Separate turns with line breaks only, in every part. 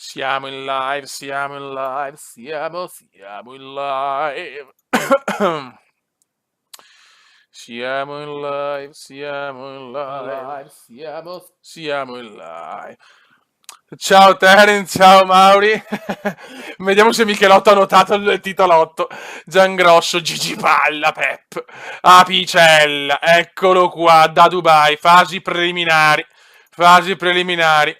Siamo in live, siamo in live, siamo in live. Siamo in live, siamo in live, siamo in live. Ciao Terence, ciao Mauri. Vediamo se Michelotto ha notato il titolotto. Giangrosso, Gigi Palla, Pep, Apicella, eccolo qua da Dubai, fasi preliminari. Fasi preliminari.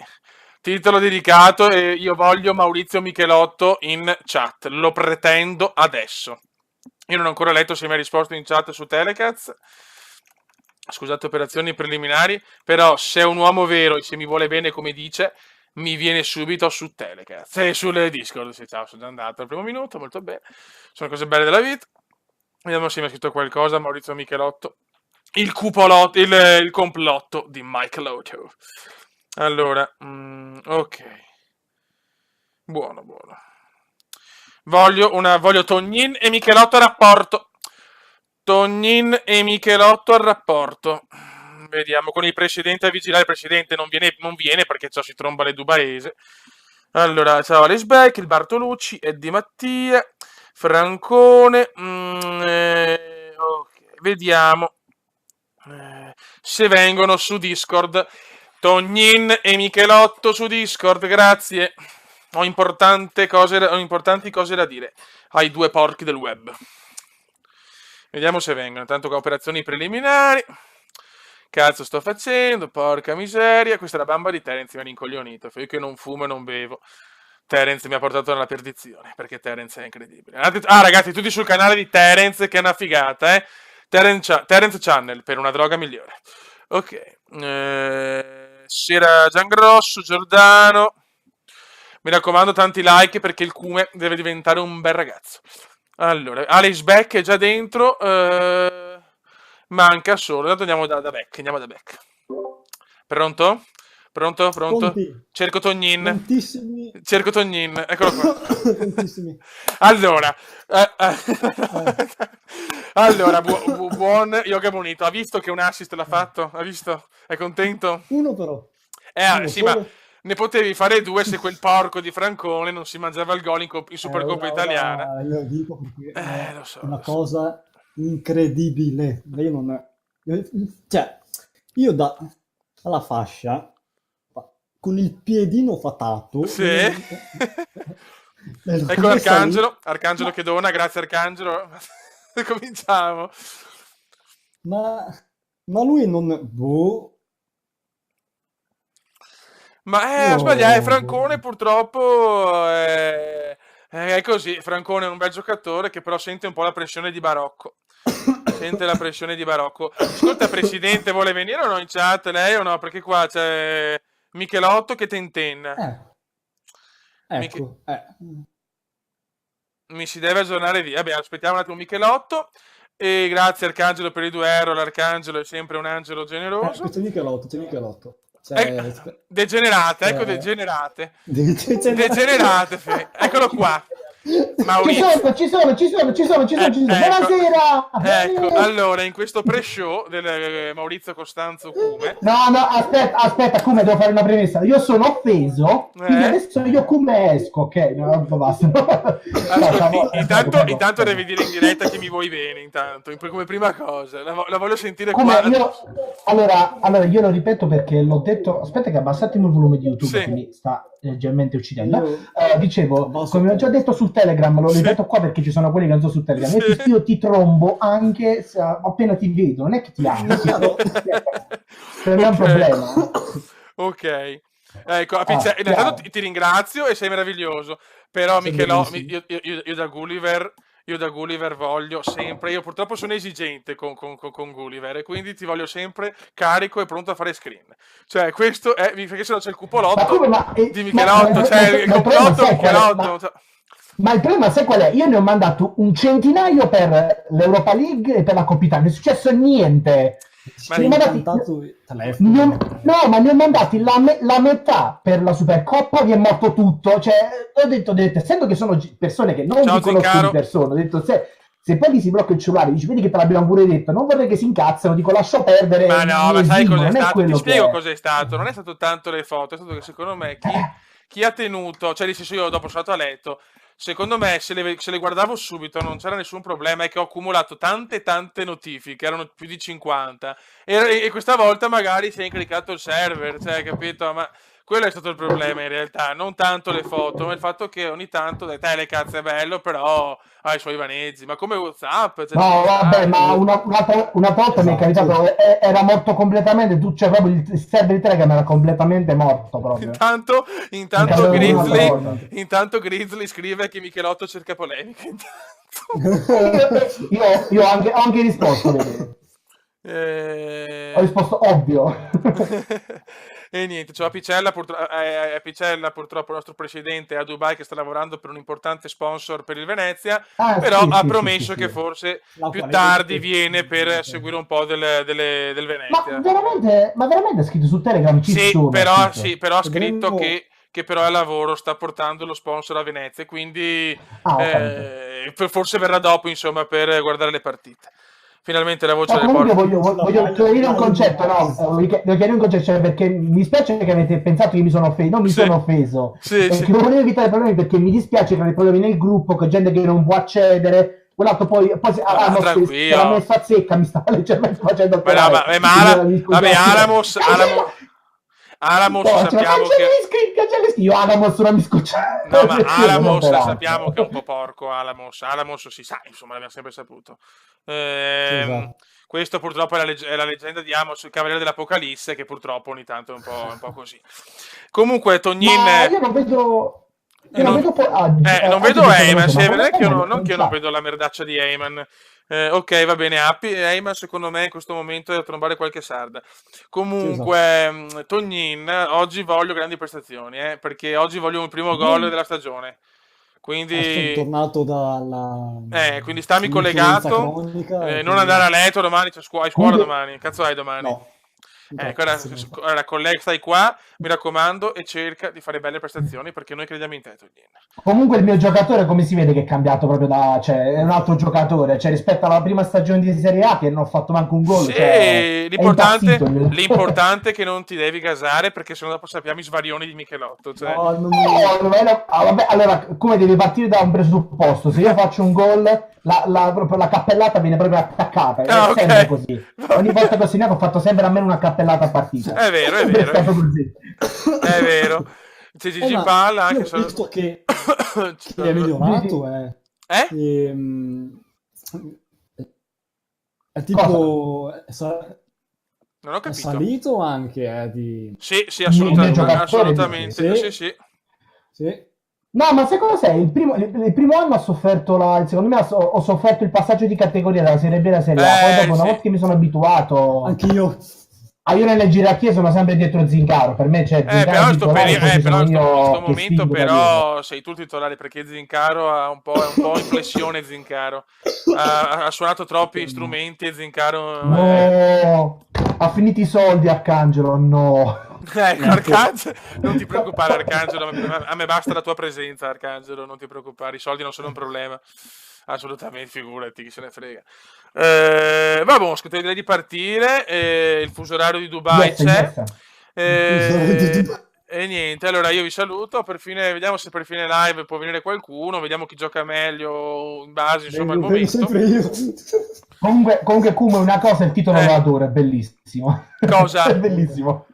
Titolo dedicato e io voglio Maurizio Michelotto in chat. Lo pretendo adesso. Io non ho ancora letto se mi ha risposto in chat su Telecaz. Scusate, operazioni preliminari. Però se è un uomo vero e se mi vuole bene come dice, mi viene subito su Telecaz. E sulle Discord. Sì, ciao, sono già andato al primo minuto, molto bene. Sono cose belle della vita. Vediamo se mi ha scritto qualcosa Maurizio Michelotto. Il cupolotto, il complotto di Michelotto. Allora, ok. Buono, buono. Voglio Tognin e Michelotto a rapporto. Tognin e Michelotto al rapporto. Vediamo, con il presidente a vigilare. Il presidente non viene perché ciò si tromba le dubaese. Allora, ciao Alex Beck, il Bartolucci, Eddie Mattia, Francone. Ok, vediamo se vengono su Discord. Tognin e Michelotto su Discord, grazie. Ho importanti cose da dire ai due porchi del web. Vediamo se vengono. Intanto con operazioni preliminari. Cazzo sto facendo? Porca miseria. Questa è la bamba di Terence, mi ha rincoglionito. Io che non fumo e non bevo. Terence mi ha portato alla perdizione, perché Terence è incredibile. Ah, ragazzi, tutti sul canale di Terence, che è una figata, eh? Terence Channel, per una droga migliore. Ok. Sera Giangrosso, Giordano. Mi raccomando, tanti like perché il Cume deve diventare un bel ragazzo. Allora, Alex Beck è già dentro. Manca solo. Tanto andiamo da Beck. Andiamo da Beck. Pronto? Pronto? Pronto?
Pronti?
Cerco Tognin.
Prontissimi?
Cerco Tognin. Eccolo qua.
Prontissimi.
Allora. Allora, buon Yoga Bonito. Ha visto che un assist l'ha fatto? Ha visto? È contento?
Uno però. Uno
Sì, ma
solo.
ne potevi fare due se quel porco di Francone non si mangiava il gol in Supercoppa Italiana.
Ora lo dico perché
Lo so,
è una
lo so.
cosa incredibile. Io non... Cioè, io alla fascia, con il piedino fatato...
Sì.
Ecco
Arcangelo che dona, grazie Arcangelo. Cominciamo.
Ma lui non... Boh.
Ma sbagliare, Francone purtroppo è così. Francone è un bel giocatore che però sente un po' la pressione di Barocco. Sente la pressione di Barocco. Ascolta, presidente, vuole venire o no in chat lei o no? Perché qua c'è Michelotto che tentenna.
Ecco.
Mi si deve aggiornare via. Vabbè, aspettiamo un attimo Michelotto. E grazie Arcangelo per i 2 euro. L'Arcangelo è sempre un angelo generoso.
Questo è Michelotto.
Degenerate, ecco degenerate. Degenerate, eccolo qua. Maurizio.
Ci sono. Buonasera!
Ecco, allora, in questo pre-show del Maurizio Costanzo Cume.
No, aspetta, come devo fare una premessa? Io sono offeso, quindi adesso io come esco, ok? No, basta.
Intanto devi dire in diretta che mi vuoi bene, intanto, come prima cosa. La voglio sentire
come
qua.
Allora, io lo ripeto perché l'ho detto. Aspetta che abbassatemi il volume di YouTube che mi sta leggermente uccidendo. Dicevo, come ho già detto sul Telegram, lo ripeto qua perché ci sono quelli che non so su Telegram. Io ti trombo anche appena ti vedo, non è che ti amo. Non è un problema.
Ok. Ecco, intanto ti ringrazio e sei meraviglioso. Però Michelotto, io da Gulliver voglio sempre. Io purtroppo sono esigente con Gulliver e quindi ti voglio sempre carico e pronto a fare screen. Cioè, questo è perché se no c'è il cupolotto di Michelotto, c'è il complotto Michelotto.
Ma il problema sai qual è? Io ne ho mandato un centinaio per l'Europa League e per la Coppa Italia. Non è successo niente.
Ma ne
ho mandati la metà per la Supercoppa, vi è morto tutto. Cioè, ho detto, essendo che sono persone che non mi conosco di persona, ho detto, se poi gli si blocca il cellulare, dici, vedi che te l'abbiamo pure detto, non vorrei che si incazzano, dico, lascio perdere.
Ma no, ma sai cos'è stato? Ti spiego cos'è stato. Non è stato tanto le foto, è stato che secondo me chi ha tenuto, cioè nel senso io dopo sono andato a letto, secondo me se le guardavo subito non c'era nessun problema, è che ho accumulato tante notifiche, erano più di 50, e questa volta magari si è incaricato il server, cioè capito? Ma quello è stato il problema in realtà, non tanto le foto, ma il fatto che ogni tanto dai te le cazzo è bello, però ha i suoi vaneggi, ma come WhatsApp, cioè, ci
No,
può
vabbè,
stare.
ma un'altra volta mi è
Esatto.
capitato, era morto completamente, cioè proprio il server di Telegram era completamente morto proprio.
Intanto,
Mi è
intanto
capitato pure un'altra
Grizzly,
volta.
intanto Grizzly scrive che Michelotto cerca polemica.
Ho anche risposto, vedi. Ho risposto ovvio.
E niente, c'è Picella, purtroppo il nostro presidente è a Dubai che sta lavorando per un importante sponsor per il Venezia,
Ah,
però
sì,
ha
sì,
promesso
sì,
che
sì.
forse
La
più
polemica
tardi
che-
viene per seguire un po' del Venezia.
Ma veramente è scritto su Telegram, ci sono, ha
Sì,
scritto.
però ha scritto
Vedremo.
che però al lavoro sta portando lo sponsor a Venezia, quindi
Ah, ho capito.
forse verrà dopo, insomma, per guardare le partite. Finalmente la voce
No,
del
comunque
Borgo.
voglio chiarire un concetto, no, voglio chiarire un concetto, cioè perché mi spiace che avete pensato che mi sono offeso, non mi
Sì,
sono offeso,
sì,
e
sì.
che non volevo evitare problemi perché mi dispiace creare problemi nel gruppo, con gente che non può accedere, quell'altro poi
Ah,
si era
tranquillo.
messo a secca, mi stava leggermente facendo
Ma no,
alterare,
ma
quindi ora mi
vabbè,
scusate. Cancella!
Alamos
No, cioè,
sappiamo che...
cancella le scrivi, io Adamos ora mi
No, ma
io non ho
Alamos sappiamo che è un
peraltro.
po' porco, Alamos si sa, insomma, l'abbiamo sempre saputo.
Sì,
Ehm,
esatto.
questo purtroppo è la leggenda di Amos, il Cavaliere dell'Apocalisse, che purtroppo ogni tanto è un po' così. Comunque, Tognin...
Ma io non vedo. Io non
non,
vedo poi
non
oggi
vedo
che sono
Eyman,
venuto,
sì,
ma
è
come
vero che io non
in
che io non
chat?
vedo la merdaccia di Eyman. Ok, va bene, Eyman secondo me in questo momento deve trombare qualche sarda.
Sì, esatto.
Comunque, Tognin, oggi voglio grandi prestazioni, perché oggi voglio il primo gol della stagione.
Sono
Quindi,
tornato dalla
quindi stammi
l'influenza
collegato,
cronica e
non andare
quindi
a letto domani, hai scuola
Comunque,
domani, cazzo hai domani?
no, un
Ecco,
cazzo non fa.
allora, collega, stai qua, mi raccomando, e cerca di fare belle prestazioni perché noi crediamo in te, Tognin.
comunque il mio giocatore, come si vede che è cambiato proprio cioè, è un altro giocatore, cioè, rispetto alla prima stagione di Serie A che non ho fatto manco un gol, cioè,
Sì,
è impazzito il mio giocatore.
l'importante è che non ti devi gasare perché sennò dopo sappiamo i svarioni di Michelotto. Cioè...
No, non mi...
Vabbè, allora, come devi partire da un presupposto? Se io faccio un gol, proprio la cappellata viene proprio attaccata, è
Ah,
sempre
ok.
così. Ogni volta che ho segnato ho fatto sempre almeno una cappellata a partita.
È vero,
È
è
sempre
vero,
stato così.
è vero. C'è Gigi
Ma
Palla
io
anche
ho
se...
visto che è migliorato,
Eh?
è
Cosa?
tipo,
Non ho
è
capito.
salito anche, di...
Sì, sì,
Nel giocatore dici?
assolutamente. Sì,
Sì,
sì.
sì.
No, ma sai cos'è? Il primo anno ho sofferto secondo me ho sofferto il passaggio di categoria dalla Serie B alla Serie A. Poi dopo, una
Sì.
volta che mi sono abituato,
Anch'io.
io nelle gerarchie sono sempre dietro Zincaro. Per me c'è Zincaro
Però
è titolare, poi ci sono
in sto
io che
momento
spingo da dietro.
però sei tu il titolare perché Zincaro è un po' in flessione Zincaro. Ha suonato troppi
No.
strumenti e Zincaro
No, ha finito i soldi Arcangelo, no.
ecco,
Ecco.
Arcangelo, non ti preoccupare Arcangelo, a me basta la tua presenza Arcangelo, non ti preoccupare, i soldi non sono un problema. Assolutamente, figurati, chi se ne frega. Vabbè, direi di partire, il fuso orario di Dubai
Yes,
c'è.
yes.
E niente, allora io vi saluto, vediamo se per fine live può venire qualcuno, vediamo chi gioca meglio in base insomma al
Vengo
momento.
sempre io.
Comunque Kumo, una cosa, il titolo lo
Eh,
adoro, è bellissimo. È
cosa?
bellissimo.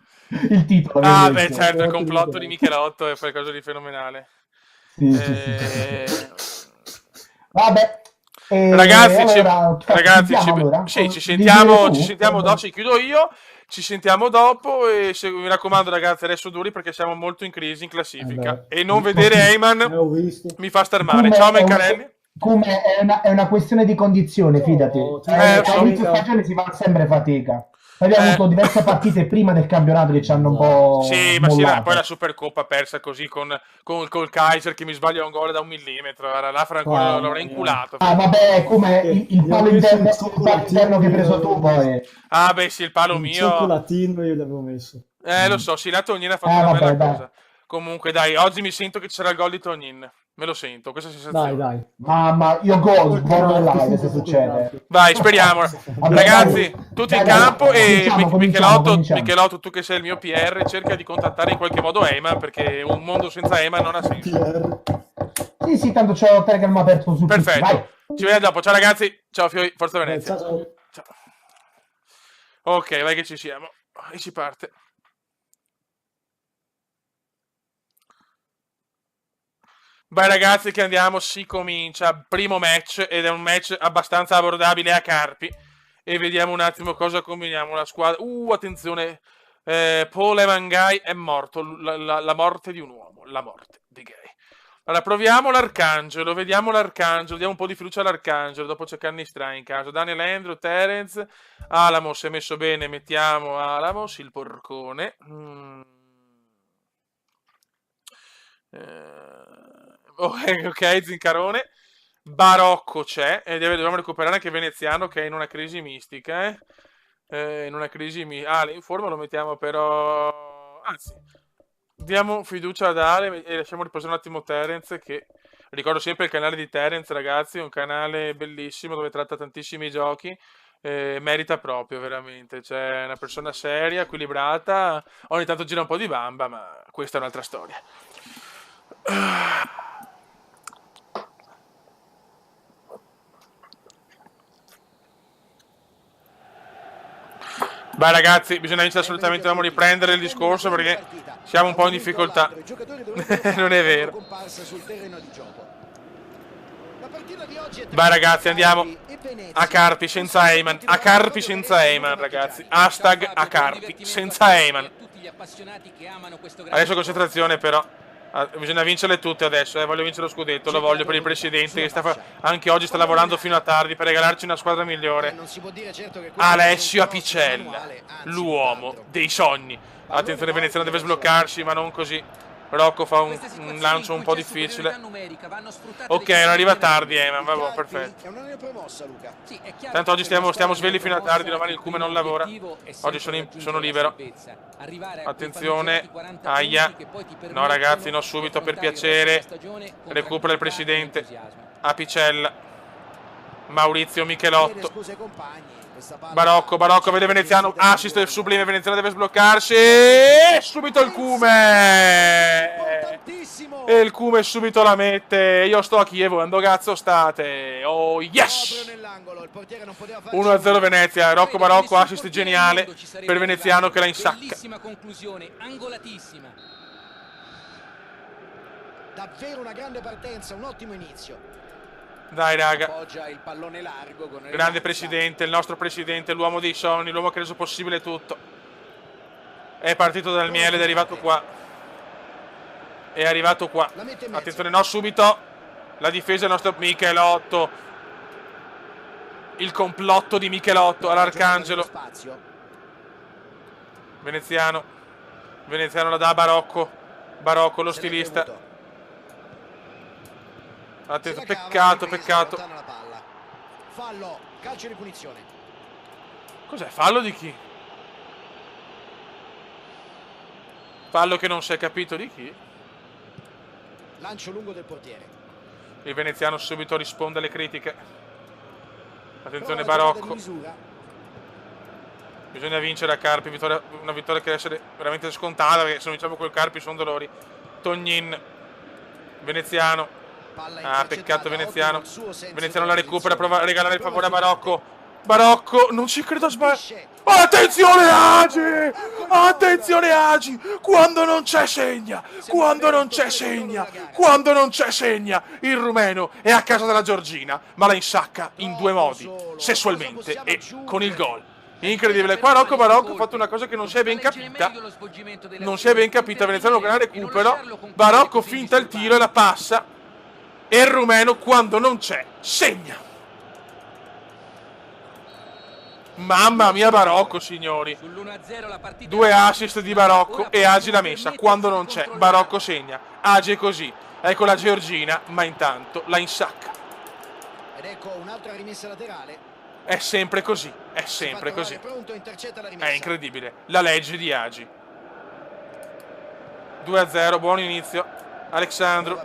Il titolo che hai
Ah, beh,
messo.
certo, il complotto di Michelotto è qualcosa di fenomenale.
Sì, sì, sì, sì,
Eh,
sì. Vabbè,
Ragazzi,
allora ci
ragazzi,
sentiamo allora?
sì,
Devi dire
ci
tu?
sentiamo dopo, sì, chiudo io, ci sentiamo dopo e mi raccomando ragazzi, adesso duri perché siamo molto in crisi in classifica
Beh,
e non vedere Eyman
ho visto.
mi fa star male.
Come
Ciao
è,
Mencarelli.
come è una questione di condizione, fidati.
Oh,
Lo
A
so.
inizio stagione si fa sempre fatica. Abbiamo avuto diverse partite prima del campionato che ci hanno un po'
Sì, ma sì, poi la
mollato.
Supercoppa persa così col Kaiser che mi sbaglia un gol da 1 millimetro. Là Franco
Mamma
l'avrei
mia.
inculato.
Ah, vabbè, come
Gli ho messo un
il palo interno
cioccolatino,
che hai
io gli
preso tu,
avevo messo.
poi.
Ah, beh, sì, il palo
Un
mio.
cioccolatino io gli avevo messo.
Lo so, sì, la Tonina ha fatto una bella
Vabbè, dai.
cosa. Comunque, dai, oggi mi sento che ci sarà il gol di Tonin. Me lo sento, questa sensazione.
Dai.
Mamma, io sborro live se succede.
Vai, speriamo.
Vabbè,
Ragazzi,
dai.
tutti
Dai,
in campo e
cominciamo.
Michelotto, tu che sei il mio PR, cerca di contattare in qualche modo Eman, perché un mondo senza Eman non ha senso.
Sì, tanto c'ho Telegram aperto su
Perfetto.
Vai.
Ci vediamo dopo. Ciao ragazzi. Ciao Fioi, Forza Venezia.
Ciao.
Ciao. Ok, vai che ci siamo. E si parte. Vai ragazzi che andiamo, si comincia. Primo match ed è un match abbastanza abbordabile a Carpi. E vediamo un attimo cosa combiniamo. La squadra... attenzione. Paul Evangai è morto. La morte di un uomo. La morte di Gay. Allora, proviamo l'Arcangelo, vediamo l'Arcangelo, diamo un po' di fiducia all'Arcangelo, dopo c'è Cannistra in caso, Daniel Andrew, Terence, Alamos è messo bene, mettiamo Alamos, il porcone. Ok, Zincarone, Barocco c'è, e dobbiamo recuperare anche Veneziano che è in una crisi mistica, in una crisi l'informa lo mettiamo però, anzi... Diamo fiducia ad Ale e lasciamo riposare un attimo Terence, che ricordo sempre il canale di Terence, ragazzi, è un canale bellissimo dove tratta tantissimi giochi, merita proprio veramente, cioè è una persona seria, equilibrata, ogni tanto gira un po' di bamba, ma questa è un'altra storia. Beh ragazzi, bisogna assolutamente dobbiamo riprendere il discorso perché siamo un po' in difficoltà. Non è vero. Beh ragazzi, andiamo a Carpi senza Eyman. A Carpi senza Eyman, ragazzi. Hashtag a Carpi senza Eyman. Adesso concentrazione però. Bisogna vincerle tutte adesso, voglio vincere lo scudetto, lo voglio per il presidente che anche oggi sta lavorando fino a tardi per regalarci una squadra migliore. Alessio Apicella, l'uomo dei sogni. Attenzione, Veneziano deve sbloccarsi, ma non così. Rocco fa un lancio un po' difficile. Ok, non arriva tardi, ma vabbè, perfetto. Tanto oggi stiamo svegli fino a tardi, domani il Cume non lavora. Oggi sono libero. Attenzione, aia. No ragazzi, no, subito per piacere. Recupera il presidente. Apicella. Maurizio Michelotto. Barocco, vede Veneziano, assist sublime, Veneziano deve sbloccarsi e subito il Cume e il Cume subito la mette. Io sto a Chievo, quando cazzo state? Oh yes, 1-0 Venezia. Rocco Barocco, assist geniale per Veneziano che la insacca.
Davvero una grande partenza, un ottimo inizio.
Dai raga, grande presidente, il nostro presidente, l'uomo dei sogni, l'uomo che ha reso possibile tutto. È partito dal miele ed è arrivato qua. Attenzione, no, subito la difesa del nostro Michelotto. Il complotto di Michelotto all'Arcangelo. Veneziano la dà a Barocco, lo stilista. Attenzione, peccato.
Fallo, calcio di punizione.
Cos'è? Fallo di chi? Fallo che non si è capito di chi.
Lancio lungo del portiere.
Il veneziano subito risponde alle critiche. Attenzione Barocco. Bisogna vincere a Carpi, una vittoria che deve essere veramente scontata, perché se non diciamo col Carpi sono dolori. Tognin, Veneziano. Peccato Veneziano. Veneziano la recupera, prova a regalare il favore a Barocco, non ci credo a sbagliare. Attenzione Agi! Quando non c'è segna! Il rumeno è a casa della Georgina, ma la insacca in due modi, sessualmente e con il gol. Incredibile, qua Barocco ha fatto una cosa che non si è ben capita. Veneziano con il recupero, Barocco finta il tiro e la passa. E il rumeno quando non c'è segna. Mamma mia Barocco, signori. 2 assist di Barocco e Agi l'ha messa. Quando non c'è Barocco segna. Agi è così. Ecco la Georgina, ma intanto la insacca.
Ed ecco un'altra rimessa laterale.
È sempre così. È incredibile. La legge di Agi. 2-0, buon inizio. Alexandro.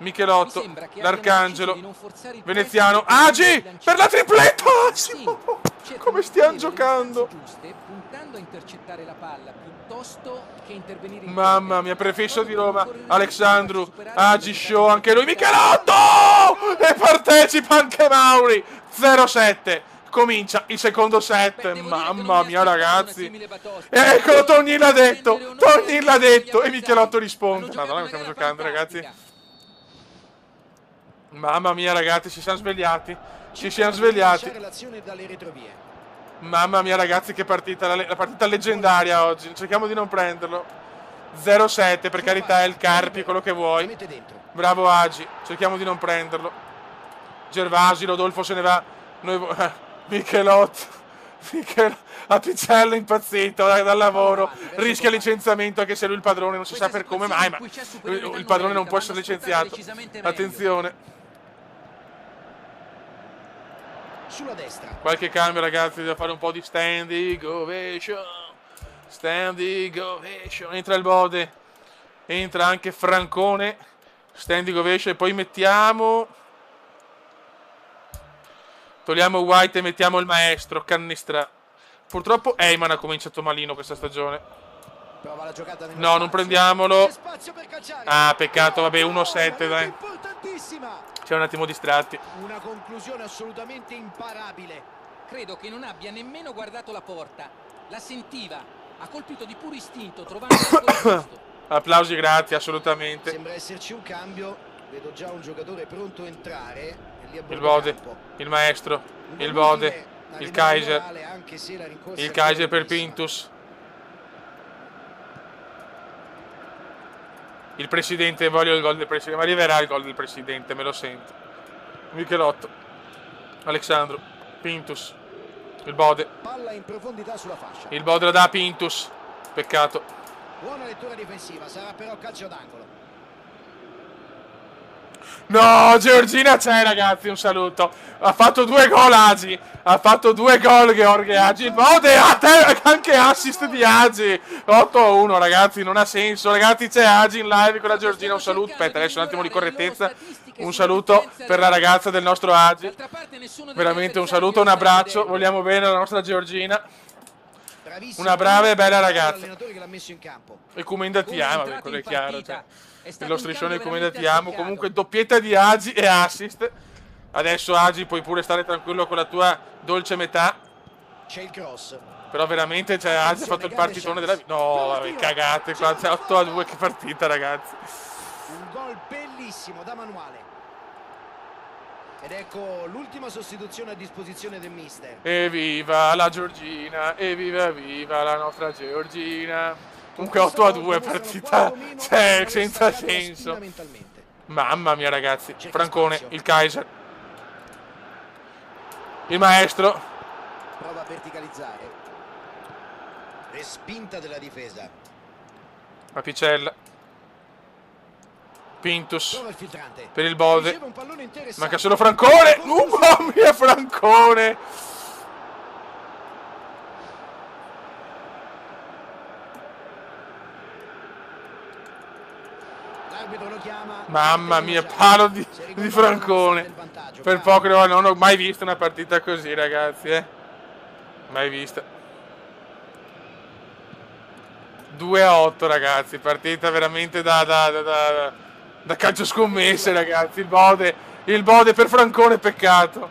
Michelotto, l'Arcangelo, Veneziano, Agi per la tripletta! Come stiamo giocando?
Puntando a intercettare la palla piuttosto che intervenire in
Mamma mia, prefesso di Roma, Alexandru, Agi Show, anche lui, Michelotto! E partecipa anche Mauri, 0-7. Comincia il secondo set, mamma mia ragazzi. E eccolo, Togni l'ha detto, e Michelotto risponde. Madonna, come stiamo giocando ragazzi. Mamma mia ragazzi, ci siamo svegliati. Mamma mia ragazzi, che partita, la partita leggendaria oggi. Cerchiamo di non prenderlo. 0-7, per carità, è il Carpi, quello che vuoi. Bravo Agi, cerchiamo di non prenderlo. Gervasi, Rodolfo se ne va. Michelotto, Apicella impazzito dal lavoro, rischia licenziamento anche se lui il padrone, non si sa per come mai, ma il padrone non può essere licenziato. Attenzione.
Sulla destra.
Qualche cambio ragazzi, da fare un po' di standing ovation. Entra il Bode, entra anche Francone. Standing ovation e poi togliamo White e mettiamo il maestro, Cannistra. Purtroppo Eyman ha cominciato malino questa stagione.
Prova la giocata nel
No, non
spazio.
prendiamolo.
C'è spazio per calciare.
Ah, peccato, vabbè, 1-7, dai.
Importantissima.
C'è un attimo distratti.
Una conclusione assolutamente imparabile.
Credo che non abbia nemmeno guardato la porta. La sentiva, ha colpito di puro istinto, trovando il gol giusto.
Applausi, grazie, assolutamente.
Sembra esserci un cambio. Vedo già un giocatore pronto a entrare. E lì a
Il
bordo
Bode,
campo.
il maestro,
Un
il
buon
Bode,
utile, una
il
rimessa
Kaiser,
morale, anche se la rincorsa
il
è
Kaiser per
bellissima.
Pintus. Il presidente, voglio il gol del presidente, ma arriverà il gol del presidente, me lo sento. Michelotto, Alexandru, Pintus, il Bode.
Palla in profondità sulla fascia.
Il Bode la dà a Pintus, peccato.
Buona lettura difensiva, sarà però calcio d'angolo.
No, Georgina c'è ragazzi, un saluto. Ha fatto 2 gol Agi, ha fatto 2 gol Gheorghe Agi. Il Bode, anche assist di Agi. 8-1 ragazzi, non ha senso. Ragazzi, c'è Agi in live con la Georgina, un saluto. Aspetta, adesso un attimo di correttezza. Un saluto per la ragazza del nostro Agi. Veramente un saluto, un abbraccio. Vogliamo bene alla nostra Georgina.
Bravissimo.
Una brava e bella ragazza.
L'allenatore che l'ha messo in campo.
E Comenda ti ama, vabbè, quello è chiaro. Cioè. Lo striscione di Comenda ti amo. Comunque doppietta di Agi e assist. Adesso Agi puoi pure stare tranquillo con la tua dolce metà.
C'è il cross.
Però veramente cioè, Agi ha fatto il partitone della vita. No, vabbè, cagate qua. C'è 8-2, che partita ragazzi.
Un gol bellissimo da manuale. Ed ecco l'ultima sostituzione a disposizione del mister.
Evviva la Georgina, evviva la nostra Georgina. Comunque 8-2 partita, cioè senza senso. Mamma mia ragazzi, Francone, il Kaiser, il maestro.
Prova a verticalizzare. Respinta della difesa.
Apicella, Pintus
Prova il filtrante.
per il Bode.
Riceve un pallone interessante.
Manca solo Francone. Mamma mia, Francone.
L'arbitro lo chiama.
Mamma mia, palo di Francone. Per poco non ho mai visto una partita così, ragazzi, Mai vista. 2-8, ragazzi. Partita veramente da calcio scommesse, ragazzi. Il Bode per Francone, peccato.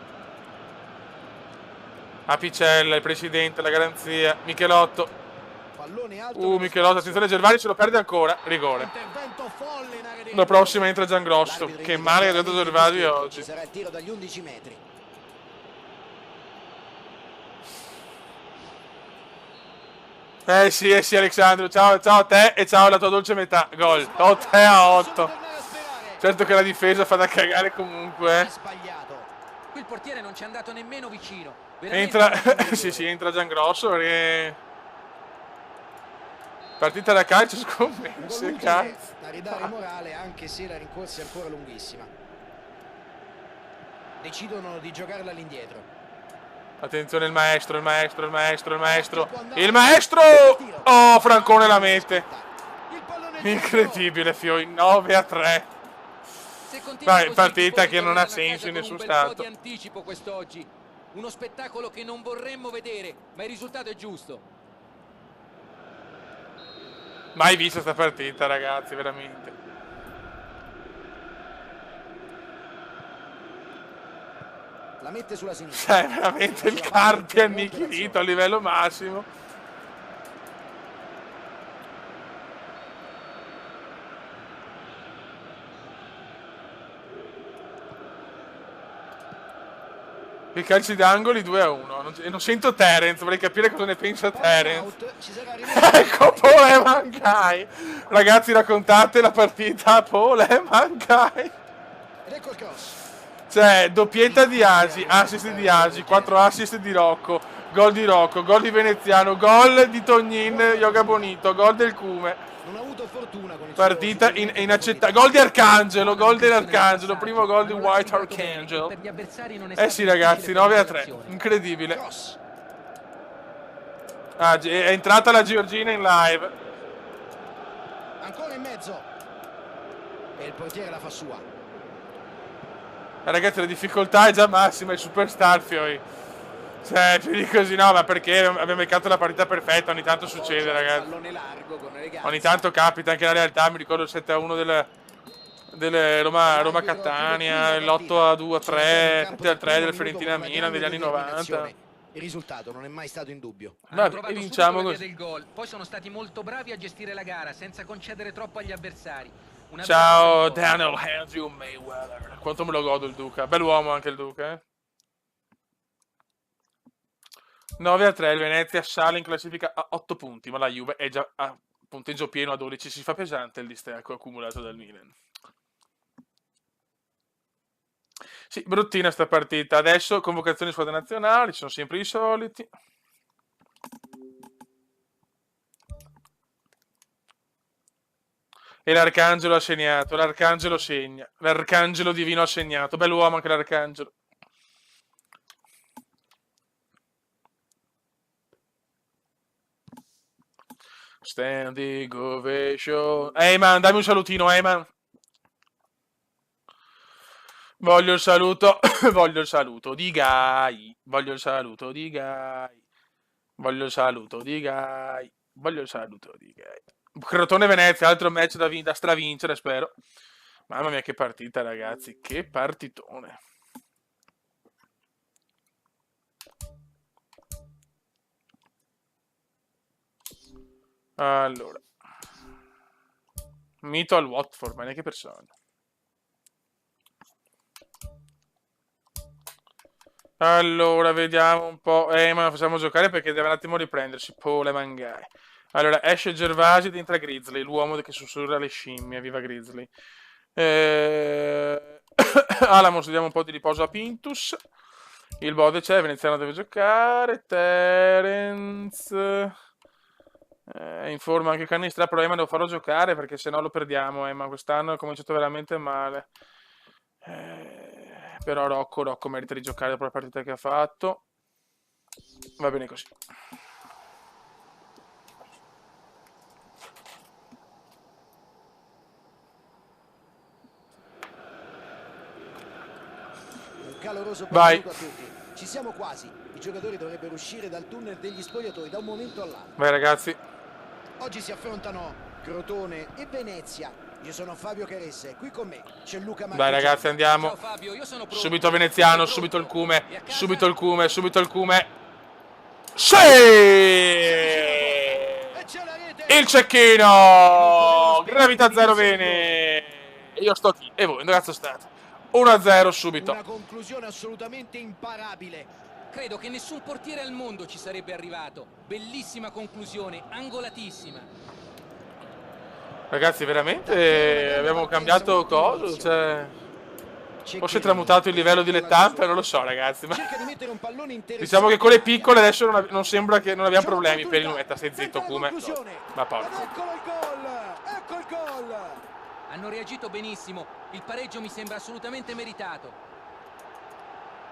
Apicella, il presidente, la garanzia. Michelotto.
Pallone alto.
Michelotto, attenzione, Gervani se lo perde ancora. Rigore.
Intervento folle in area di
La prossima entra Giangrosso. Che male che ha dato Gervasi oggi.
Sarà il tiro dagli 11 metri.
Sì, Alexandro. Ciao a te e ciao alla tua dolce metà. Gol. 8-8. Certo che la difesa fa da cagare comunque.
Sbagliato.
Qui il portiere non ci è andato nemmeno vicino.
Entra. sì, entra Giangrosso perché. Partita da calcio scommesse, cazzo.
Da ridare morale anche se la rincorsa è ancora lunghissima. Decidono di giocarla all'indietro.
Attenzione il maestro. Oh, Francone la mette. Incredibile, Fioi. 9-3.
Se continua
Vai,
così,
partita
i tifosi
che non ha
torneranno a
senso
casa
in
con
nessun
un bel
stato.
po' di anticipo quest'oggi. Uno spettacolo che non vorremmo vedere, ma il risultato è giusto.
Mai vista sta partita, ragazzi, veramente.
La mette sulla sinistra.
Cioè, veramente il Carpi è annichilito a livello massimo. I calci d'angoli 2-1. E non sento Terence, vorrei capire cosa ne pensa Terence. Ecco, Pole Mankai. Ragazzi, raccontate la partita. Pole Mankai.
Ed ecco il cross.
Cioè, doppietta di Agi, assist di Agi, 4 assist di Rocco, gol di Veneziano, gol di Tognin, Yoga Bonito, gol del Cume.
Non ha avuto fortuna con il
Partita
suo suggerimento
inaccettabile. Gol di Arcangelo, gol dell'Arcangelo, primo gol di White Archangel. Sì, ragazzi, 9-3, incredibile.
cross.
Ah, è entrata la Giorgina in live.
Ancora in mezzo. E il portiere la fa sua.
Ragazzi, la difficoltà è già massima, il Superstar Fioi. Cioè, più di così no, ma perché abbiamo beccato la partita perfetta, ogni tanto succede, ragazzi.
Pallone largo con Regazzi.
Ogni tanto capita, anche la realtà, mi ricordo il 7-1 del Roma-Catania, l'8-2-3, 7-3 del Fiorentina-Milan degli anni 90.
Il risultato non è mai stato in dubbio.
Hanno
Vabbè,
trovato
e vinciamo
subito la via
così.
del gol. Poi sono stati molto bravi a gestire la gara senza concedere troppo agli avversari. Una
Ciao
vera cosa.
Daniel Andrew Mayweather. Quanto me lo godo il Duca. Bell'uomo anche il Duca, eh. 9-3, il Venezia sale in classifica a 8 punti, ma la Juve è già a punteggio pieno a 12. Si fa pesante il distacco accumulato dal Milan. Sì, bruttina sta partita. Adesso convocazioni squadre nazionali, sono sempre i soliti. E l'Arcangelo ha segnato, l'Arcangelo segna, l'Arcangelo divino ha segnato, bell'uomo anche l'Arcangelo. Standing ovation. Eyman, dammi un salutino, Eyman. Voglio il saluto, voglio il saluto di Gai, voglio il saluto di Gai, voglio il saluto di Gai, voglio il saluto di Gai. Crotone Venezia, altro match da stravincere, spero. Mamma mia, che partita, ragazzi, che partitone. Allora, mito al Watford, ma neanche persone. Allora, vediamo un po'. Ma la facciamo giocare perché deve un attimo riprendersi. Pole Mangai. Allora, esce Gervasi ed entra Grizzly, l'uomo che sussurra le scimmie. Viva Grizzly. Alamos, diamo un po' di riposo a Pintus. Il Bode c'è, Veneziano deve giocare. Terence. Informa anche Canistra, però Emma devo farlo giocare perché sennò lo perdiamo. Emma quest'anno è cominciato veramente male. Però Rocco merita di giocare dopo la partita che ha fatto. Va bene così.
Un caloroso
Vai.
benvenuto a tutti. Ci siamo quasi. I giocatori dovrebbero uscire dal tunnel degli spogliatoi da un momento all'altro.
Vai ragazzi.
Oggi si affrontano Crotone e Venezia. Io sono Fabio Caresse, qui con me c'è Luca Marchesani.
Dai ragazzi, andiamo.
Ciao Fabio, io sono pronto.
Subito Veneziano, subito il Cume.
E a casa?
Subito il Cume, subito il Cume. Sì!
E c'è la rete.
Il cecchino! Gravità zero bene. Io sto qui. E voi, dove cazzo state? 1-0 subito.
Una conclusione assolutamente imparabile.
Credo che nessun portiere al mondo ci sarebbe arrivato. Bellissima conclusione, angolatissima.
Ragazzi, veramente abbiamo cambiato cosa? Cioè, forse è tramutato il livello dilettante, non lo so ragazzi. Ma
Cerca di mettere un pallone interessante.
diciamo che con le piccole adesso non sembra che non abbiamo problemi per il Nuetta. Stai zitto, Cume. Ma porco.
Eccolo il gol! Ecco il gol!
Hanno reagito benissimo. Il pareggio mi sembra assolutamente meritato.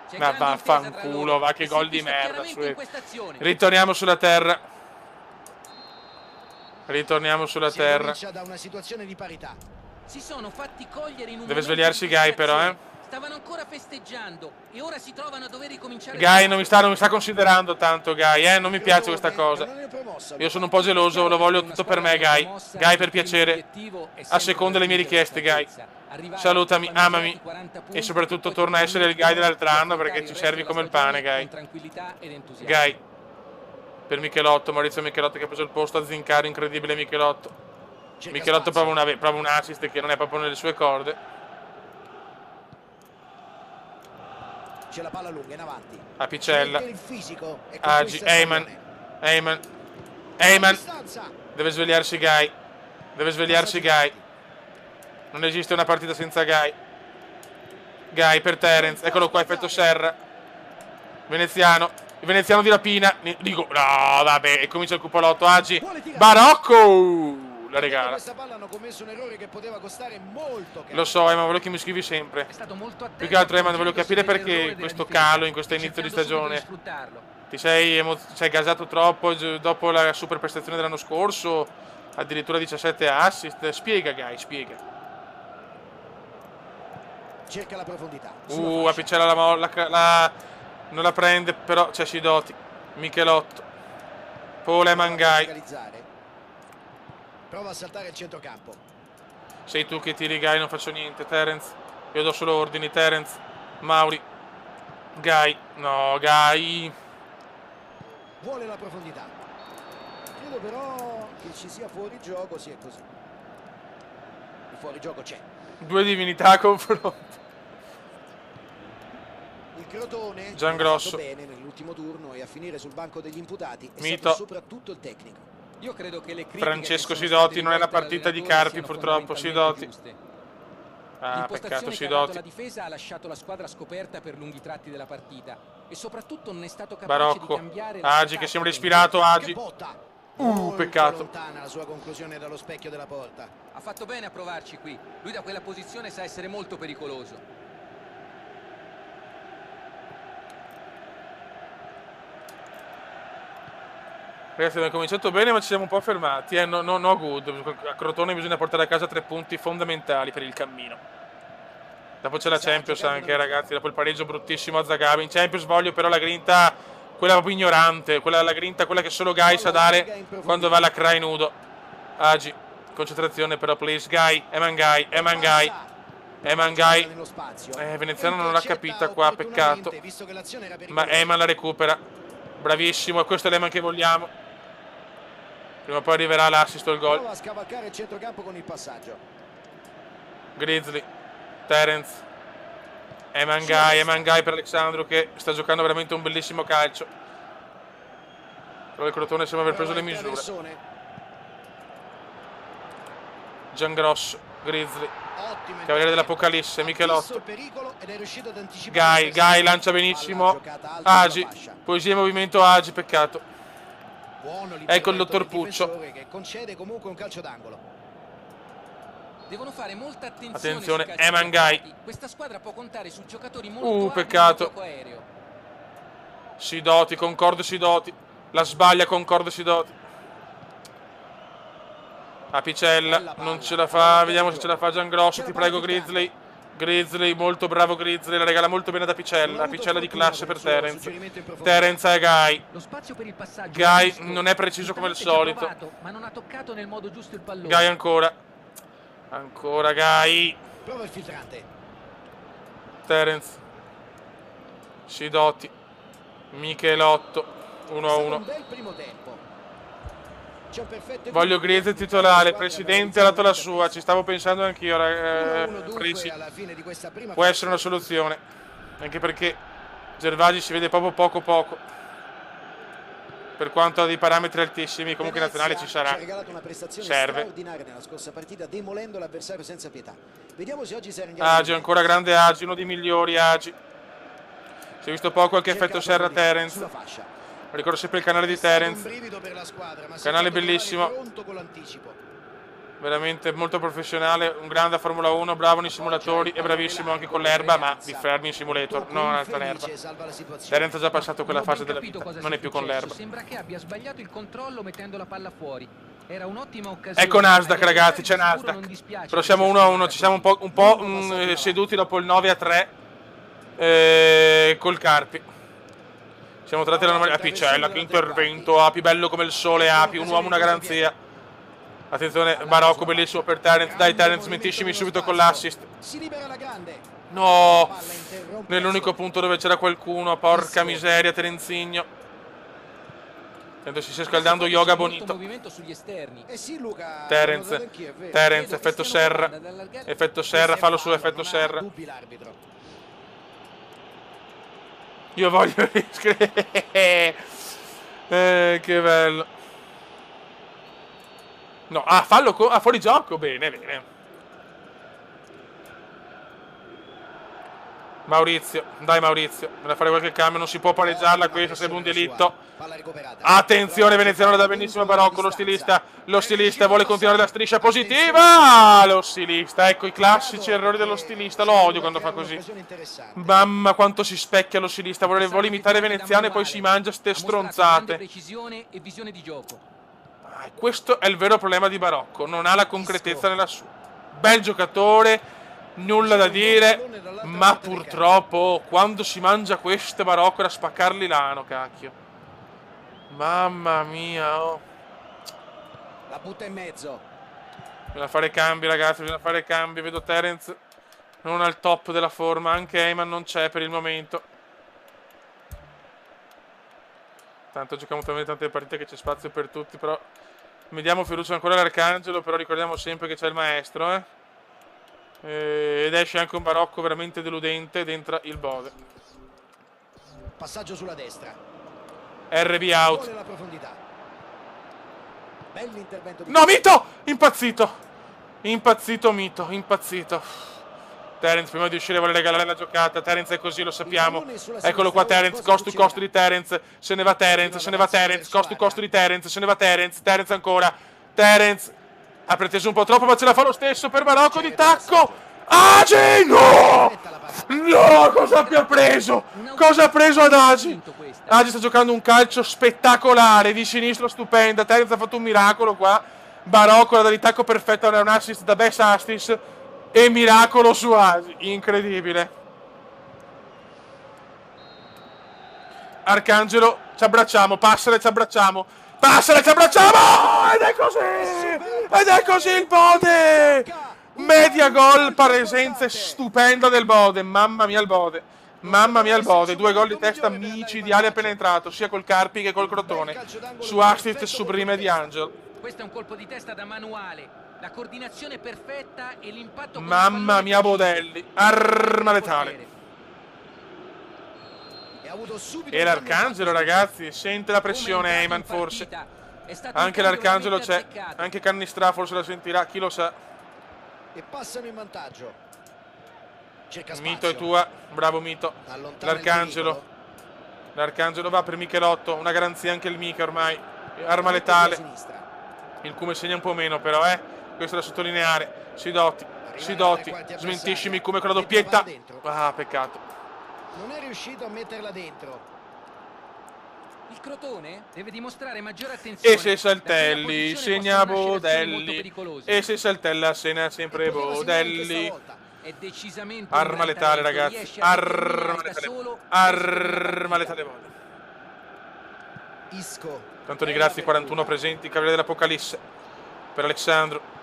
C'è
Ma
grande intesa tra
vaffanculo,
loro.
va che
E si
gol
è
di
visto
merda.
chiaramente in questa azione.
Ritorniamo sulla terra. Ritorniamo sulla
Si
terra.
comincia da una situazione di parità.
Si sono fatti cogliere in un
Deve
momento
svegliarsi
di
Guy però,
distrazione. Stavano ancora festeggiando e ora si trovano a dover ricominciare.
Guy non mi sta considerando tanto, Guy, non mi piace questa cosa. Io sono un po' geloso, lo voglio tutto per me, Guy. Guy, per piacere, asseconda le mie richieste, Guy. Salutami, amami e soprattutto torna a essere il Guy dell'altro anno perché ci servi come il pane, Guy. Guy, per Michelotto, Maurizio Michelotto che ha preso il posto a Zincaro, incredibile Michelotto. Michelotto prova un assist che non è proprio nelle sue corde.
C'è la palla lunga in avanti.
Apicella,
Il fisico e
Agi, Eyman, deve svegliarsi Guy, non esiste una partita senza Guy. Guy per Terence, eccolo qua, effetto Serra, Veneziano, il veneziano di rapina, dico, no vabbè, e comincia il cupolotto, Agi, Barocco, la regala.
Questa palla hanno commesso un errore che poteva costare molto caro.
Lo so, ma voglio che mi scrivi sempre. Più che altro, ma voglio capire perché questo calo in questo inizio di stagione. Ti sei gasato troppo dopo la super prestazione dell'anno scorso, addirittura 17 assist. Spiega, Guy, spiega.
Cerca la profondità.
Apicella non la prende, però c'è Sidoti, Michelotto, Pola e Mangai.
Prova a saltare il centrocampo.
Sei tu che tiri, Guy, non faccio niente. Terence, io do solo ordini. Terence, Mauri, Guy, no, Guy.
Vuole la profondità. Credo però che ci sia fuori gioco, sì è così. Il fuori gioco c'è.
Due divinità a confronto.
Il Crotone
Giangrosso.
ha fatto bene nell'ultimo turno e a finire sul banco degli imputati è
Mito.
stato soprattutto il tecnico.
Io credo che le critiche
Francesco
che sono
Sidoti,
state
non è la
rivolte
partita di
dall'allenatore
Carpi
siano
purtroppo,
fondamentalmente
Sidoti.
giuste.
Ah,
L'impostazione
peccato,
che ha dato
Sidoti.
la difesa ha lasciato la squadra scoperta per lunghi tratti della partita e soprattutto non è stato capace
Barocco,
di cambiare
Agi che sembra ispirato, Agi.
Che botta! Molto
Peccato.
lontana la sua conclusione dallo specchio della porta.
Ha fatto bene a provarci qui. Lui da quella posizione sa essere molto pericoloso.
Ragazzi, abbiamo cominciato bene ma ci siamo un po' fermati, no good. A Crotone bisogna portare a casa 3 punti fondamentali per il cammino. Dopo c'è la Champions anche, ragazzi, dopo il pareggio bruttissimo a Zagabria. In Champions voglio però la grinta, quella proprio ignorante, la grinta, quella che solo Guy sa dare quando va alla cry nudo. Agi, concentrazione però, please, Guy, Emangai. Veneziano non l'ha capita qua, peccato. Ma Eman la recupera. Bravissimo, e questo è l'Eman che vogliamo. Prima o poi arriverà l'assist o il gol.
Prova a scavalcare il centrocampo con il passaggio.
Grizzly, Terence, Emangai per Alexandro che sta giocando veramente un bellissimo calcio. Però il Crotone sembra aver preso le misure. Giangrosso, Grizzly, Cavaliere dell'Apocalisse, Michelotto. Guy lancia benissimo. Agi, poesia e movimento Agi, peccato. Ecco il dottor Puccio.
Che concede comunque un calcio d'angolo.
Devono fare molta attenzione.
Emangai.
Questa squadra può contare su giocatori molto abili
peccato.
nel gioco aereo.
Sidoti, concordo Sidoti. La sbaglia, concordo Sidoti. Apicella, non ce la fa. Vediamo se ce la fa Giangrosso. Ti prego, Grizzly. Grizzly, molto bravo Grizzly, la regala molto bene ad Apicella. Apicella di classe per Terence. Terence e Guy. Guy non è preciso come al solito.
Ma non ha toccato nel modo giusto il pallone.
Guy ancora. Ancora Guy.
Prova il filtrante.
Terence. Sidoti. Michelotto. 1-1.
Un bel primo tempo.
Voglio Griezmann titolare, presidente ha dato la sua, ci stavo pensando anch'io, Ricci. Può essere una soluzione, anche perché Gervasi si vede proprio poco. Per quanto ha dei parametri altissimi, comunque in nazionale ci sarà. Serve. Agi, ancora grande Agi, uno dei migliori Agi. Si è visto poco anche effetto Serra Terence. Ricordo sempre il canale di Terence, canale bellissimo, veramente molto professionale, un grande a Formula 1, bravo nei simulatori e bravissimo anche con l'erba, ma di fermi in simulator, non altra l'erba. Terence ha già passato quella fase della vita, non è più con l'erba.
Sembra che abbia sbagliato il controllo mettendo la palla fuori. Era un'ottima occasione.
Ecco Nasdaq,
Agli
ragazzi, c'è
avversari sicuro
Nasdaq.
non dispiace
Però siamo
questa
1-1, ci siamo un po' seduti dopo il 9-3 col Carpi. Siamo tornati alla normalità. Apicella, che intervento, Api bello come il sole, Api, un uomo, una garanzia. Attenzione, Barocco, bellissimo per Terence. Dai Terence, smentiscimi subito con l'assist.
Si libera la grande.
No,
Palla interrompe
nell'unico punto dove c'era qualcuno, porca miseria, Terenzigno. Tanto si sta scaldando Yoga
molto
Bonito.
movimento sugli esterni.
sì, Luca.
Terence,
l'ho notato anch'io, è vero.
Terence, effetto serra. Effetto serra, fallo su effetto serra.
Dubbi l'arbitro.
Io voglio riscrivere. Che bello. No, fallo fuori gioco. Bene, bene. Maurizio, dai Maurizio, da fare qualche cambio, non si può pareggiarla questa, sarebbe un delitto.
Palla recuperata.
Attenzione, Veneziano da benissimo Barocco, lo stilista vuole continuare la striscia positiva, lo stilista, ecco i classici errori dello stilista, lo odio quando fa così. Mamma quanto si specchia lo stilista, vuole imitare Veneziano e poi si mangia ste stronzate.
Precisione e visione di gioco.
Questo è il vero problema di Barocco, non ha la concretezza nella sua. Bel giocatore, nulla da dire, ma purtroppo quando si mangia queste Barocco è da spaccarli l'ano, cacchio. Mamma mia, oh.
La butta in mezzo.
Bisogna fare cambi, ragazzi, bisogna fare cambi. Vedo Terence non al top della forma, anche Eyman non c'è per il momento. Tanto giochiamo talmente tante partite che c'è spazio per tutti, però vediamo fiducia ancora all'Arcangelo, però ricordiamo sempre che c'è il maestro, ed esce anche un Barocco veramente deludente dentro il Bode.
Passaggio sulla destra.
RB out.
Vuole la profondità. Bell'intervento di
No, Mito! Impazzito! Impazzito Mito, impazzito. Terence prima di uscire vuole regalare la giocata. Terence è così, lo sappiamo. Eccolo qua Terence, cost to cost di Terence. Se ne va Terence, se ne va Terence, cost to cost di Terence, se ne va Terence, Terence ancora. Terence ha preteso un po' troppo, ma ce la fa lo stesso per Barocco di tacco. Agi, no! No, cosa abbia preso? Cosa ha preso ad Agi? Agi sta giocando un calcio spettacolare, di sinistro stupenda. Terence ha fatto un miracolo qua. Barocco la da di tacco perfetta, è un assist da best assist. E miracolo su Agi, incredibile. Arcangelo, ci abbracciamo, passale, ci abbracciamo. Passale, ci abbracciamo! Ed è così! Ed è così il Bode! Media gol, presenza stupenda del Bode. Mamma mia il Bode. Mamma mia il Bode. 2 gol di testa micidiali appena entrato, sia col Carpi che col Crotone. Su assist sublime di Angel.
Questo è un colpo di testa da manuale. La coordinazione perfetta e l'impatto.
Mamma mia Bodelli. Arma letale. E l'Arcangelo, ragazzi, sente la pressione Eyman forse. Anche l'Arcangelo c'è. Anche Cannistra forse la sentirà, chi lo sa.
E passano in vantaggio. Cerca spazio.
Mito è tua, bravo Mito. L'Arcangelo. L'Arcangelo va per Michelotto, una garanzia anche il Mica ormai. Arma letale. Il Cume segna un po' meno però, questo da sottolineare. Sidoti, smentiscimi come con la doppietta. Ah, peccato.
Non è riuscito a metterla dentro.
Il Crotone deve dimostrare maggiore attenzione.
E se Saltelli segna Bodelli. E se Saltella segna sempre Bodelli.
È decisamente
arma letale, ragazzi. Arma letale. Arma letale.
Isco.
Tanto di grazie 41 presenti, Cavaliere dell'Apocalisse. Per Alessandro.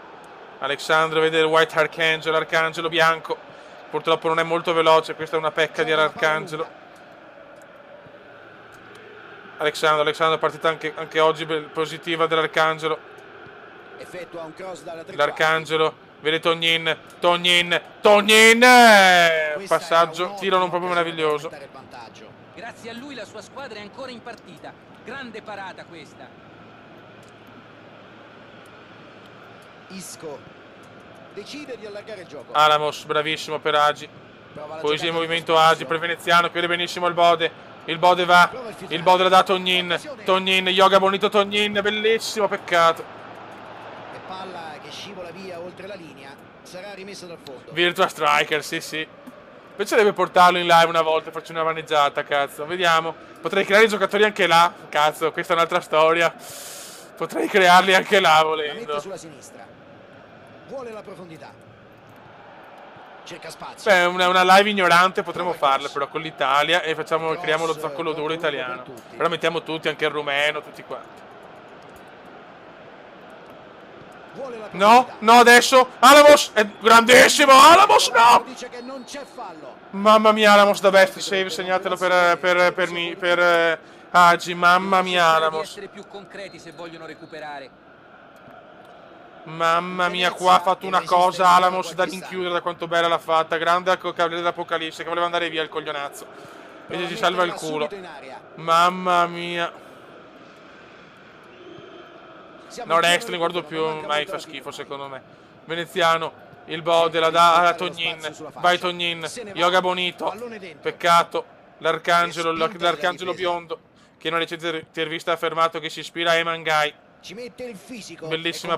Alessandro vede il White Arcangelo, Arcangelo bianco. Purtroppo non è molto veloce, questa è una pecca di Arcangelo. Alessandro, partita anche oggi positiva dell'Arcangelo.
Effettua un cross dalla
L'Arcangelo, vede Tognin. Passaggio, tiro non proprio meraviglioso.
Grazie a lui la sua squadra è ancora in partita. Grande parata questa.
Isco decide di allargare il gioco.
Alamos, bravissimo per Agi. Poesia in movimento Agi per Veneziano, chiude benissimo il Bode. Il Bode va, il Bode la dà a Tognin, Yoga Bonito Tognin, bellissimo, peccato.
E palla che scivola via oltre la linea, sarà rimessa dal fondo.
Virtua Striker, sì. Invece deve portarlo in live una volta e farci una maneggiata, cazzo, vediamo. Potrei creare i giocatori anche là, cazzo, questa è un'altra storia. Potrei crearli anche là,
La mette
volendo.
sulla sinistra. Vuole la profondità. Cerca spazio.
Beh, una live ignorante potremmo farla però con l'Italia e creiamo lo zoccolo duro italiano. Però mettiamo tutti, anche il rumeno, tutti quanti.
Vuole la
No,
profondità.
no, adesso Alamos è grandissimo, Alamos no!
Dice che non c'è fallo.
Mamma mia, Alamos da best save, segnatelo per Agi, mamma mia,
Cercare di
Alamos.
essere più concreti se vogliono recuperare.
Mamma mia, qua ha fatto una cosa Alamos da rinchiudere da quanto bella l'ha fatta. Grande cavaliere dell'Apocalisse che voleva andare via il coglionazzo. Invece ci salva il culo. Mamma mia. No, Rex ne guardo più, mai fa schifo secondo me. Veneziano, il Bode la dà a Tognin. Vai Tognin, Yoga Bonito. Peccato, l'arcangelo biondo che in una recente intervista ha affermato che si ispira a Emangai.
Ci mette il fisico.
Bellissime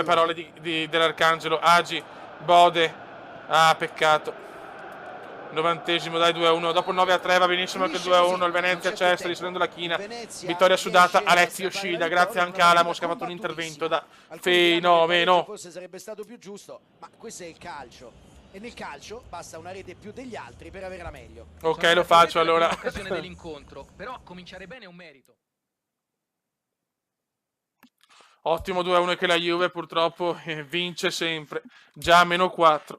parole dell'arcangelo. Agi, Bode. Ah, peccato. 90esimo, dai, 2-1. Dopo il 9-3 va benissimo anche il 2-1. Il Venezia c'è, sta risalendo la china. Vittoria sudata, Alexi Yoshida. Grazie anche a Alamos che ha fatto un intervento da fenomeno.
Forse sarebbe stato più giusto, ma questo è il calcio. E nel calcio basta una rete più degli altri per avere la meglio.
Ok, lo faccio allora.
L'occasione dell'incontro, però cominciare bene è un merito.
Ottimo 2-1 che la Juve purtroppo vince sempre. Già meno 4.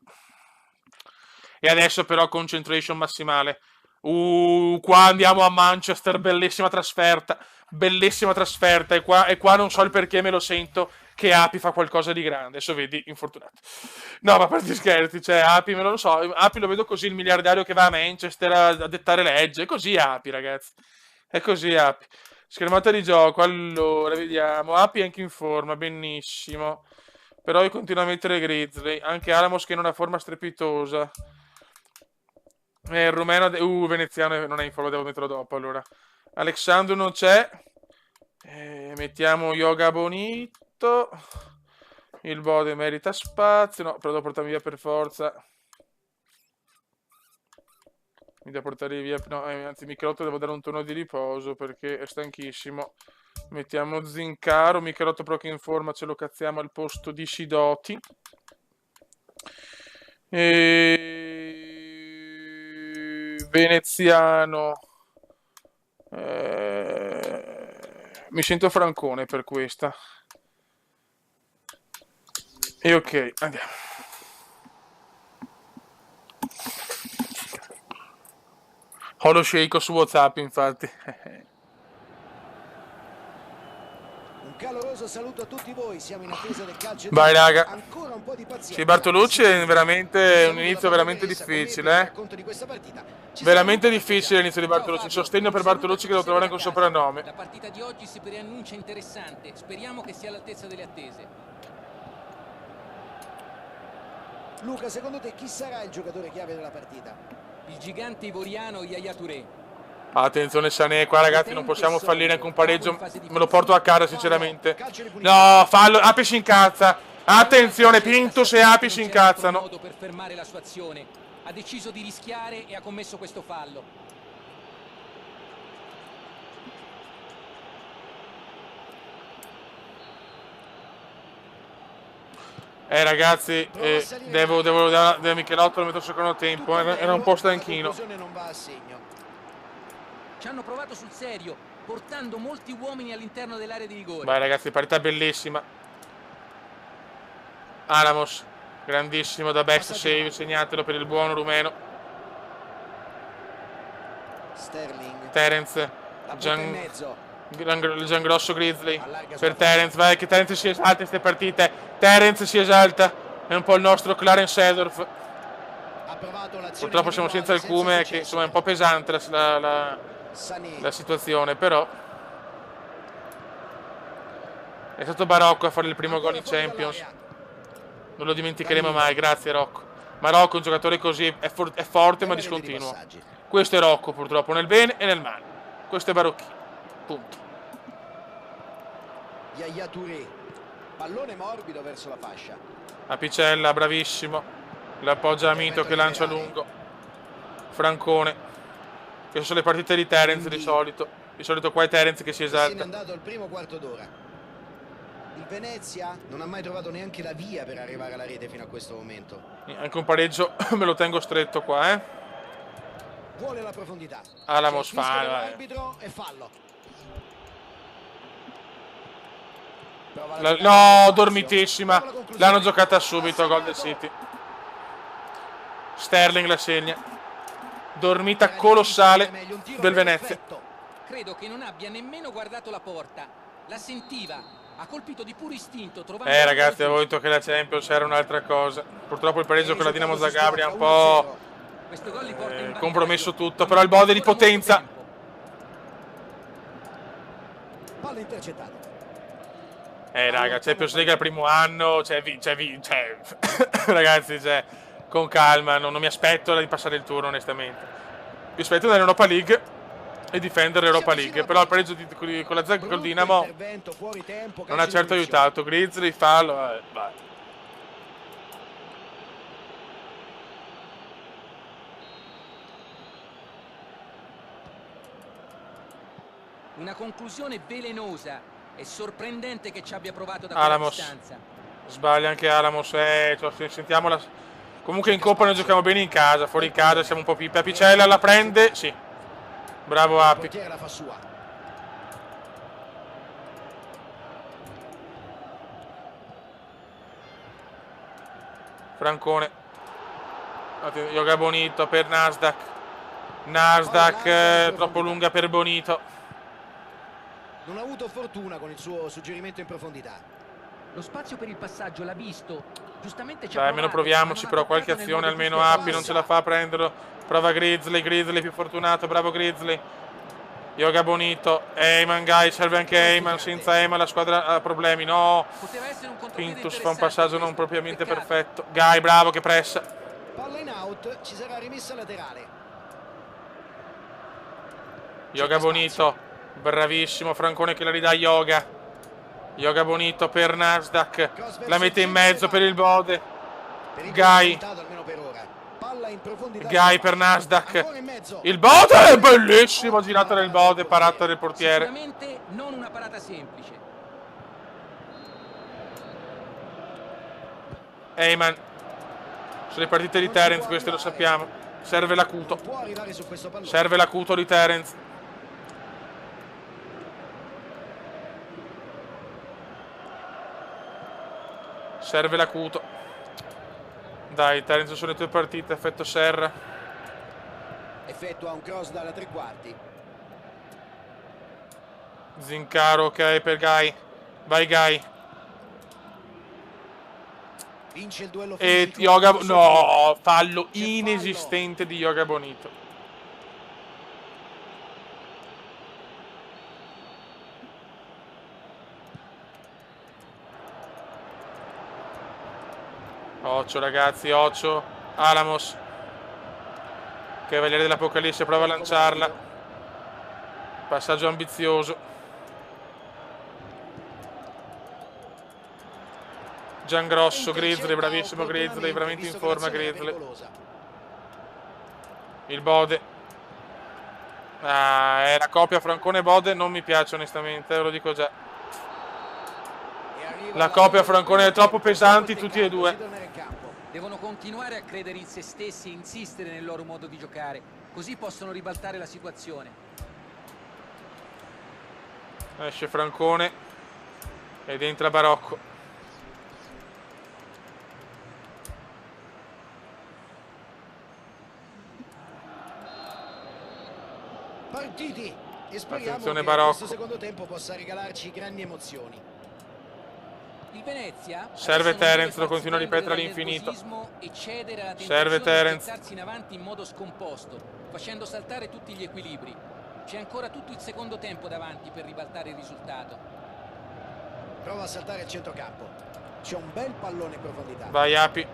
E adesso però concentration massimale. Qua andiamo a Manchester, bellissima trasferta. Bellissima trasferta. E qua non so il perché me lo sento che Api fa qualcosa di grande. Adesso vedi, infortunato. No, ma per gli scherzi, cioè Api me lo so. Api lo vedo così, il miliardario che va a Manchester a dettare legge. È così Api, ragazzi. È così Api. Schermata di gioco, allora, vediamo. Api anche in forma, benissimo. Però io continuo a mettere Grizzly. Anche Alamos che in una forma strepitosa. Il rumeno, veneziano non è in forma, devo metterlo dopo, allora. Alexandru non c'è. Mettiamo Yoga Bonito. Il Bode merita spazio. No, però devo portarmi via per forza. Mi devo portare via. No, anzi, Michelotto devo dare un turno di riposo perché è stanchissimo. Mettiamo Zincaro. Michelotto però che in forma ce lo cazziamo al posto di Sidoti. Veneziano. Mi sento francone per questa. E ok, andiamo. Ho lo shake su WhatsApp, infatti.
Un caloroso saluto a tutti voi, siamo in attesa del calcio.
Vai, raga.
Ancora un po' di pazienza.
Sì, Bartolucci è veramente un inizio veramente difficile, Veramente difficile l'inizio di Bartolucci. Il sostegno per Bartolucci che devo trovare anche un soprannome.
La partita di oggi si preannuncia interessante. Speriamo che sia all'altezza delle attese.
Luca, secondo te chi sarà il giocatore chiave della partita?
Il gigante ivoriano Yaya Touré.
Attenzione Sané, qua ragazzi non possiamo fallire anche un pareggio. Me lo porto a casa sinceramente. No, fallo, Api si incazza. Attenzione, Pintus e Api si incazzano.
Modo per fermare la sua azione. Ha deciso di rischiare e ha commesso questo fallo.
Ragazzi, devo dare Michelotto, lo metto al secondo tempo. Era un po' stanchino.
Non va a segno.
Ci hanno provato sul serio, portando molti uomini all'interno dell'area di rigore.
Vai ragazzi, partita bellissima. Alamos, grandissimo da best save, segnatelo per il buono rumeno.
Sterling.
Terence,
La butta in mezzo.
Giangrosso Grizzly per Terence, vai che Terence si esalta in queste partite. Terence si esalta, è un po' il nostro Clarence Seedorf. Purtroppo siamo senza il Cume, che insomma è un po' pesante la situazione, però è stato Barocco a fare il primo gol in Champions, non lo dimenticheremo mai. Grazie Rocco. Ma Rocco è un giocatore così, è forte ma discontinuo. Questo è Rocco purtroppo, nel bene e nel male. Questo è Barocchi, punto.
Yaya Touré, pallone morbido verso la fascia.
Apicella, bravissimo. L'appoggia a Mito che lancia lungo. Francone. Queste sono le partite di Terence di solito. Di solito qua è Terence che si
Se ne è
esalta.
andato il primo quarto d'ora. Il Venezia non ha mai trovato neanche la via per arrivare alla rete fino a questo momento.
Anche un pareggio me lo tengo stretto qua, eh.
Vuole la profondità.
Alamos
C'è il fischio
fa,
dell'arbitro e fallo. Prova la
no,
giocata.
dormitissima.
Prova la conclusione.
L'hanno giocata subito, gol del City. Sterling la segna. Dormita colossale
Meglio, un tiro
del Venezia.
perfetto.
Credo che non abbia nemmeno guardato la porta. La sentiva, ha colpito di puro istinto trovando
Ragazzi, avevo detto che la Champions era un'altra cosa. Purtroppo il pareggio con la Dinamo Zagabria ha un po'
Questo gol li porta in vantaggio.
compromesso tutto, però il Bode di potenza.
Palla intercettata.
Raga, Champions League è il primo anno, ragazzi, con calma, non mi aspetto di passare il turno, onestamente. Mi aspetto dall'Europa League e difendere l'Europa League, però il pareggio con la Zag col Dinamo non ha certo aiutato. Grizzly, fallo, vai.
Una conclusione velenosa. È sorprendente che ci abbia provato da
Alamos.
quella distanza.
Sbaglia anche Alamos, sentiamola. Comunque in Coppa noi giochiamo bene in casa, fuori casa siamo un po' più. Apicella la prende, sì. Bravo
Il
Api.
portiere la fa sua.
Francone. Yoga Bonito per Nasdaq. Nasdaq troppo lunga per Bonito.
Non ha avuto fortuna con il suo suggerimento in profondità.
Lo spazio per il passaggio l'ha visto. Giustamente ci ha
Dai, almeno
provato,
proviamoci,
ma non
però
ha
qualche
toccato nel
azione,
modo
almeno
giusto.
Api non ce la fa a prenderlo. Prova Grizzly più fortunato, bravo Grizzly. Yoga Bonito, Eyman, Guy, serve anche Eyman, senza Eyman la squadra ha problemi, no.
Poteva essere un contropiede
Pintus fa un
interessante
passaggio non
questo.
propriamente
Peccato.
perfetto. Guy, bravo che pressa.
Palla in out, ci sarà rimessa laterale.
Yoga Bonito, bravissimo, Francone che la ridà a Yoga. Yoga Bonito per Nasdaq, la mette in mezzo per il Bode. Guy.
Almeno per ora. Palla in profondità.
Guy per Nasdaq.
Ancora in mezzo.
Il Bode è bellissimo, girata del Bode, parata del portiere.
Sicuramente non una parata semplice.
Eyman. Sono le partite di Terence, queste lo sappiamo. Serve l'acuto.
Non può arrivare su questo pallone.
Serve l'acuto di Terence. Serve l'acuto. Dai, Terence sono le tue partite, effetto Serra.
Effettua un cross dalla tre quarti.
Zincaro, ok, per Guy. Vai Guy.
Vince il duello
E
fisico.
Yoga... No, fallo inesistente di Yoga Bonito. Occhio ragazzi, occhio. Alamos. Cavaliere dell'Apocalisse prova a lanciarla. Passaggio ambizioso. Giangrosso, Grizzly, bravissimo Grizzly, veramente in forma Grizzly. Il Bode. È la coppia Francone-Bode, non mi piace onestamente, ve lo dico già. La coppia Francone è troppo pesanti tutti e due.
Devono continuare a credere in se stessi e insistere nel loro modo di giocare, così possono ribaltare la situazione.
Esce Francone ed entra Barocco.
Partiti e speriamo
Attenzione
che
Barocco.
questo secondo tempo possa regalarci grandi emozioni.
Il Venezia
Serve
adesso non
Terence,
deve
lo
farsi
continua a ripetere
prendere dal
all'infinito.
nervosismo e cedere alla
Serve
tentazione di
Terence.
gettarsi in avanti in modo scomposto, facendo saltare tutti gli equilibri. C'è ancora tutto il secondo tempo davanti per ribaltare il risultato.
Prova a saltare il centrocampo. C'è un bel pallone in profondità.
Vai Api.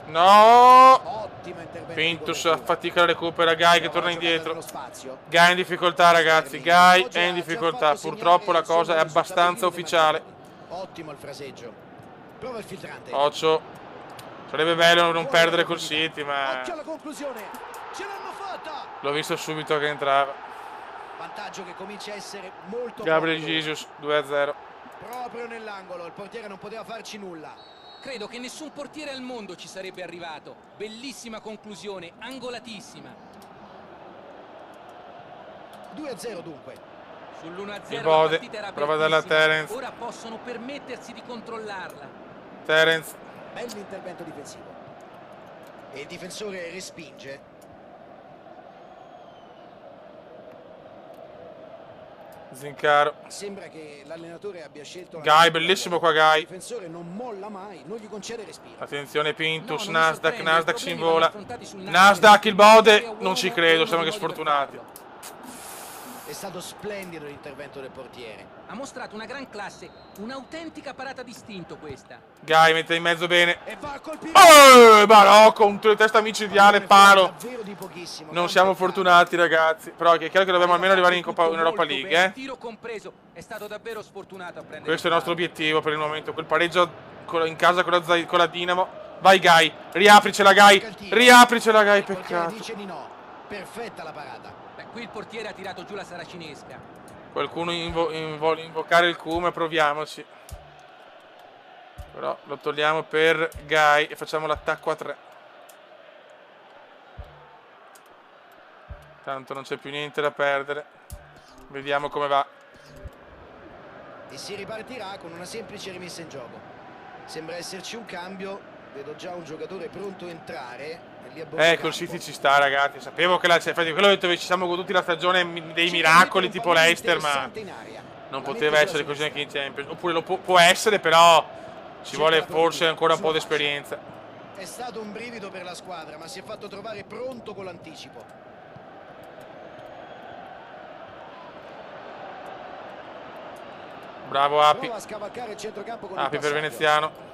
No!
Ottimo intervento.
Pintus
di
a
copertura.
fatica recupera Guy che
Prova
torna
la giocata
indietro.
nello spazio.
Guy in difficoltà ragazzi, Guy è in difficoltà. Purtroppo la cosa è abbastanza ufficiale.
Ottimo il fraseggio. Prova il filtrante.
Occhio. Sarebbe bello non perdere col City, ma
Occhio alla conclusione. Ce l'hanno fatta.
l'ho visto subito che entrava.
Vantaggio che comincia a essere molto
Gabriel
comodo.
Jesus 2-0.
Proprio nell'angolo, il portiere non poteva farci nulla.
Credo che nessun portiere al mondo ci sarebbe arrivato. Bellissima conclusione, angolatissima.
2-0 dunque.
Sull'1-0
Il
la
Bode,
partita era
prova dalla
apertissima.
Terence.
Ora possono permettersi di controllarla.
Terence,
Bell'intervento difensivo. E il difensore respinge.
Zincaro.
Sembra che l'allenatore abbia scelto la
Gai,
migliore
bellissimo
parola.
qua Gai.
Il difensore non molla mai, non gli concede respiro.
Attenzione Pintus,
No, non mi
Nasdaq,
sorprende,
Nasdaq
i
si
problemi
invola.
vanno affrontati sul
Nasdaq, il Bode, non ci
uomo,
credo,
uno
siamo
dei
che
modi per
sfortunati.
farlo.
È stato splendido l'intervento del portiere.
Ha mostrato una gran classe, un'autentica parata d'istinto questa.
Gai mette in mezzo bene.
E va a colpire.
Barocco, un tiro di testa micidiale, paro.
Davvero di pochissimo.
Non siamo fortunati ragazzi, però è chiaro che dobbiamo almeno arrivare in Europa
Molto
League,
bene,
eh.
tiro compreso, è stato davvero sfortunato a prendere.
Questo è il nostro
palo.
obiettivo per il momento, quel pareggio in casa con la Dinamo. Vai Gai, riapricela Gai, riapricela Gai,
Il portiere
peccato.
dice di no. Perfetta la parata.
Beh, qui il portiere ha tirato giù la saracinesca.
Qualcuno vuole invocare il Cume, proviamoci. Però lo togliamo per Gai e facciamo l'attacco a 3. Tanto non c'è più niente da perdere. Vediamo come va.
E si ripartirà con una semplice rimessa in gioco. Sembra esserci un cambio. Vedo già un giocatore pronto a entrare. E lì a bordo
Col
campo.
City ci sta ragazzi. Sapevo che infatti quello ho detto che ci siamo goduti la stagione dei miracoli tipo Leicester, ma non poteva essere così anche in Champions. Oppure può essere, però ci vuole forse ancora un po' di esperienza.
È stato un brivido per la squadra, ma si è fatto trovare pronto con l'anticipo.
Bravo Api.
Prova a scavalcare il centrocampo con
Api
il
per
passaggio.
Veneziano.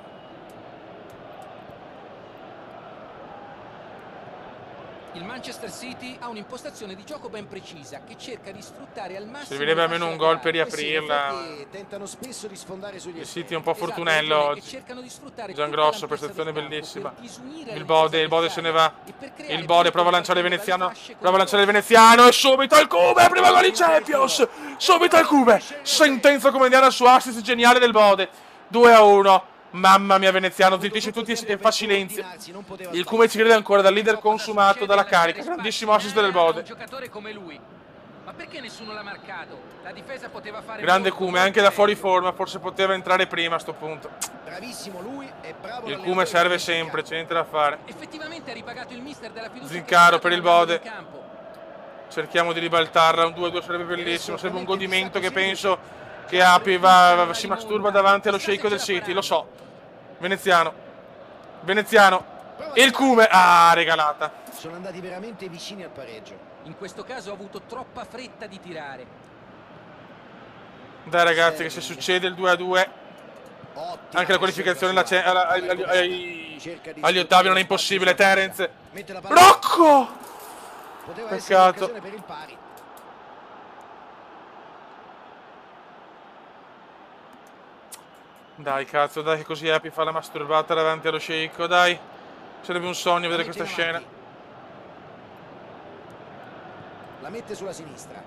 Il Manchester City ha un'impostazione di gioco ben precisa che cerca di sfruttare al massimo.
Servirebbe almeno un gol per
Eh sì, in
riaprirla.
effetti tentano spesso di sfondare sugli
Il
esterni.
City è un po'
Esatto,
fortunello
ragione,
oggi.
che cercano di sfruttare
Gian
tutta
Grosso,
l'ampiezza
prestazione
del campo
bellissima.
per disunire
Il
la
Bode
difesa
se ne va.
avversaria e per creare
Il Bode prova a lanciare il
pericolo
veneziano.
dalle fasce
Prova a lanciare il
controlle.
veneziano e subito al Cume. Prima gol in Champions. Subito al Cume. Sentenza comediana su assist geniale del Bode. 2-1. Mamma mia, veneziano, zittisci tutti e fa silenzio. Il Cume ci crede ancora, dal leader consumato, dalla carica. Grandissimo assist del
Un
Bode.
giocatore come lui. Ma perché nessuno l'ha marcato? La difesa poteva fare
Grande
molto,
Cume,
molto
anche da fuori
meglio.
forma, forse poteva entrare prima a sto punto.
Bravissimo lui e bravo
Il
l'allenatore
Cume serve
che mette in
sempre,
campo.
c'è niente da fare.
Effettivamente ha ripagato il mister della fiducia.
Zincaro
che gli
per
ha
il
dato
Bode.
in campo.
Cerchiamo di ribaltarla, un 2-2 sarebbe bellissimo, sarebbe un godimento che penso che Api si masturba davanti allo sceicco del City, lo so. Veneziano, e il Cume, regalata.
Sono andati veramente vicini al pareggio.
In questo caso ha avuto troppa fretta di tirare.
Dai ragazzi che se succede il 2-2,
Ottima
anche la qualificazione
Cerca di
agli ottavi non è impossibile. Terence,
Mette la palla.
Rocco!
Poteva
Peccato.
essere un'occasione per il pari.
Dai cazzo, dai che così Api fa la masturbata davanti allo sceicco, dai. Sarebbe un sogno vedere questa scena.
La mette sulla sinistra.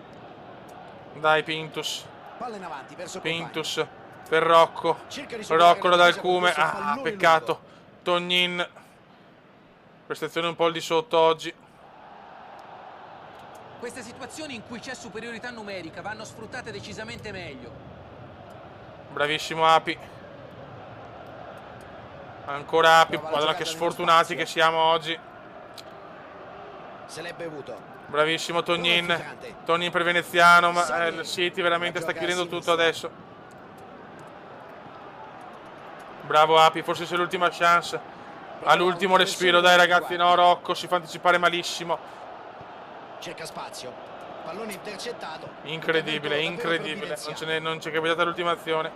Dai Pintus,
Palla in avanti verso il compagno.
Pintus per Rocco.
Cerca di superare
Rocco lo
la
dà al
difesa con
Cume,
questo pallone
peccato.
lungo.
Tognin, prestazione un po' al di sotto oggi.
Queste situazioni in cui c'è superiorità numerica vanno sfruttate decisamente meglio.
Bravissimo Api. Ancora Api, guarda che sfortunati che siamo oggi.
Se l'è bevuto.
Bravissimo Tognin. Tognin per Veneziano, ma il City veramente sta chiudendo tutto adesso. Bravo Api, forse c'è l'ultima chance. All'ultimo respiro, dai ragazzi, no, Rocco si fa anticipare malissimo.
Cerca spazio. Pallone intercettato.
Incredibile,
Intervento davvero
incredibile.
provvidenziale.
Non c'è capitata l'ultima azione.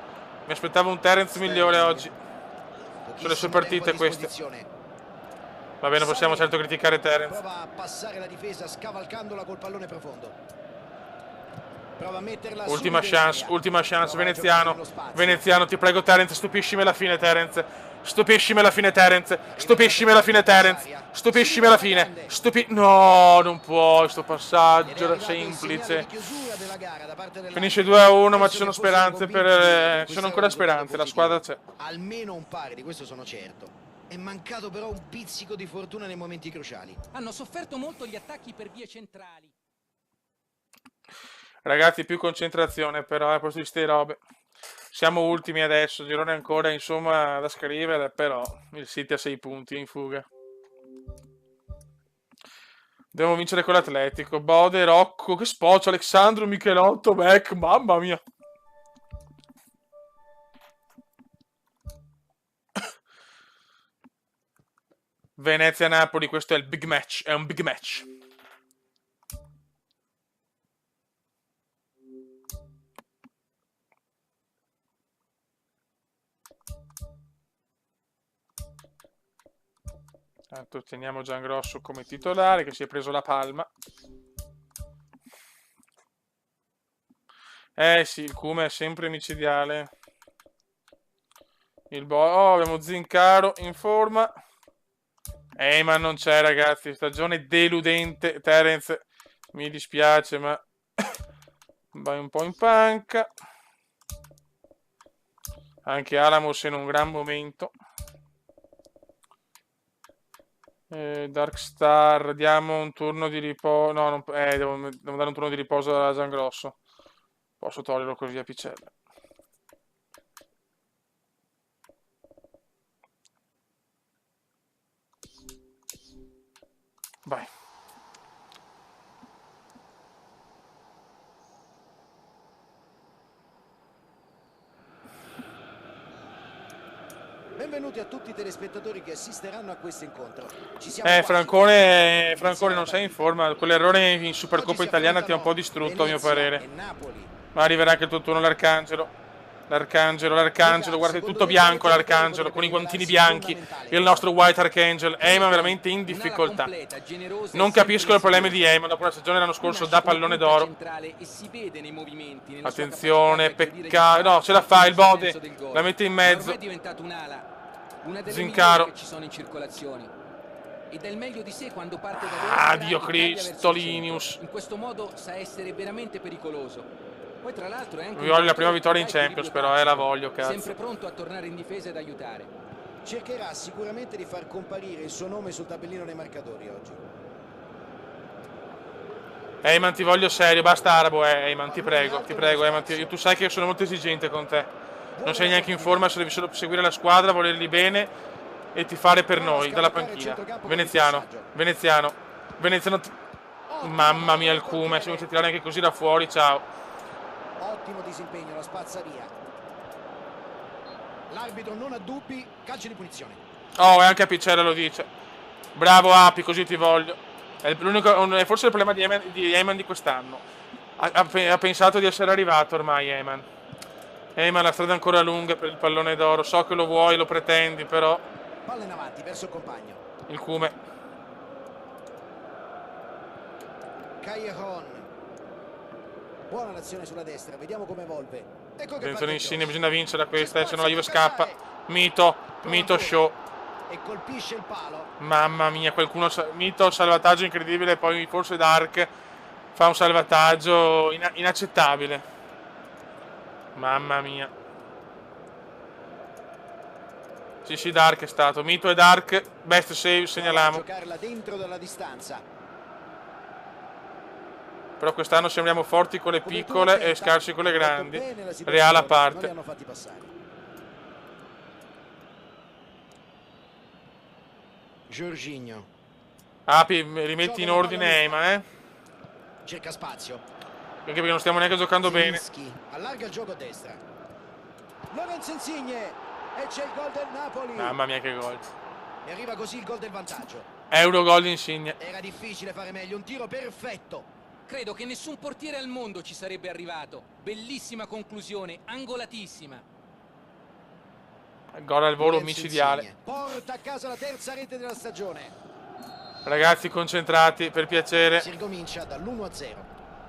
Mi aspettavo un Terence migliore oggi.
Pochissimo
le sue
tempo a
partite queste.
disposizione.
Va bene, possiamo certo criticare Terence.
Prova a passare la difesa scavalcandola col pallone profondo. Prova a metterla
Ultima
subito in
chance,
area.
ultima chance,
Prova a giocare
Veneziano.
nello spazio.
Veneziano, ti prego Terence, stupiscimi alla fine Terence. Stupiscimi alla fine, Terence. Stupiscimi alla fine, Terence. Stupiscimi alla fine. No, non puoi, sto passaggio era semplice. Finisce 2-1, ma ci sono speranze ci sono ancora speranze, la squadra c'è.
Almeno un pari, di questo sono certo. È mancato però un pizzico di fortuna nei momenti cruciali.
Hanno sofferto molto gli attacchi per vie centrali.
Ragazzi, più concentrazione però, a posto di ste robe. Siamo ultimi adesso, girone ancora insomma da scrivere, però il City ha 6 punti in fuga. Dobbiamo vincere con l'Atletico. Bode, Rocco, che spoccio, Alexandro, Michelotto, Beck, mamma mia. Venezia-Napoli, questo è il big match, è un big match. Tanto teniamo Giangrosso come titolare, che si è preso la palma. Sì, il Cume è sempre micidiale. Abbiamo Zincaro in forma. Ma non c'è, ragazzi, stagione deludente. Terence, mi dispiace, ma vai un po' in panca. Anche Alamos in un gran momento. Darkstar, diamo un turno di riposo. No, non... devo dare un turno di riposo a Giangrosso. Posso toglierlo così a Picella. Vai.
Benvenuti a tutti i telespettatori che assisteranno a questo incontro. Ci siamo quasi.
Francone non sei in forma. Quell'errore in Supercoppa italiana ti ha un po' distrutto, a mio parere. Ma arriverà anche il tuo turno l'Arcangelo. L'Arcangelo, guarda, è tutto bianco l'Arcangelo, con i guantini bianchi, il nostro White Archangel. Eyman veramente in difficoltà. Non capisco il problema di Eyman dopo una stagione l'anno scorso da pallone d'oro. Attenzione, peccato. No, ce la fa il Bode, la mette in mezzo. Zincaro.
E dà il meglio di sé quando parte da
Dio Cristo, Linius.
In questo modo sa essere veramente pericoloso. Poi tra l'altro è anche
voglio la prima vittoria in Champions, però la voglio, cazzo.
Sempre pronto a tornare in difesa ed aiutare.
Cercherà sicuramente di far comparire il suo nome sul tabellino dei marcatori oggi.
Eyman, ti voglio serio, basta arabo, Eyman, ti prego, Eyman, tu sai che io sono molto esigente con te. Non sei neanche in forma, se devi solo seguire la squadra, volerli bene e tifare per noi, dalla panchina. Veneziano. Mamma mia, il Cume, si inizia a tirare anche così da fuori, ciao.
Ottimo disimpegno, lo spazza via. L'arbitro non ha dubbi, calcio di punizione.
Oh, e anche Apicella lo dice. Bravo Api, così ti voglio. È forse il problema di Eyman di quest'anno. Ha pensato di essere arrivato ormai Eyman. Eyman, la strada è ancora lunga per il pallone d'oro. So che lo vuoi, lo pretendi, però...
Palla in avanti, verso il compagno.
Il Cume.
Callejon. Buona l'azione sulla destra, vediamo come evolve. Ecco che
attenzione Insigne, bisogna vincere da questa, se no la Juve scappa. Mito Show.
E colpisce il palo.
Mamma mia, qualcuno... Mito, salvataggio incredibile, poi forse Dark fa un salvataggio inaccettabile. Mamma mia. Sì, Dark è stato. Mito e Dark, best save, segnaliamo.
Giocarla dentro dalla distanza.
Però quest'anno sembriamo forti con le piccole e scarsi con le grandi. Real a parte.
Jorginho.
Api, rimetti in ordine Eyman,
Cerca spazio.
Anche perché non stiamo neanche giocando bene.
Allarga il gioco a destra. Lorenzo Insigne. E c'è il gol del Napoli.
Mamma mia che gol.
E arriva così il gol del vantaggio.
Eurogol di Insigne.
Era difficile fare meglio, un tiro perfetto.
Credo che nessun portiere al mondo ci sarebbe arrivato. Bellissima conclusione, angolatissima.
Gol al volo micidiale.
Porta a casa la terza rete della stagione.
Ragazzi, concentrati, per piacere.
Si ricomincia dall'1-0.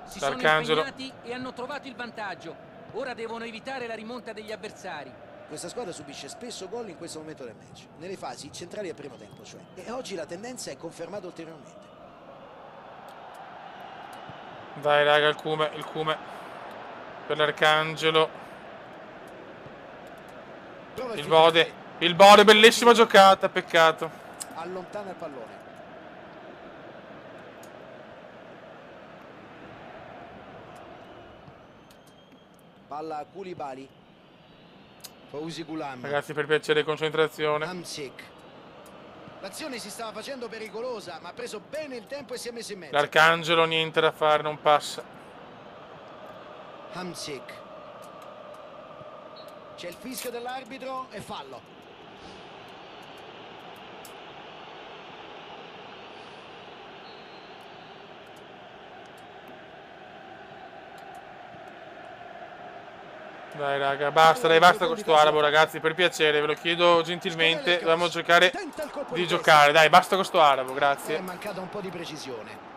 Si sono impegnati e hanno trovato il vantaggio. Ora devono evitare la rimonta degli avversari.
Questa squadra subisce spesso gol in questo momento del match, nelle fasi centrali del primo tempo, cioè. E oggi la tendenza è confermata ulteriormente.
Dai raga, il cume per l'Arcangelo.
Prova
Il Bode, bellissima giocata, peccato.
allontana il pallone. Palla a Koulibaly. Fauzi Gulam.
Ragazzi, per piacere, concentrazione.
Hamsik. L'azione si stava facendo pericolosa, ma ha preso bene il tempo e si è messo in mezzo.
L'Arcangelo niente da fare, non passa.
Hamsik. C'è il fischio dell'arbitro e fallo.
Dai raga, basta, dai, basta con sto arabo, ragazzi, per piacere, ve lo chiedo gentilmente, dobbiamo cercare di giocare, dai, basta con sto arabo,
È
grazie.
mancata un po' di precisione.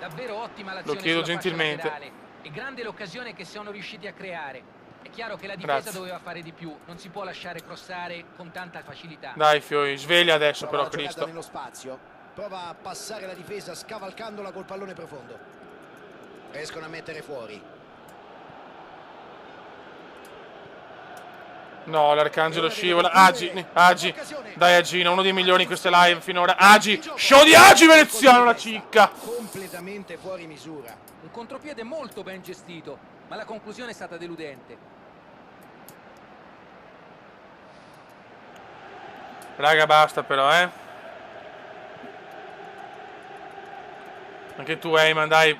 Davvero ottima l'azione
Lo chiedo
sulla fascia
gentilmente.
laterale. E grande l'occasione che sono riusciti a creare. È chiaro che la difesa
Grazie.
doveva fare di più, non si può lasciare crossare con tanta facilità.
Dai Fioi, sveglia adesso
Prova
però,
la giocata
Cristo.
nello spazio. Prova a passare la difesa scavalcandola col pallone profondo. Riescono a mettere fuori.
No, l'Arcangelo scivola. Agi, dai Agina, uno dei migliori in queste live finora. Agi, show di Agi veneziano, la cicca.
Completamente fuori misura.
Un contropiede molto ben gestito, ma la conclusione è stata deludente.
Raga, basta però, Anche tu, Eyman, dai,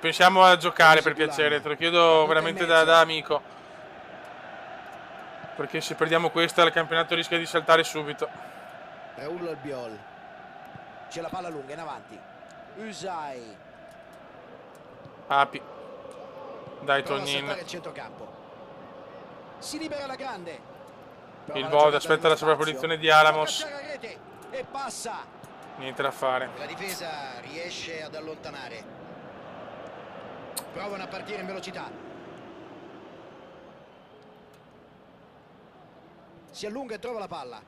pensiamo a giocare per piacere, te lo chiedo veramente da amico. Perché se perdiamo questa il campionato rischia di saltare subito.
Raul Albiol. C'è la palla lunga in avanti. Usai.
Api. Dai
Prova a
Tonin.
saltare il centrocampo. Si libera la grande. Prova
Il
la
Bode
giocata
aspetta
nello
la
spazio.
sovrapposizione di Alamos.
Può cacciare a rete e passa.
Niente da fare.
La difesa riesce ad allontanare. Provano a partire in velocità. Si allunga e trova la palla.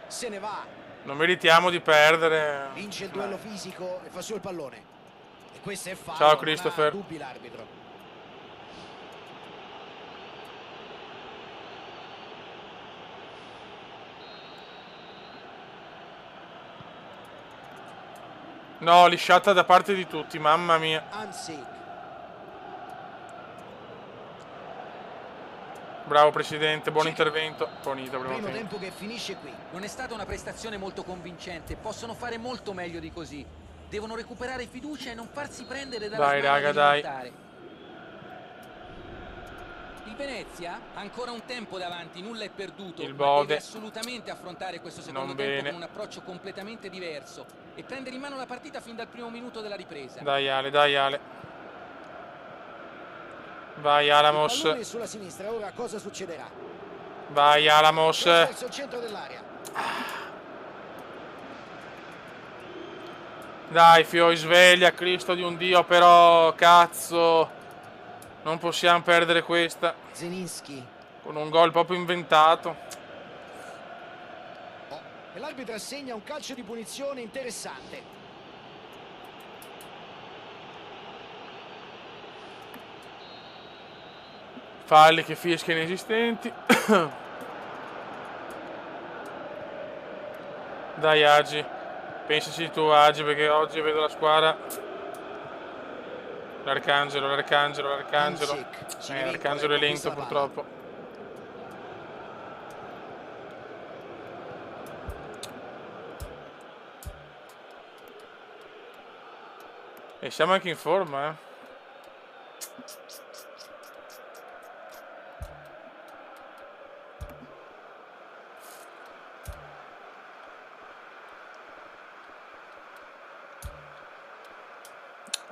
Se ne va.
Non meritiamo di perdere.
Vince il duello fisico e fa su il pallone. E questo è fallo.
Ciao,
non ha
Christopher.
dubbi l'arbitro.
No, lisciata da parte di tutti, mamma mia.
Hamsik.
Bravo presidente, buon intervento. Bonito, primo
Primo
tempo.
tempo che finisce qui.
Non è stata una prestazione molto convincente, possono fare molto meglio di così. Devono recuperare fiducia e non farsi prendere dalla
Dai,
smania
raga,
di
dai.
rimontare. Il Venezia ha ancora un tempo davanti, nulla è perduto.
Il
ma
Bode.
deve assolutamente affrontare questo secondo
Non
tempo
bene.
con un approccio completamente diverso e prendere in mano la partita fin dal primo minuto della ripresa.
Dai Ale, dai Ale. Vai
Il
Alamos.
pallone è sulla sinistra, ora cosa succederà?
Vai Alamos.
Verso il centro dell'area.
Dai Fioi, sveglia, Cristo di un Dio, però cazzo. Non possiamo perdere questa.
Zelinski.
Con un gol proprio inventato.
E l'arbitro assegna un calcio di punizione interessante.
Falli che fischia inesistenti. Dai Agi. Pensaci tu Agi, perché oggi vedo la squadra. L'Arcangelo.
Hamsik. Si rivincola
L'Arcangelo
e
è lento
conquista la palla.
purtroppo. E siamo anche in forma,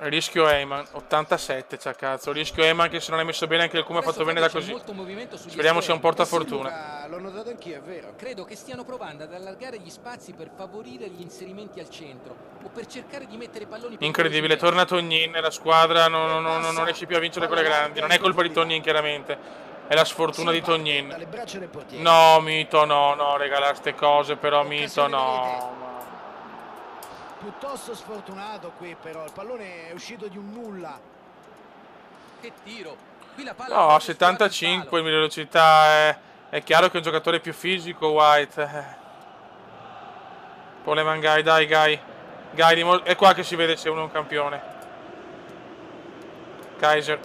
Rischio Eyman, 87, c'ha cazzo. Rischio Eyman che se non è messo bene anche il Cume ha fatto bene da
C'è
così.
molto movimento sugli
Speriamo sia un
esterni.
portafortuna.
L'ho notato anch'io, è vero.
Credo che stiano provando ad allargare gli spazi per favorire gli inserimenti al centro o per cercare di mettere palloni per
Incredibile, torna Tognin e la squadra non riesce più a vincere con le grandi. Non è colpa di Tognin chiaramente, è la sfortuna di Tognin.
Dalle braccia del portiere.
No, Mito, no, regalare ste cose però, Mito, no.
Piuttosto sfortunato qui però, il pallone è uscito di un nulla.
Che tiro! Qui la palla
No,
ha
a 75 in velocità è chiaro che è un giocatore più fisico, White. Poleman Guy, dai, Guy. È qua che si vede se uno è un campione. Kaiser.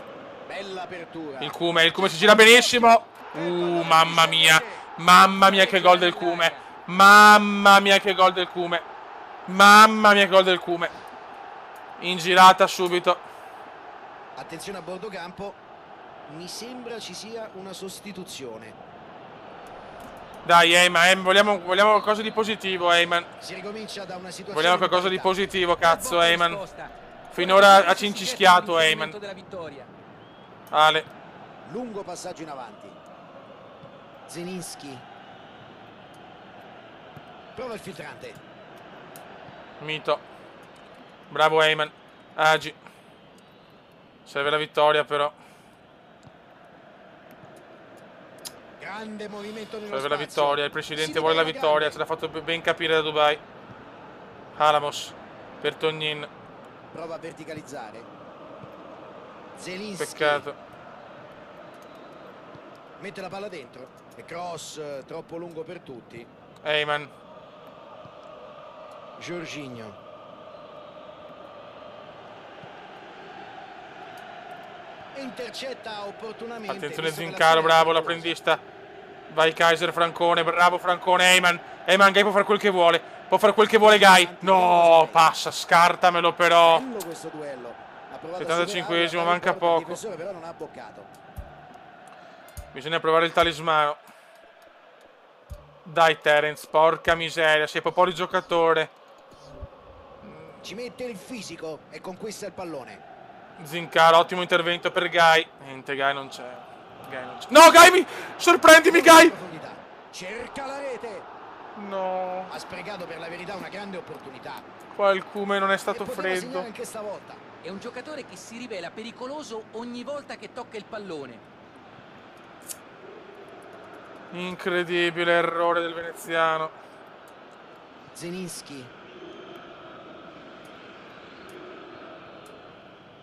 Bella apertura.
Il Cume si gira benissimo. Mamma mia. Mamma mia che gol del Cume. Mamma mia che gol del Cume. Mamma mia che gol del Cume. In girata subito.
Attenzione a bordo campo. Mi sembra ci sia una sostituzione.
Dai, Eyman, vogliamo qualcosa di positivo, Eyman.
Si ricomincia da una situazione.
Vogliamo qualcosa di positivo, cazzo, Eyman.
Risposta.
Finora ha cincischiato, Eyman.
Della vittoria.
Ale.
Lungo passaggio in avanti. Zelinski. Prova il filtrante.
Mito. Bravo Eyman. Agi. Serve la vittoria però.
Grande movimento nello
Serve la
spazio.
vittoria. Il presidente vuole la vittoria. Ce l'ha fatto ben capire da Dubai. Alamos. Per Tognin.
Prova a verticalizzare. Zelinski.
Peccato.
Mette la palla dentro. E cross troppo lungo per tutti.
Eyman.
Jorginho. E intercetta opportunamente.
Attenzione
visto che
Zincaro,
la
bravo
sfera è
l'apprendista. Vai Kaiser, Francone, bravo Francone, Eyman. Eyman, Guy può fare quel che vuole. Può fare quel che vuole Guy. No, passa, scartamelo però.
bello questo duello. Ha provato a
75esimo,
superarlo,
manca
il
poco.
difensore però non ha boccato.
Bisogna provare il talismano. Dai Terence, porca miseria, sei proprio di giocatore.
Ci mette il fisico e conquista il pallone.
Zincaro, ottimo intervento per Guy. Niente, Guy non c'è. No, Guy, sorprendimi, Guy!
Profondità. Cerca la rete.
No,
Ha sprecato per la verità una grande opportunità.
qua il Cume non è stato
E poteva
freddo.
segnare anche stavolta.
È un giocatore che si rivela pericoloso ogni volta che tocca il pallone.
Incredibile errore del veneziano.
Zelinski.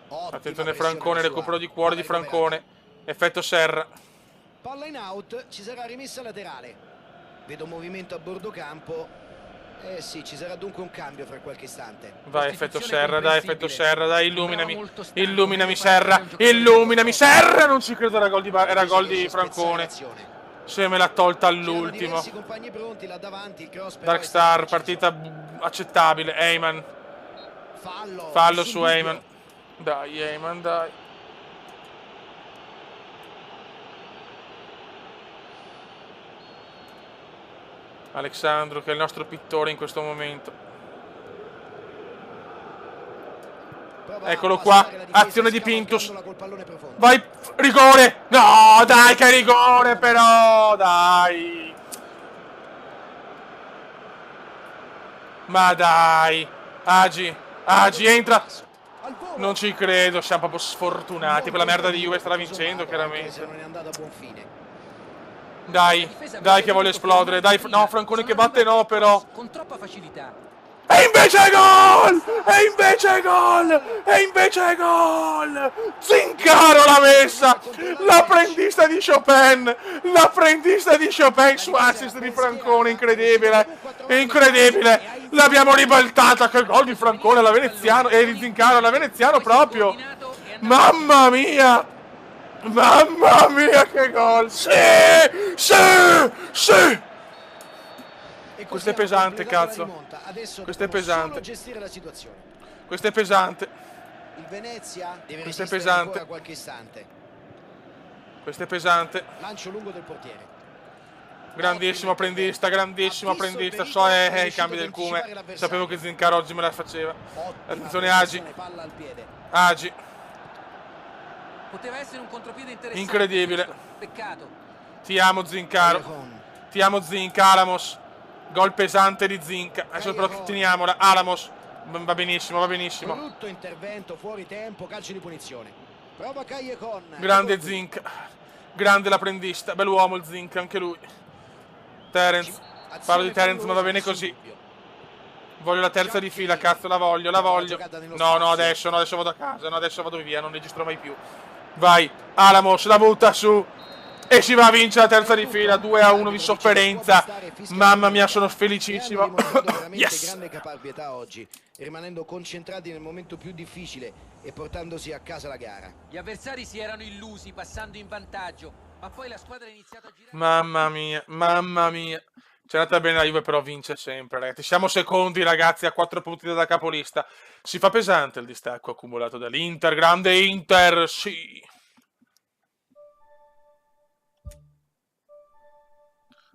Ottima
Attenzione
pressione
Francone,
sua.
recupero di cuore di Francone. Effetto Serra.
Palla in out, ci sarà rimessa laterale. Vedo movimento a bordo campo. Eh sì, ci sarà dunque un cambio fra qualche istante.
Vai, effetto
Sostituzione
Serra, dai, effetto Serra, dai, illuminami.
Sembrava molto stanco,
Illuminami
meglio fare
Serra,
un giocatore
illuminami
piuttosto
Serra! Non ci credo, era gol di
Spezzare
Francone.
l'azione.
Se me l'ha tolta
C'erano
all'ultimo.
diversi compagni pronti là davanti, il cross però
Dark
è stato
Star,
preciso.
partita accettabile. Eyman, fallo
nessun
su
dubbio.
Eyman. Dai, Eyman, dai. Alexandro, che è il nostro pittore in questo momento.
Prova
Eccolo
a
qua,
passare la difesa,
azione di Pintus.
scavalcandola col pallone profondo.
Vai, rigore! No, dai, che rigore però, dai. Ma dai. Agi, entra.
Al volo.
Non ci credo, siamo proprio sfortunati. Quella merda di Juve starà vincendo,
Anche
chiaramente.
se non è andata a buon fine.
Dai, che voglio esplodere. Dai, no, Francone che batte no, però.
con troppa facilità.
E invece gol! Zincaro l'ha messa! L'apprendista di Chopin su assist di Francone, incredibile! L'abbiamo ribaltata, che gol di Francone alla veneziano e di Zincaro alla veneziano proprio! Mamma mia, che gol! Sì!
E
Questo è
così ha
pesante,
completato la
cazzo.
rimonta. Adesso
Questo è
devono
pesante.
solo gestire la situazione.
Questo è pesante.
Il Venezia deve
Questo è
resistere
pesante.
ancora qualche istante.
Questo è pesante.
Lancio lungo del portiere.
Grandissimo apprendista, grandissimo apprendista. So i cambi del Cume. Sapevo che Zincaro oggi me la faceva. Attenzione Agi.
Palla al piede.
Agi.
Poteva essere un contropiede interessante.
Incredibile.
questo. Peccato.
Ti amo Zincaro. Ti amo Zinca, Alamos. Gol pesante di Zinca. Adesso però teniamola. Alamos. Va benissimo, va benissimo.
Brutto intervento fuori tempo, calcio di punizione. Prova Callejon.
Grande Zinca. Grande l'apprendista. Bell'uomo il Zinca, anche lui. Terence. Parlo di Terence, ma va bene così. Voglio la terza di fila, cazzo, la voglio, la voglio. No, no, adesso vado a casa, no, adesso vado via, non registro mai più. Vai, Alamos, la butta su. E si va a vincere la terza di fila, 2-1 di sofferenza. Mamma mia, sono felicissimo. Yes!
Grande caparbietà oggi, rimanendo concentrati nel momento più difficile e portandosi a casa la gara.
Gli avversari si erano illusi passando in vantaggio, ma poi la squadra ha iniziato a girare.
Mamma mia, mamma mia. C'è andata bene la Juve, però vince sempre, ragazzi. Siamo secondi, ragazzi, a 4 punti dalla capolista. Si fa pesante il distacco accumulato dall'Inter. Grande Inter, sì.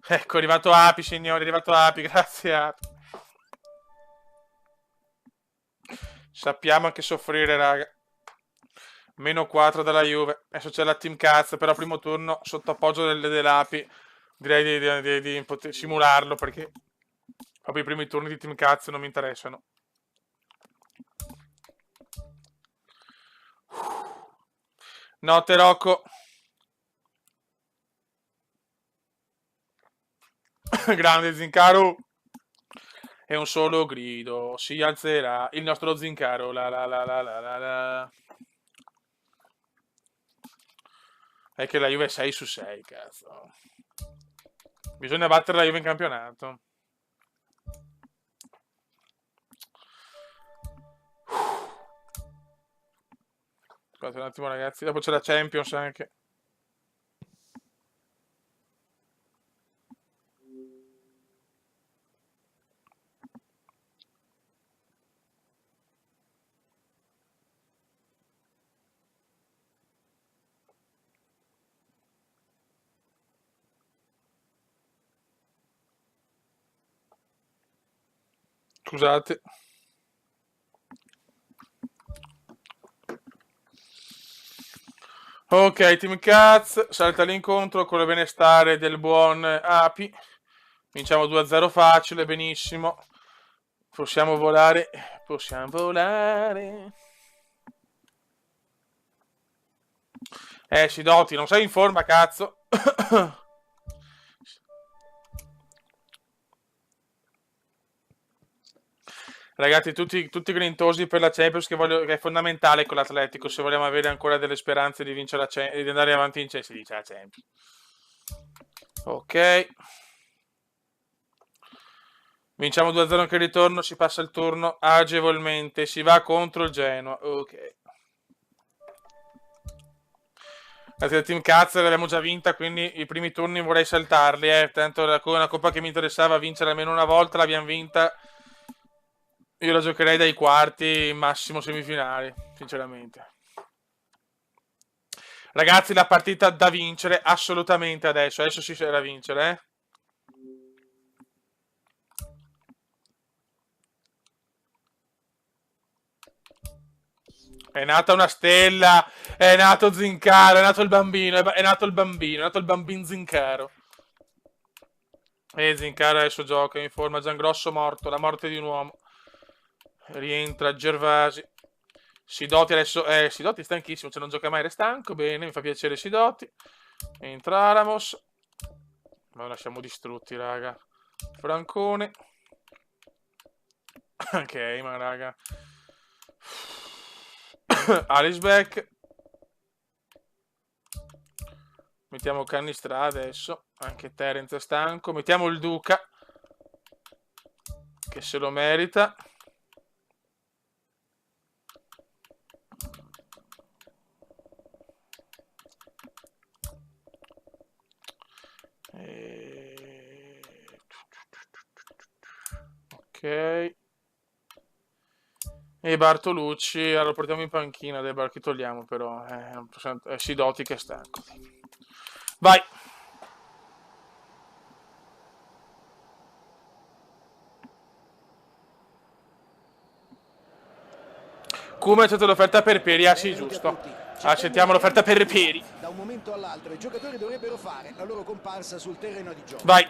Ecco, è arrivato Api, signori, è arrivato Api, grazie Api. Sappiamo anche soffrire, raga. -4 dalla Juve. Adesso c'è la Team Cazzo, però primo turno sotto appoggio dell'Api. Direi di poter simularlo, perché proprio i primi turni di Team Cazzo non mi interessano. Notte Rocco. Grande Zincaro. E un solo grido si alzerà il nostro Zincaro. La la la la la la la. È che la Juve è 6 su 6, cazzo. Bisogna battere la Juve in campionato. Scusate un attimo, ragazzi. Dopo c'è la Champions anche. Scusate. Ok, Team Caz salta l'incontro con il benestare del buon Api. Vinciamo 2-0 facile, benissimo. Possiamo volare. Possiamo volare. Sidoti, non sei in forma, cazzo. Ragazzi, tutti grintosi per la Champions, che è fondamentale con l'Atletico, se vogliamo avere ancora delle speranze di vincere di andare avanti in Champions. Si dice la Champions. Ok. Vinciamo 2-0 anche il ritorno, si passa il turno agevolmente, si va contro il Genoa. Ok. La Team Cazzo l'abbiamo già vinta, quindi i primi turni vorrei saltarli. Tanto una coppa che mi interessava vincere almeno una volta, l'abbiamo vinta. Io la giocherei dai quarti, massimo semifinali, sinceramente. Ragazzi, la partita da vincere assolutamente adesso. Adesso si sarà da vincere, È nata una stella, è nato Zincaro, è nato il bambino, è nato il bambino Zincaro. E Zincaro adesso gioca in forma, Giangrosso morto, la morte di un uomo. Rientra Gervasi. Sidoti adesso, Sidoti è stanchissimo, cioè non gioca mai, è stanco, bene, mi fa piacere Sidoti. Entra Alamos. Ma lo lasciamo distrutti, raga. Francone. Ok, ma raga. Alisbeck. Mettiamo Cannistra adesso. Anche Terence è stanco. Mettiamo il Duca, che se lo merita. Ok. E Bartolucci, allora portiamo in panchina, che togliamo però, Sidoti che è stanco. Vai! Come accetta l'offerta per Peri? Ah sì, giusto. Accettiamo l'offerta per Peri.
Da un momento all'altro i giocatori dovrebbero fare la loro comparsa sul terreno di gioco.
Vai.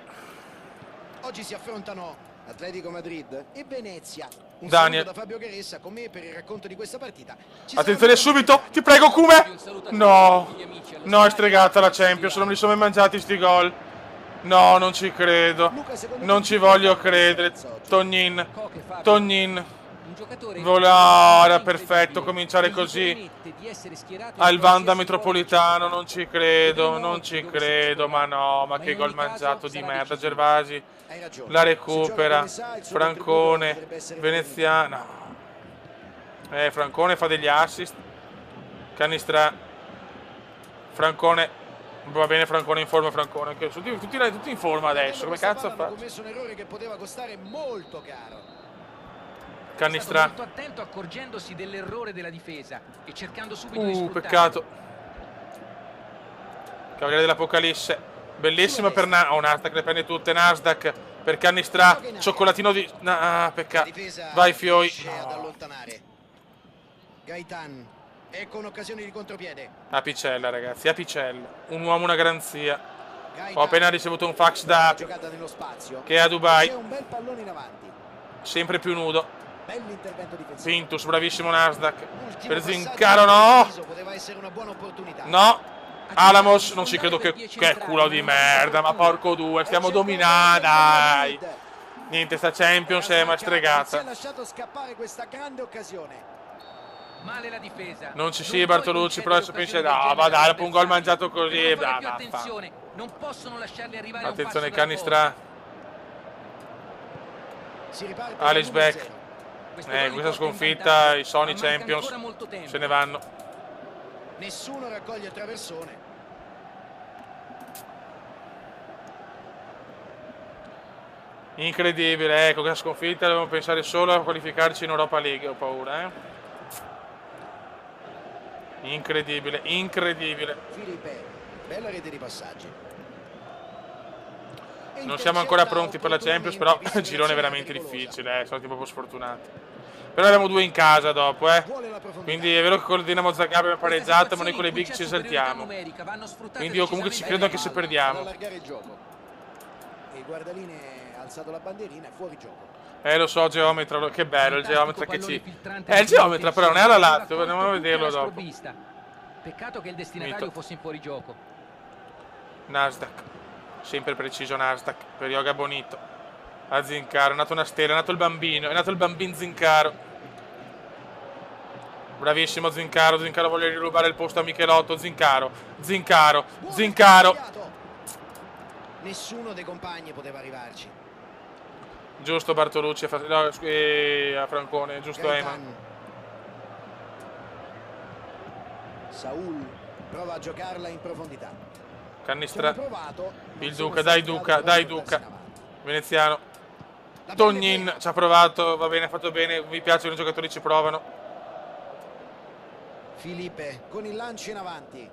Oggi si affrontano Atletico Madrid e Venezia. Un
Daniel.
saluto da Fabio Caressa con me per il racconto di questa partita.
Attenzione subito, ti prego, Kume. No, no, è stregata la Champions, non mi sono mai mangiati sti gol. No, non ci credo. Non ci voglio credere. Tognin. Volà, era perfetto cominciare così. Al Vanda Metropolitano, non ci credo, ma no, ma che gol mangiato di merda. Gervasi la recupera, Francone, Veneziano. Francone fa degli assist. Cannistra. Francone. Va bene, Francone in forma, Francone. Tutti in forma adesso. Come cazzo ha fatto?
Ha commesso un errore che poteva costare molto caro.
Cannistra.
Molto attento, accorgendosi dell'errore della difesa e cercando subito di sfruttarlo.
Peccato. Cavaliere dell'Apocalisse. Bellissima per Nasdaq, le prende tutte. Nasdaq per Cannistra. Cioccolatino di. Peccato. Vai, Fioi.
Ad allontanare. Gaetan. Ecco un'occasione di contropiede.
Apicella, ragazzi, Apicella. Un uomo, una garanzia. Ho appena ricevuto un fax da
Giocata nello spazio.
che è a Dubai.
C'è un bel pallone in avanti.
Sempre più nudo.
Bell'intervento difensivo.
Pintus, bravissimo Nasdaq.
Ultimo
Per
passaggio
Zincaro, no.
preciso, poteva essere una buona opportunità.
No. Alamos, non ci credo che culo di merda, ma porco due, stiamo dominando, dai. Niente, sta Champions è una
Si è
stregata.
lasciato scappare questa grande occasione.
Male la difesa.
Non ci sia Bartolucci, però adesso pensa, no, ma dai, dopo un gol mangiato così,
attenzione, non possono lasciarli arrivare a un
attenzione,
passo dal
Cannistra.
Si riparte
Alex
dall'1-0.
Beck. Questa sconfitta, i Sony Champions se ne vanno.
Nessuno raccoglie il traversone.
Incredibile, ecco, questa sconfitta, dobbiamo pensare solo a qualificarci in Europa League, ho paura, Incredibile, incredibile.
Filipe, bella rete di passaggi.
Non siamo ancora pronti per la Champions, però il girone è veramente difficile, sono proprio sfortunati. Però abbiamo due in casa dopo, Quindi è vero che con il Dinamo Zagreb abbiamo pareggiato, ma noi con le big ci esaltiamo. Quindi io comunque ci credo anche se perdiamo.
Allargare il gioco. E il guardaline ha alzato la bandierina, è fuori gioco.
Lo so, Geometra, che bello il Geometra che ci... il Geometra però non è alla Lazio, andiamo a vederlo dopo.
Peccato che il destinatario fosse in fuorigioco.
Nasdaq, sempre preciso Nasdaq, per Yoga Bonito. A Zincaro, è nato una stella, è nato il bambino, Zincaro. Bravissimo Zincaro, Zincaro vuole rirubare il posto a Michelotto, Zincaro.
Nessuno dei compagni poteva arrivarci.
Giusto Bartolucci, a Francone, giusto
Gaetan. Saul prova a giocarla in profondità.
Cannistra.
Provato,
Il Duca, dai Duca. Veneziano. Tognin ci ha provato, va bene, ha fatto bene, mi piace che i giocatori ci provano.
Filipe con il lancio in avanti.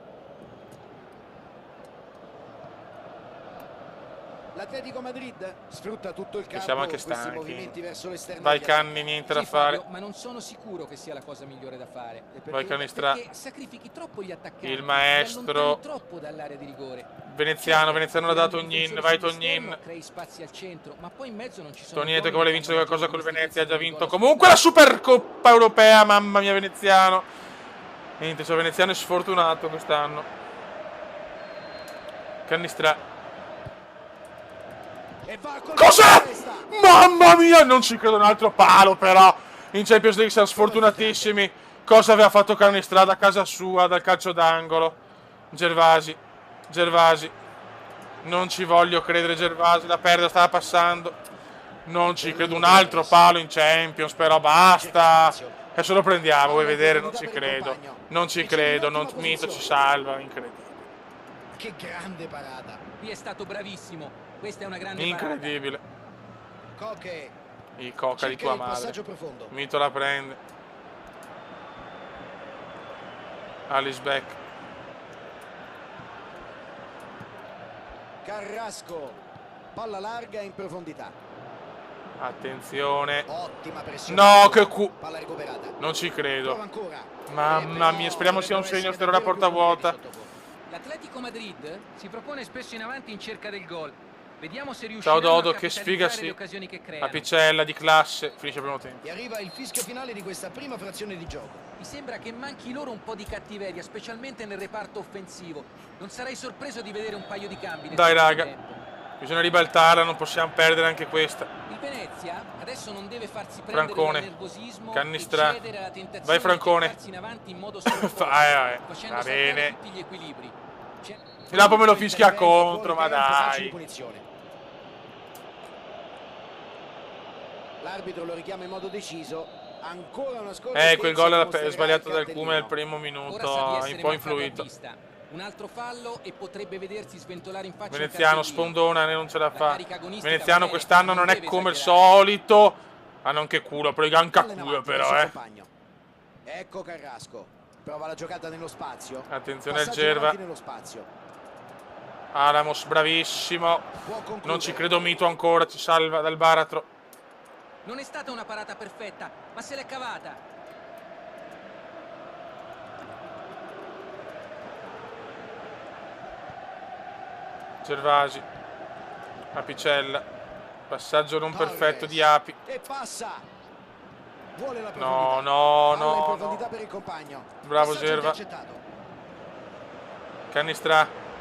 L'Atletico Madrid sfrutta tutto il campo.
Siamo anche
questi
stanchi.
movimenti verso l'esterno.
Vai Canni, niente da fare.
Ma non sono sicuro che sia la cosa migliore da fare.
Vai Cannistra.
Perché sacrifichi troppo gli attaccanti.
Il maestro.
Troppo dall'area di rigore.
Veneziano l'ha dato Tognin, vai Tognin.
Crei spazi al centro, ma poi in mezzo non ci sono.
Tognieto che vuole vincere qualcosa col Venezia, ha già vinto comunque la Supercoppa Europea, mamma mia Veneziano. Niente, Veneziano è sfortunato quest'anno. Cannistra. Cos'è? Mamma mia, non ci credo, un altro palo però. In Champions League siamo sfortunatissimi. Cosa aveva fatto Cannistra da casa sua, dal calcio d'angolo? Gervasi. Non ci voglio credere, Gervasi, la perda stava passando. Non ci credo, un altro palo in Champions, però basta. Adesso lo prendiamo, vuoi vedere? Non ci credo. Mito ci salva, incredibile.
Che grande parata.
Qui è stato bravissimo. Questa è una grande
Incredibile.
Coche.
Il Coca di tua madre. Mito la prende. Alice Beck.
Carrasco. Palla larga in profondità.
Attenzione.
Ottima pressione.
No, che cu...
Palla recuperata.
Non ci
Prova
credo.
ancora.
Mamma mia, speriamo sia un segno, sterò la porta vuota.
L'Atletico Madrid si propone spesso in avanti in cerca del gol. Vediamo se
Ciao
riusciranno
Dodo,
a
che sfiga,
capitalizzare
sì.
le occasioni che creano.
Apicella di classe, finisce il primo tempo.
E arriva il fischio finale di questa prima frazione di gioco.
Mi sembra che manchi loro un po' di cattiveria, specialmente nel reparto offensivo. Non sarei sorpreso di vedere un paio di cambi nel
Dai,
secondo
raga.
tempo.
Bisogna ribaltarla, non possiamo perdere anche questa.
Il Venezia adesso non deve farsi prendere
Francone.
dal nervosismo
Cannistra.
e cedere alla tentazione
Vai, Francone.
di gettarsi in avanti in modo scrupoloso,
Vai.
facendo
Va
saltare
bene.
tutti gli equilibri.
E dopo me lo fischia
Intervento
contro,
fuori
ma
tempo, calcio di
dai.
punizione. L'arbitro lo richiama in modo deciso. Ancora una scorta.
Quel gol è sbagliato dal Cume nel primo minuto,
Ora sa di
ha
essere
un po'
marcato a
influito.
vista. Un altro fallo e potrebbe vedersi sventolare in faccia un
Veneziano
cartellino.
spondona e non ce la
La
fa.
carica agonistica
Veneziano
va bene,
quest'anno non è
deve
come il
esagerare.
solito. Ah, non che culo, però anche
Palla in
culo
avanti
però,
verso il compagno. Ecco Carrasco. Prova la giocata nello spazio.
Attenzione al
Passaggio in
Gerva.
avanti nello spazio.
Ramos, bravissimo.
Può concludere.
Non ci credo Mito ancora, ci salva dal baratro.
Non è stata una parata perfetta, ma se l'è cavata.
Gervasi. Apicella. Passaggio non
Torres.
perfetto di Api.
E passa. Vuole la
No,
profondità.
no,
Palla in
no,
profondità
no.
per il compagno.
Bravo
Passaggio
Gerva.
intercettato.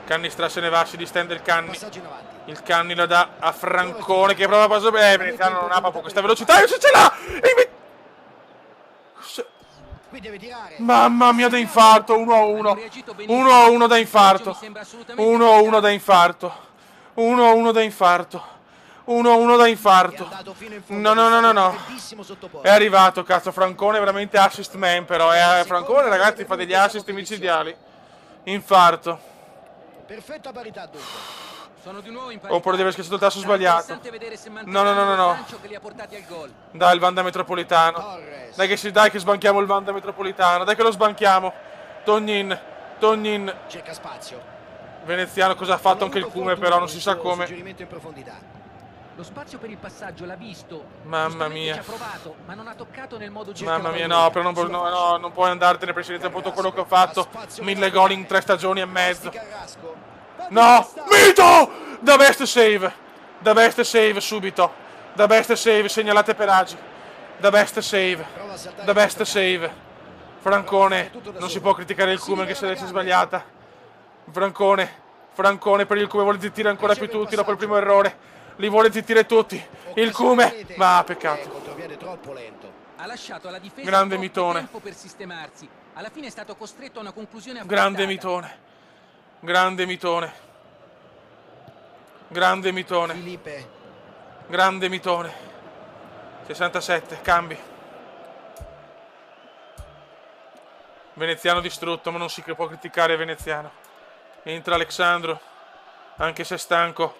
Cannistra se ne va, si distende il Canni.
Passaggio in avanti.
Il Canni la dà a Francone che prova a passo. Veneziano non ha proprio questa velocità. E se ce l'ha!
Qui deve tirare.
Mamma mia, da infarto. 1-1. 1-1 da infarto. 1-1 da infarto. 1-1 da infarto. 1-1 da
È
infarto.
andato fino in fondo.
No.
Bellissimo sotto
È
porta.
arrivato, cazzo. Francone è veramente assist man, però. Francone, ragazzi, fa degli assist micidiali. Infarto.
Perfetta parità dunque.
Sono di nuovo in parità.
Oppure deve aver schiacciato il tasto
Sarà
sbagliato.
interessante vedere se
No.
manterranno il lancio che li ha portati al gol.
Dai, il Vanda Metropolitano.
Torres.
Dai che sbanchiamo il Vanda Metropolitano. Dai che lo sbanchiamo. Tognin.
Cerca spazio.
Veneziano cosa ha fatto anche il Cume, però non si sa come.
Suggerimento in profondità.
Lo spazio per il passaggio l'ha visto.
Mamma
Giustamente
mia.
ci ha provato, ma non ha toccato nel modo giusto.
Mamma mia, no, però non puoi andartene, Presidente, dopo quello che ho fatto. 1000 gol in 3 stagioni e mezzo.
Carrasco.
No! Mito! Da best save subito. Da best save, segnalate per Agi. Da best save.
Prova a saltare
Da best
in
save. Francone, non si può criticare il Cume anche se adesso è sbagliata. Francone per il Cume vuole zittire ancora più tutti dopo il primo errore. Li vuole zittire tutti. Il Cume, ma peccato.
Contropiede troppo lento.
Ha lasciato alla difesa
Grande
troppo
mitone.
tempo per sistemarsi. Alla fine è stato costretto a una conclusione
Grande
affrettata.
mitone.
Filipe.
Grande mitone. 67, cambi. Veneziano distrutto, ma non si può criticare Veneziano. Entra Alexandro, anche se stanco.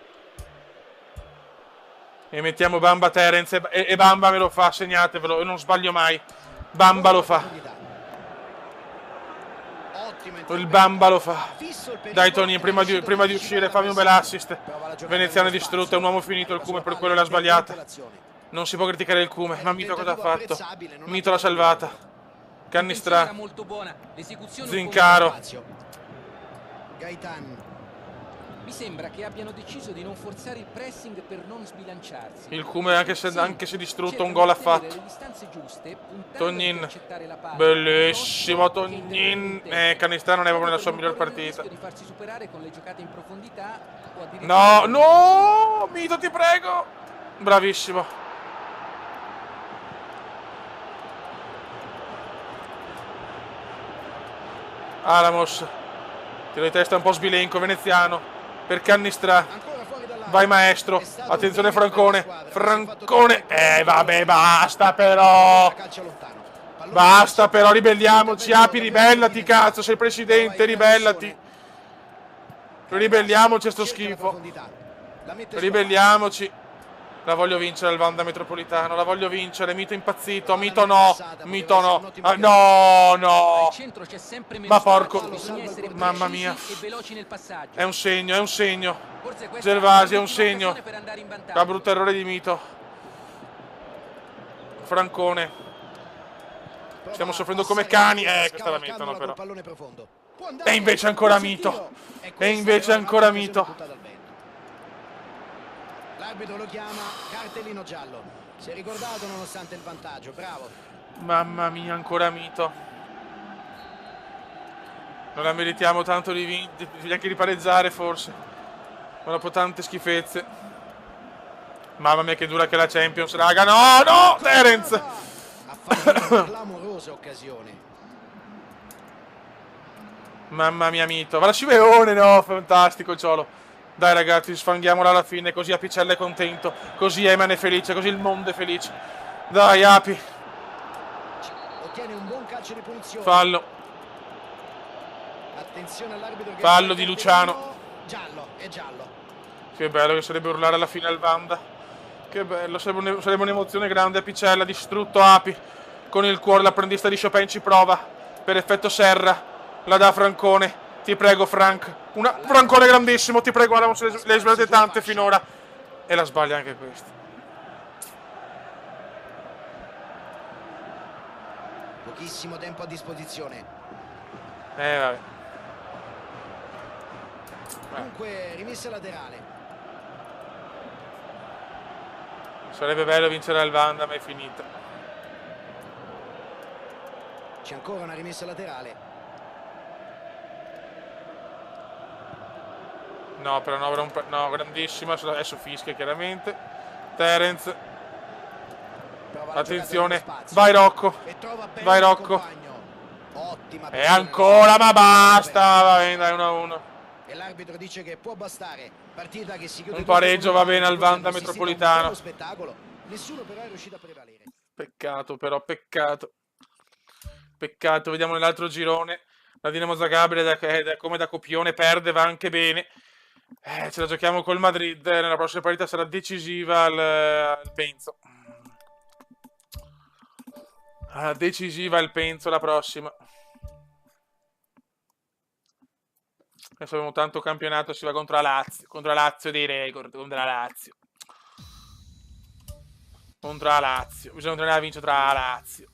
E mettiamo Bamba Terence e Bamba me lo fa, segnatevelo, io non sbaglio mai. Bamba lo fa. Il Bamba lo fa. Dai Tony, prima di uscire fammi un bel assist. Veneziano è distrutto, è un uomo finito, il Cume per quello l'ha sbagliata. Non si può criticare il Cume, ma Mito cosa ha fatto? Mito l'ha salvata. Cannistra.
Era molto buona. L'esecuzione un po'
Zincaro.
Gaetan.
Mi sembra che abbiano deciso di non forzare il pressing per non sbilanciarsi.
Il Cume anche se distrutto un gol ha fatto. Tognin. Bellissimo Tognin. Cannistra non è proprio nella sua miglior partita.
Di farsi superare con le giocate in profondità o
No,
addirittura-
no, Mito ti prego. Bravissimo. Ramos. Tiro di testa un po' sbilenco, Veneziano. Per Cannistra. Vai maestro. Attenzione Francone. Francone. Vabbè, basta però. Basta però, ribelliamoci. Api, ribellati, cazzo. Sei presidente, ribellati. Ribelliamoci a sto schifo. Ribelliamoci. La voglio vincere il Vanda Metropolitano. La voglio vincere. Mito impazzito. Mito no. Mito no. No, no. Ma porco. Mamma mia. È un segno, è un segno. Gervasi è un segno. Da brutto errore di Mito. Francone. Stiamo soffrendo come cani. Questa la mettono però. E invece ancora Mito. E invece ancora Mito.
L'arbitro lo chiama cartellino giallo. Si è ricordato nonostante il vantaggio, bravo.
Mamma mia, ancora Mito. Non la meritiamo tanto di neanche di pareggiare forse. Ma dopo tante schifezze. Mamma mia che dura che la Champions, raga. No, no, Terence.
Ha fatto una clamorosa occasione.
Mamma mia Mito. Va la sciveone, no, fantastico Ciolo. Dai ragazzi, sfanghiamola alla fine, così Apicella è contento, così Eman è felice, così il mondo è felice. Dai Api.
Ottiene un buon calcio di punizione.
Fallo.
Attenzione all'arbitro che
Fallo di Luciano.
Giallo, è giallo.
Che bello che sarebbe urlare alla fine al Vanda. Che bello, sarebbe un'emozione grande. Apicella, distrutto Api. Con il cuore l'apprendista di Chopin ci prova. Per effetto Serra. La dà Francone. Ti prego Frank. Francone grandissimo, ti prego. Le hai sbagliate tante finora. E la sbaglia anche questa.
Pochissimo tempo a disposizione.
Vabbè.
Dunque, rimessa laterale.
Sarebbe bello vincere al Vanda, ma è finita.
C'è ancora una rimessa laterale.
No, però no, grandissima. Adesso fischia chiaramente. Terence. Attenzione. Vai Rocco. Vai Rocco. E ancora, ma basta. Va bene, dai, 1-1.
E l'arbitro dice che può bastare. Partita che si chiude.
Un pareggio va bene al Vanda Metropolitano.
Nessuno però è riuscito a prevalere.
Peccato però, peccato. Peccato, vediamo nell'altro girone. La Dinamo Zagabria, come da copione, perde, va anche bene. Ce la giochiamo col Madrid. Nella prossima partita sarà decisiva il Penzo. Decisiva il Penzo la prossima. Adesso abbiamo tanto campionato, si va contro la Lazio dei record, contro la Lazio. Contro la Lazio, bisogna tornare a vincere tra la Lazio.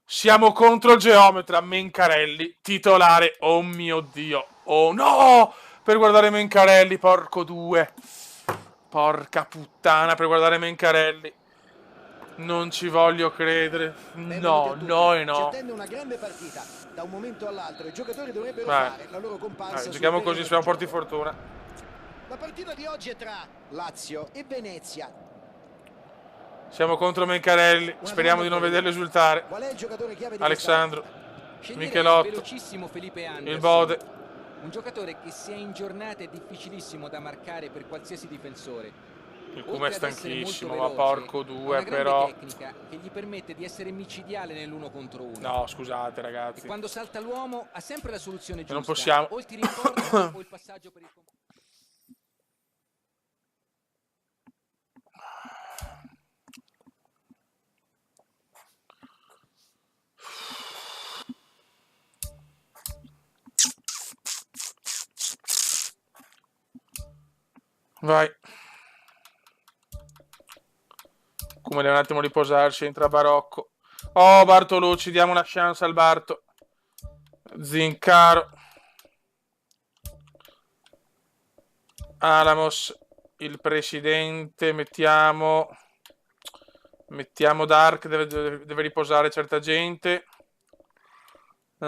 Siamo contro il geometra Mencarelli, titolare, oh mio Dio, oh no, per guardare Mencarelli, porco due, porca puttana, per guardare Mencarelli. Non ci voglio credere. No, no e no.
Ci attende una grande partita. Da un momento all'altro i giocatori dovrebbero fare la loro comparsa.
Giochiamo così, speriamo porti fortuna.
La partita di oggi è tra Lazio e Venezia.
Siamo contro Mencarelli, speriamo di non vederlo esultare.
Qual è il giocatore chiave di
Alexandro,
Sceglierei
Michelotto,
il velocissimo Felipe Anderson,
il Bode.
un giocatore che se è in giornata è difficilissimo da marcare per qualsiasi difensore.
Il Kuma è
Oltre ad essere
stanchissimo,
molto
ma
veloce,
porco
ha
due,
una grande
però.
tecnica che gli permette di essere micidiale nell'uno contro uno.
No, scusate
E
ragazzi.
quando salta l'uomo ha sempre la soluzione giusta.
non possiamo.
O il tiro in porta o il passaggio per il
Vai. Come deve un attimo riposarsi, entra Barocco. Oh, Bartolucci, diamo una chance al Barto. Zincaro. Alamos, il presidente, mettiamo Dark, deve riposare certa gente. E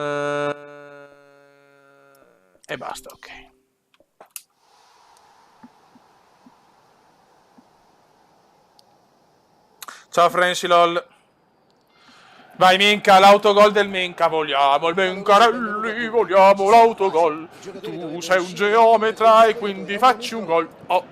basta, ok. Ciao Franci LOL. Vai Menca, l'autogol del Menca. Vogliamo il Mencarelli, vogliamo l'autogol. Tu sei un geometra e quindi facci un gol. Oh,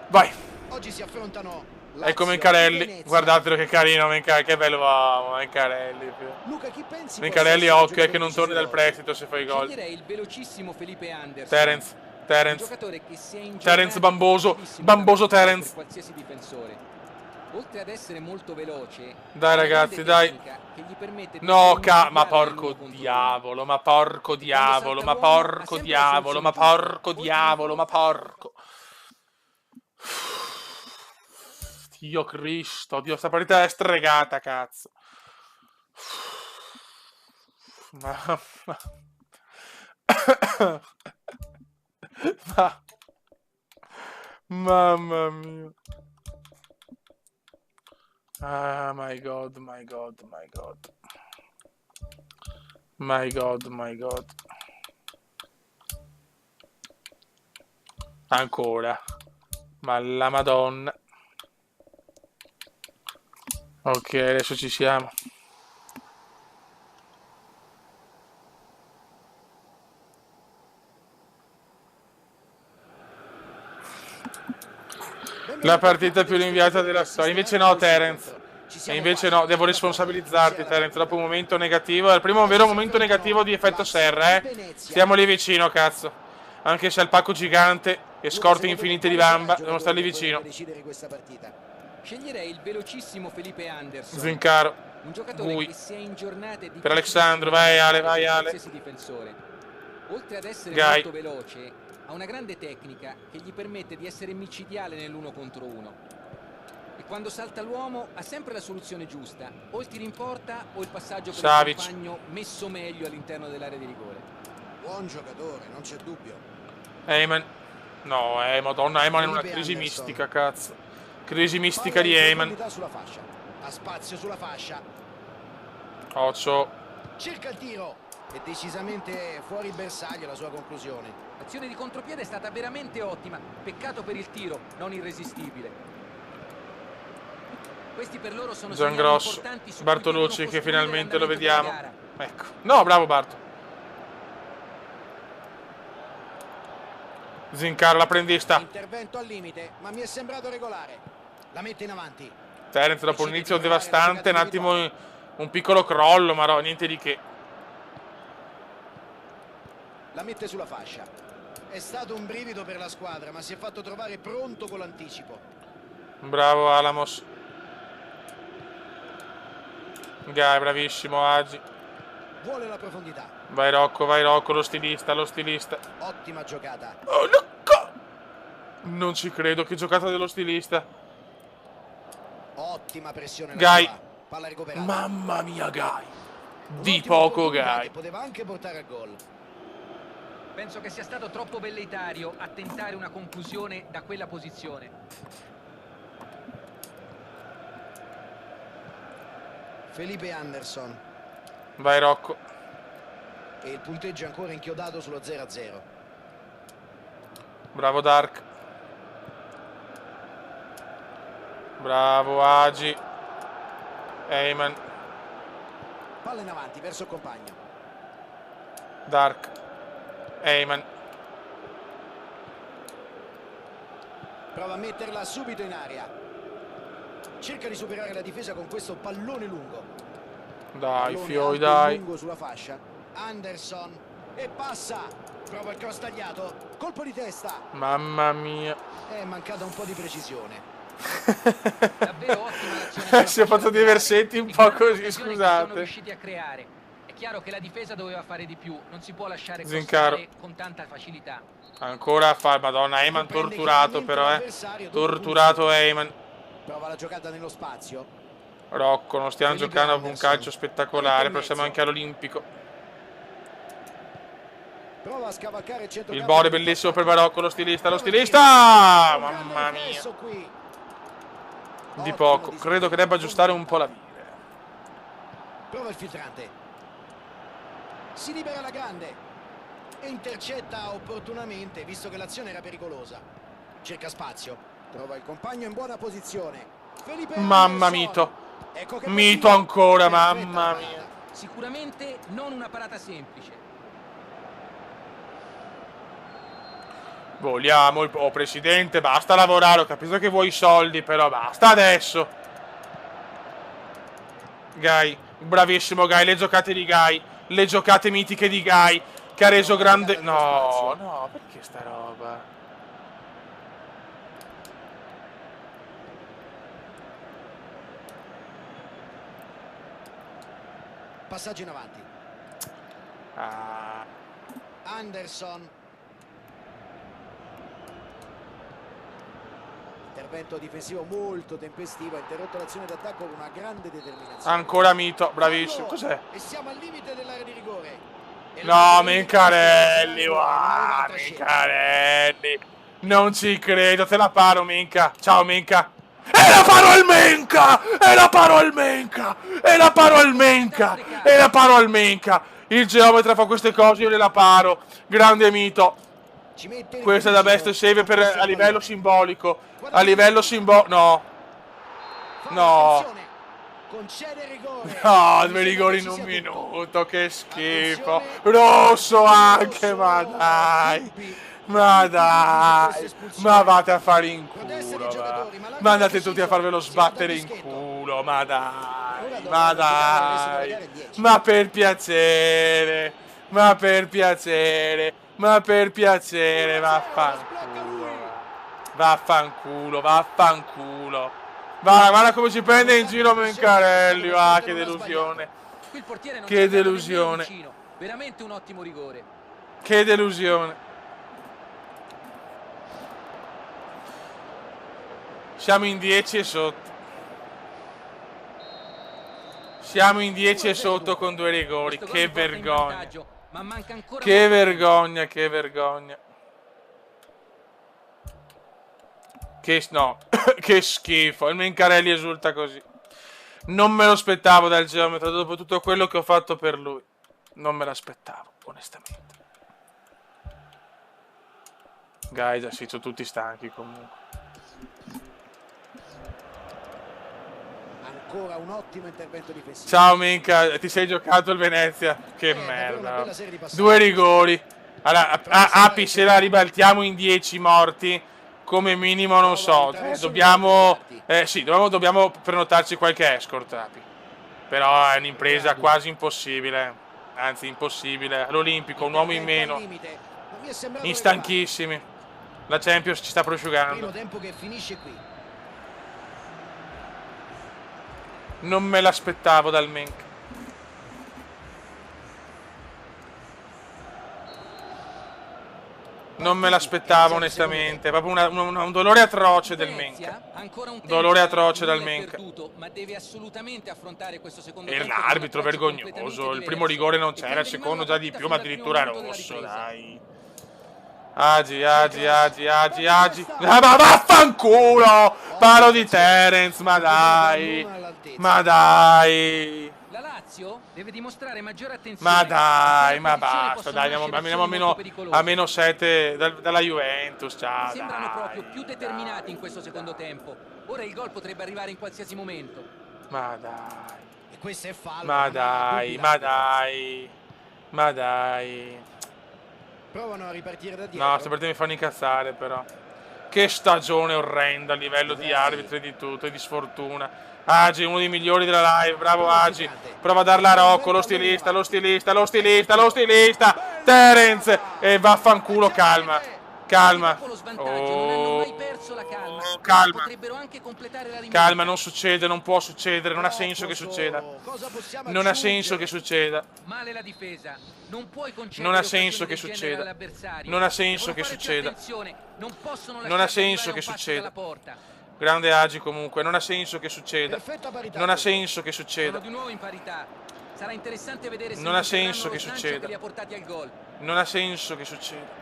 vai.
Oggi si affrontano
Ecco Mencarelli. Guardatelo che carino Mencarelli, che bello uomo Mencarelli.
Luca, chi pensi
Mencarelli occhio che non torni dal prestito se fai gol.
Sceglierei il velocissimo Felipe Anderson.
Terence.
Un giocatore che se è in
Terence
giornata
Bamboso.
è difficilissimo
Bamboso
da marcare
Terence.
per qualsiasi difensore. Oltre ad essere molto veloce,
Dai
ha una
ragazzi,
grande
dai.
tecnica che gli permette di
No,
essere
ma
immortale
porco
nell'uno contro uno.
diavolo, ma porco diavolo, ma
salta l'uomo, ha
porco
sempre la
diavolo, ma
soluzione giusta.
porco
Oltre
diavolo, ma
in porta-
porco. Dio Cristo, Dio, sta partita è stregata, cazzo. Mamma. Ma- Mamma mia. Ah, my God, my God, my God. My God, my God. Ancora. Ma la Madonna. Ok, adesso ci siamo. La partita più rinviata della storia. Invece no, Terence. E invece no, devo responsabilizzarti, Terence. Dopo un momento negativo. È il primo vero momento negativo di effetto serra, eh. Stiamo lì vicino, cazzo. Anche se è il pacco gigante e scorte infinite di bamba, dobbiamo stare lì vicino.
Sceglierei il velocissimo Felipe Anderson.
Zincaro.
Un giocatore
Gui.
che sia in giornate
Per Alexandro, vai Ale, vai Ale.
qualsiasi difensore. Oltre ad essere
Gai.
molto veloce, ha una grande tecnica che gli permette di essere micidiale nell'uno contro uno. E quando salta l'uomo ha sempre la soluzione giusta, o il tiro in porta o il passaggio per
Savic.
il compagno messo meglio all'interno dell'area di rigore.
Buon giocatore, non c'è dubbio.
Eyman. No, Madonna, Eyman è una
Felipe
crisi
Anderson.
mistica, cazzo. Crisi mistica
Palla
di
in
Eyman.
profondità sulla fascia. Ha spazio sulla fascia.
Occio.
Cerca il tiro. È decisamente fuori bersaglio la sua conclusione.
L'azione di contropiede è stata veramente ottima, peccato per il tiro, non irresistibile. Questi per loro sono segnali
Giangrosso.
importanti su cui
Bartolucci
devono
che
costruire
finalmente lo
l'andamento
vediamo.
della gara.
Ecco. No, bravo Barto. Zincaro, l'apprendista.
Intervento al limite, ma mi è sembrato regolare. La mette in avanti.
Terence dopo un
Decide
inizio
di provare la
devastante, un
giocata
attimo
individuale.
un piccolo crollo, ma no, niente di che.
La mette sulla fascia. È stato un brivido per la squadra, ma si è fatto trovare pronto con l'anticipo.
Bravo Alamos. Gai, bravissimo Agi.
Vuole la profondità.
Vai Rocco, lo stilista, lo stilista.
Ottima giocata.
Oh, no, non ci credo, che giocata dello stilista.
Ottima pressione.
Gai.
Palla recuperata.
Mamma mia, Gai. Di
Un'ottima
poco
opportunità
Gai.
che poteva anche portare a gol.
Penso che sia stato troppo velleitario a tentare una conclusione da quella posizione.
Felipe Anderson.
Vai Rocco.
E il punteggio è ancora inchiodato sullo 0-0.
Bravo Dark. Bravo Agi. Eyman.
Palla in avanti verso il compagno.
Dark. Eyman.
Prova a metterla subito in aria. Cerca di superare la difesa con questo pallone lungo.
Dai,
Pallone
fioi,
alto e
dai.
lungo sulla fascia. Anderson. E passa. Prova il cross tagliato. Colpo di testa.
Mamma mia.
È mancata un po' di precisione.
Davvero ottima l'azione.
Si è fatto dei versetti un po' così,
Sono
scusate.
riusciti a creare. È chiaro che la difesa doveva fare di più, non si può lasciare
Zincaro.
crossare con tanta facilità.
Ancora a fare, madonna, Eyman torturato però, Torturato Eyman.
Prova la giocata nello spazio.
Rocco, non stiamo
Felipe
giocando con un
Anderson.
calcio spettacolare, però siamo
Mezzo.
anche all'Olimpico.
Prova a scavalcare il centro.
Il bode bellissimo per Barocco, lo stilista, lo stilista! Mamma mia. Di poco, credo che debba aggiustare un po' la mira.
Prova il filtrante. Si libera la grande. E intercetta opportunamente, visto che l'azione era pericolosa. Cerca spazio. Trova il compagno in buona posizione. Felipe
Mamma
Anderson.
Mito.
Ecco che
Mito
partita.
ancora,
Perfetta
mamma
parata.
mia.
Sicuramente non una parata semplice.
Vogliamo il... Oh, presidente, basta lavorare, ho capito che vuoi i soldi, però basta adesso. Gai, bravissimo Gai, le giocate di Gai, le giocate mitiche di Gai, che ha reso grande... No, no, perché sta roba?
passaggio in avanti. Anderson. Intervento difensivo molto tempestivo, ha interrotto l'azione d'attacco con una grande determinazione.
Ancora Mito, bravissimo. Cos'è?
E siamo al limite dell'area di rigore.
No, Mincarelli, wow, Mincarelli. Non ci credo, te la paro, Minca. Ciao, Minca. E la paro al Menca! E la paro al Menca! E la paro al Menca! E la paro al Menca! Il geometra fa queste cose, io gliela paro. Grande Mito. Questa è da best save a livello simbolico. A livello simbolico. No. No.
Concede rigore.
No, 2 rigori in un minuto, che schifo. Rosso anche, ma dai. Ma dai. Ma vate a fare in culo, va. Ma andate tutti a farvelo sbattere in culo, ma dai. Ma dai. Ma per piacere. Ma per piacere. Ma per piacere, vaffanculo. Vaffanculo, vaffanculo. Guarda come ci prende in giro Mencarelli, che delusione. Che delusione.
Veramente un ottimo rigore.
Che delusione. Siamo in 10 e sotto. Siamo in 10 e sotto con 2 rigori. Che vergogna. Che vergogna, che vergogna. No, che schifo. Il Mencarelli esulta così. Non me lo aspettavo dal geometra dopo tutto quello che ho fatto per lui. Non me l'aspettavo, onestamente. Guys, sì, sono tutti stanchi comunque.
Ancora un ottimo intervento difensivo.
Ciao Minca, ti sei giocato il Venezia. Che merda. 2 rigori. Allora, Api, se la ribaltiamo in 10 morti, come minimo, non so, dobbiamo prenotarci qualche escort, Api. Però è un'impresa quasi impossibile, anzi impossibile. All'Olimpico, un uomo in meno, instanchissimi. La Champions ci sta prosciugando.
Primo tempo che finisce qui.
Non me l'aspettavo dal Menk. Non me l'aspettavo onestamente, è proprio un dolore atroce del Menk. Dolore atroce dal Menk.
Ma deve assolutamente affrontare questo secondo
E
tempo
l'arbitro
con un approccio
vergognoso,
completamente
il primo
diverso.
rigore non c'era, il secondo già di più, ma addirittura rosso, dai. Agi. Ma vaffanculo! Paro di Terence, ma dai. Ma dai.
La Lazio deve dimostrare maggiore attenzione.
Ma dai, ma
Nella posizione
basta,
possono
dai,
nascere
andiamo
azioni molto pericolose.
a meno 7 dalla Juventus, ciao.
Sembrano
dai,
proprio più determinati
dai,
in questo secondo tempo. Ora il gol potrebbe arrivare in qualsiasi momento.
Ma dai.
E questo è fallo.
Ma dai, ma dai. Ma dai.
Provano a ripartire da dietro.
No, sta partendo mi fanno incazzare però. Che stagione orrenda a livello di arbitri e di tutto e di sfortuna. Agi, uno dei migliori della live, bravo Agi. Prova a darla a Rocco, lo stilista. Terence! E vaffanculo, calma. Calma. Oh, calma.
Potrebbero anche completare la rimonta.
Calma, non succede, non può succedere, non ha senso che succeda. Non ha senso che succeda.
Male la difesa. Non puoi concedere
Non ha senso
occasioni
che
del genere
succeda.
all'avversario.
Non ha senso
Devono
che
fare più
succeda.
attenzione. Non possono
Non ha
lasciarsi
senso
arrivare
che
a un passo
succeda.
dalla porta.
Grande Agi comunque, non ha senso che succeda.
Perfetta parità.
Non ha senso che
Sono
succeda.
di nuovo in parità. Sarà interessante vedere se
Non ha
manterranno
senso
lo
che
slancio
succeda.
che li ha portati al gol.
Non ha senso che succeda.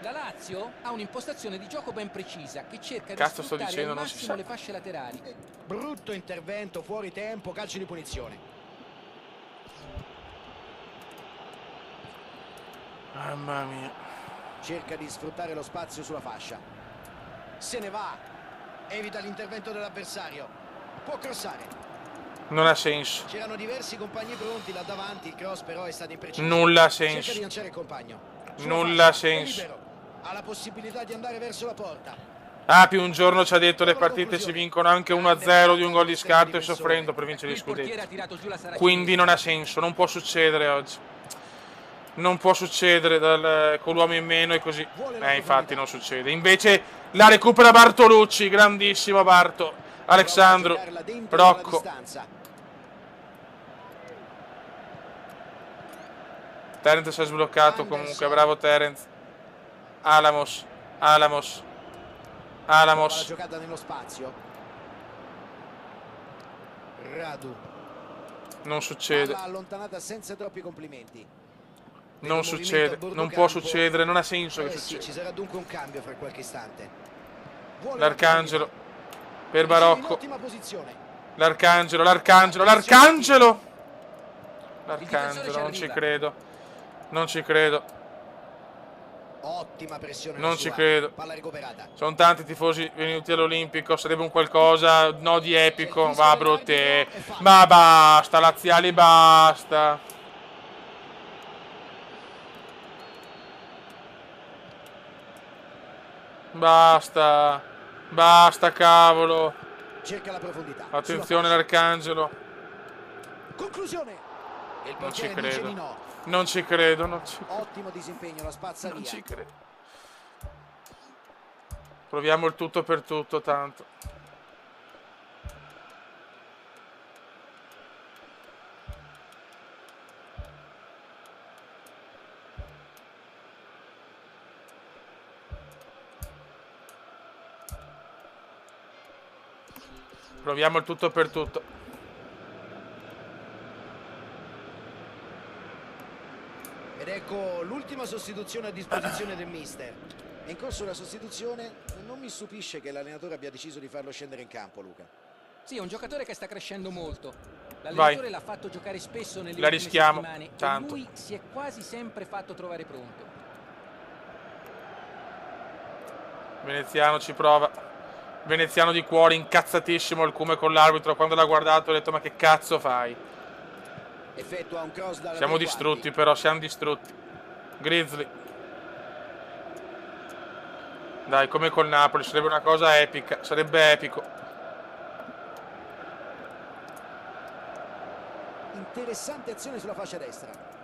La Lazio ha un'impostazione di gioco ben precisa che cerca
Cazzo
di
sto
sfruttare
dicendo,
al
non si
massimo
sa.
le fasce laterali.
Brutto intervento, fuori tempo, calcio di punizione.
Mamma mia.
Cerca di sfruttare lo spazio sulla fascia. Se ne va. Evita l'intervento dell'avversario. Può crossare.
Non ha senso.
C'erano diversi compagni pronti là davanti. Il cross però è stato impreciso.
Nulla ha
Cerca
senso.
di lanciare il compagno. Sulla
Nulla ha
fascia, è
senso.
libero. Ha la possibilità di andare verso la porta.
Api un giorno ci ha detto le partite si vincono anche 1-0 di un gol di scarto e soffrendo per vincere gli
Il portiere
scudetti.
ha tirato giù la Saraceni.
Quindi non ha senso, non può succedere oggi. Non può succedere con l'uomo in meno e così. Infatti non succede. Invece la recupera Bartolucci, grandissimo Barto. Alexandru,
Prova a giocarla dentro dalla
Rocco,
distanza.
Terence si è sbloccato comunque,
Anderson.
bravo Terence. Alamos, Alamos,
Prova la
Alamos.
giocata nello spazio. Radu.
Non succede,
Palla allontanata senza troppi complimenti.
non
Vedo
succede,
movimento a
non può
bordo campo.
succedere, non ha senso che
Sì,
succeda.
ci sarà dunque un cambio fra qualche istante. Vuole
L'Arcangelo,
l'opportunità.
per
In
Barocco.
ottima posizione.
L'Arcangelo, l'Arcangelo, l'Arcangelo!
Il difensore ci
L'Arcangelo, non ci
arriva.
credo. Non ci credo,
Ottima pressione
non
la
ci
sua.
credo.
Palla recuperata.
Sono tanti tifosi venuti all'Olimpico, sarebbe un qualcosa, no, di epico. Va, brutte. Ma basta, laziali, basta. Basta. Basta, cavolo.
Cerca la profondità.
Attenzione
Sulla
l'Arcangelo.
fascia. Conclusione. Il
Non ci
portiere dice
credo.
di no.
Non ci credo, non ci credo.
Ottimo disimpegno, la spazza
Non
via.
ci credo. Proviamo il tutto per tutto, tanto. Proviamo il tutto per tutto.
Ed ecco l'ultima sostituzione a disposizione del mister. È in corso la sostituzione e non mi stupisce che l'allenatore abbia deciso di farlo scendere in campo, Luca.
Sì, è un giocatore che sta crescendo molto.
Vai.
L'allenatore l'ha fatto giocare spesso nelle
La
ultime
rischiamo,
settimane
tanto.
e lui si è quasi sempre fatto trovare pronto.
Veneziano ci prova. Veneziano di cuore, incazzatissimo il Cume con l'arbitro. Quando l'ha guardato ha detto: ma che cazzo fai?
Effettua un cross dalla
Siamo
tre
distrutti,
quarti.
però, siamo distrutti. Grizzly. Dai, come col Napoli, sarebbe una cosa epica. Sarebbe epico.
Interessante azione sulla fascia destra.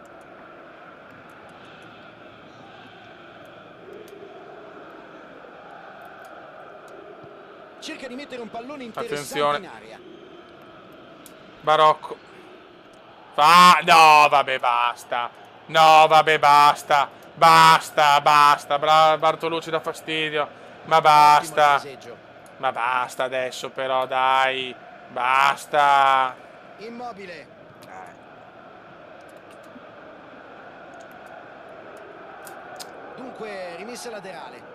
Cerca di mettere un pallone interessante
Attenzione.
in aria.
Barocco. No, vabbè, basta. No, vabbè, basta. Basta, basta. Bartolucci dà fastidio. Ma
Ottimo
basta.
il passeggio.
Ma basta adesso, però, dai. Basta.
Immobile. Dunque, rimessa laterale.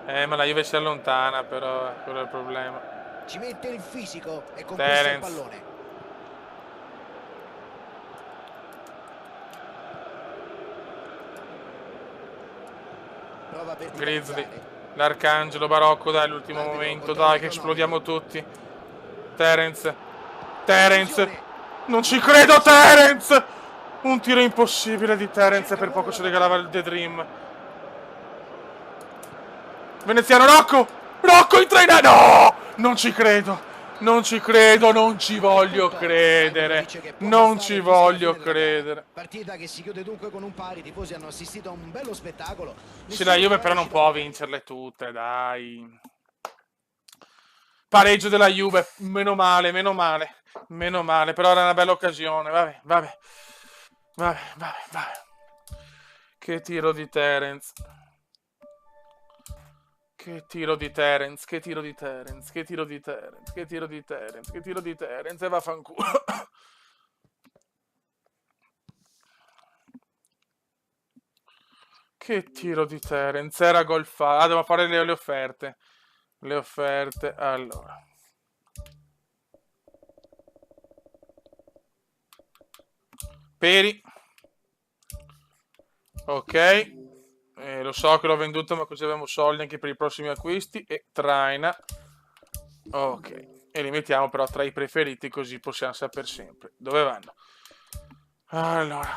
Ma la Juve si allontana, però, quello è il problema.
Ci mette il fisico e conquista il
Terence.
pallone. Prova per
Grizzly. L'Arcangelo, Barocco, dai, l'ultimo momento. Dai, che esplodiamo tutti. Terence. Terence. Non ci credo, Terence! Un tiro impossibile di Terence, per poco ci regalava il The Dream. Veneziano, Rocco! Rocco in traina! No! Non ci credo! Non ci credo, non ci voglio credere. Non ci voglio credere.
Partita che si chiude dunque con un pari. I tifosi hanno assistito a un bello spettacolo.
Sì, la Juve però non può vincerle tutte, dai. Pareggio della Juve, meno male, meno male. Meno male, però era una bella occasione. Vabbè, vabbè. Vabbè, vabbè, vabbè. Che tiro di Terence. Che tiro di Terence, che tiro di Terence, che tiro di Terence, che tiro di Terence, che tiro di Terence e vaffanculo. Che tiro di Terence, era gol fa. Ah, devo fare le offerte. Le offerte, allora. Peri. Ok. Lo so che l'ho venduto, ma così abbiamo soldi anche per i prossimi acquisti. E traina. Ok. E li mettiamo però tra i preferiti, così possiamo sapere sempre dove vanno. Allora.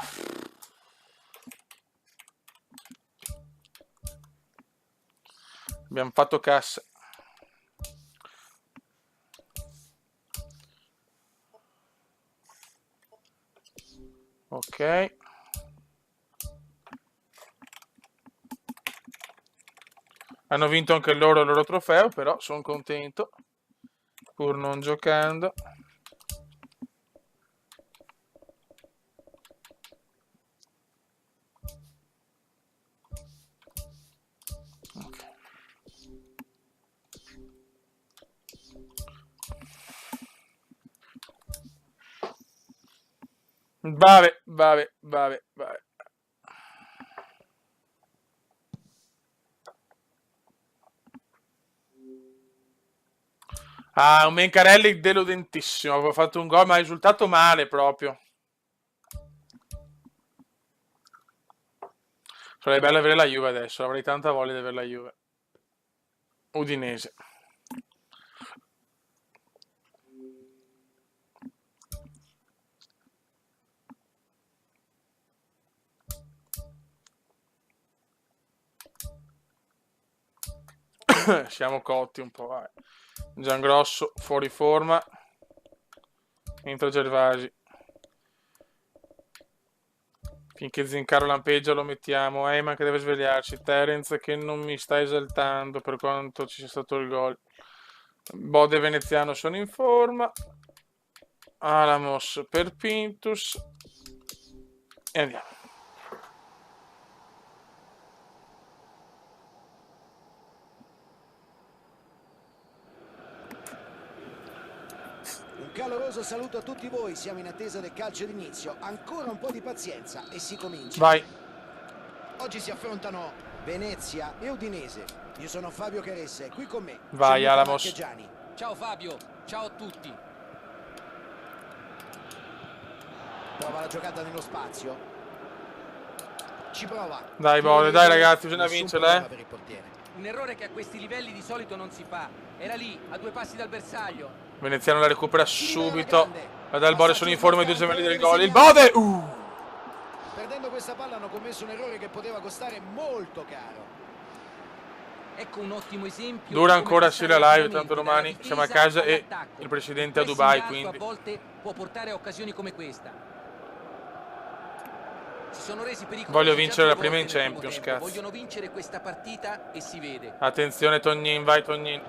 Abbiamo fatto cassa. Ok. Hanno vinto anche loro il loro trofeo, però sono contento. pur non giocando. Ok. Vabbè. Ah, un Mencarelli deludentissimo. Avevo fatto un gol, ma ha risultato male proprio. Sarebbe bello avere la Juve adesso. Avrei tanta voglia di avere la Juve. Udinese. Siamo cotti un po', vai. Giangrosso fuori forma. Entra Gervasi. Finché Zincaro lampeggia lo mettiamo. Eyman che deve svegliarsi. Terence che non mi sta esaltando per quanto ci sia stato il gol. Bode e Veneziano sono in forma. Alamos per Pintus. E andiamo.
Un caloroso saluto a tutti voi, siamo in attesa del calcio d'inizio. Ancora un po' di pazienza e si comincia.
Vai.
Oggi si affrontano Venezia e Udinese. Io sono Fabio Caressa e qui con me
Vai,
c'è Luca
Alamos.
Marchegiani.
Ciao Fabio, ciao a tutti.
Prova la giocata nello spazio. Ci prova.
Dai, Bode, dai ragazzi, bisogna
Nessun
vincerla,
problema per il portiere.
Un errore che a questi livelli di solito non si fa. Era lì, a 2 passi dal bersaglio.
Veneziano la recupera subito. La dal Bode sono in forma i due gemelli del gol. Il Bode!
Perdendo questa palla hanno commesso un errore che poteva costare molto caro.
Ecco un ottimo esempio.
Dura
di come
ancora
passare
sì la live,
rapidamente
tanto
dalla
domani
difesa
siamo a casa e
all'attacco.
il presidente a
Il
Dubai,
pressing alto
quindi.
a volte può portare a occasioni come questa. Si sono resi pericolosi.
Voglio
già
vincere la
2
prima in
volte nel primo
Champions,
tempo.
cazzo.
Vogliono vincere questa partita e si vede.
Attenzione Tognin, vai Tognin.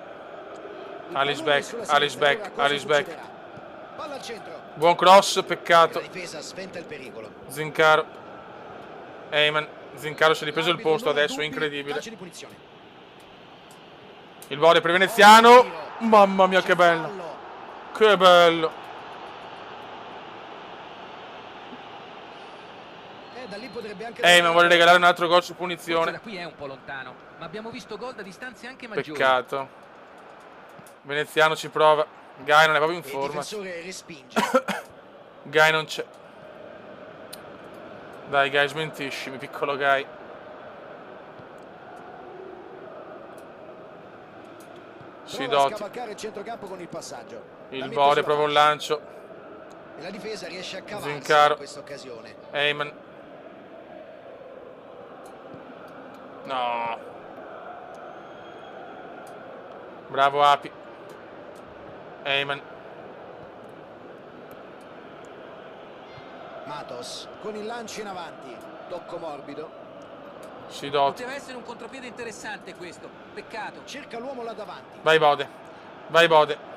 Il
Alice
pallone
back,
sulla
Alice
sinistra, ora
back,
cosa
Alice back.
succederà? Palla al centro.
Buon cross,
La
peccato.
difesa sventa il pericolo.
Zincaro. Eyman. Zincaro si è ripreso il
L'arbitro
posto
non ha
adesso,
dubbi,
incredibile.
calcio di punizione.
Il Bode per Veneziano. Mamma mia che bello.
Fallo.
Che bello.
Da lì potrebbe anche
Eyman vuole regalare un altro gol su
Forse da
punizione.
qui è un po' lontano, ma abbiamo visto gol da distanze anche maggiori.
Peccato. Veneziano ci prova. Gai non è proprio in
il
forma.
difensore respinge.
Gai non c'è. Dai Gai, smentiscimi, piccolo Gai. Si
Prova a
doti.
scavalcare il centrocampo con il passaggio. La
Il
mette
Bode
sulla
prova un
fascia.
lancio.
E la difesa riesce a cavarsi
Zincaro.
in questa occasione.
Eyman. No. Bravo Api. Eyman.
Matos con il lancio in avanti. Tocco morbido.
Si doti.
Poteva essere un contropiede interessante questo, peccato.
Cerca l'uomo là davanti.
Vai Bode. Vai Bode.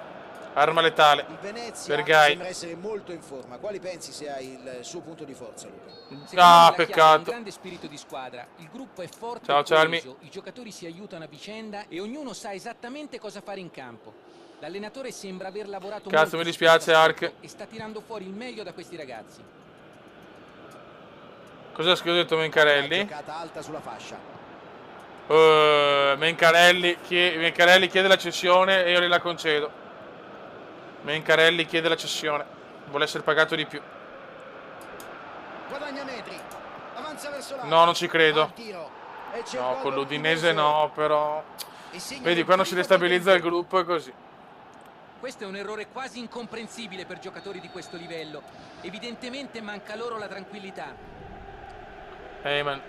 Arma letale.
Il Venezia
Per Gai.
sembra essere molto in forma. Quali pensi sia il suo punto di forza, Luca?
Secondo
Ah,
me la chiave è un
peccato.
grande spirito di squadra. Il gruppo è forte
Ciao,
e
Cialmi.
coeso, i giocatori si aiutano a vicenda e ognuno sa esattamente cosa fare in campo. L'allenatore sembra aver lavorato
Cazzo,
molto
mi
su
dispiace,
questo
Ark.
aspetto e sta tirando fuori il meglio da questi ragazzi.
Cosa ha detto Mencarelli?
Giocata alta sulla fascia.
Mencarelli chiede la cessione e io gliela concedo. Mencarelli chiede la cessione. Vuole essere pagato di più.
Guadagna metri. Avanza verso l'area.
No, non ci credo.
Al tiro. E c'è il
No,
gol
con l'Udinese
dell'Udinese.
no, però.
E segna
Vedi,
il
quando si
primo
destabilizza il
gol del
gruppo è così.
Questo è un errore quasi incomprensibile per giocatori di questo livello. Evidentemente manca loro la tranquillità.
Eyman.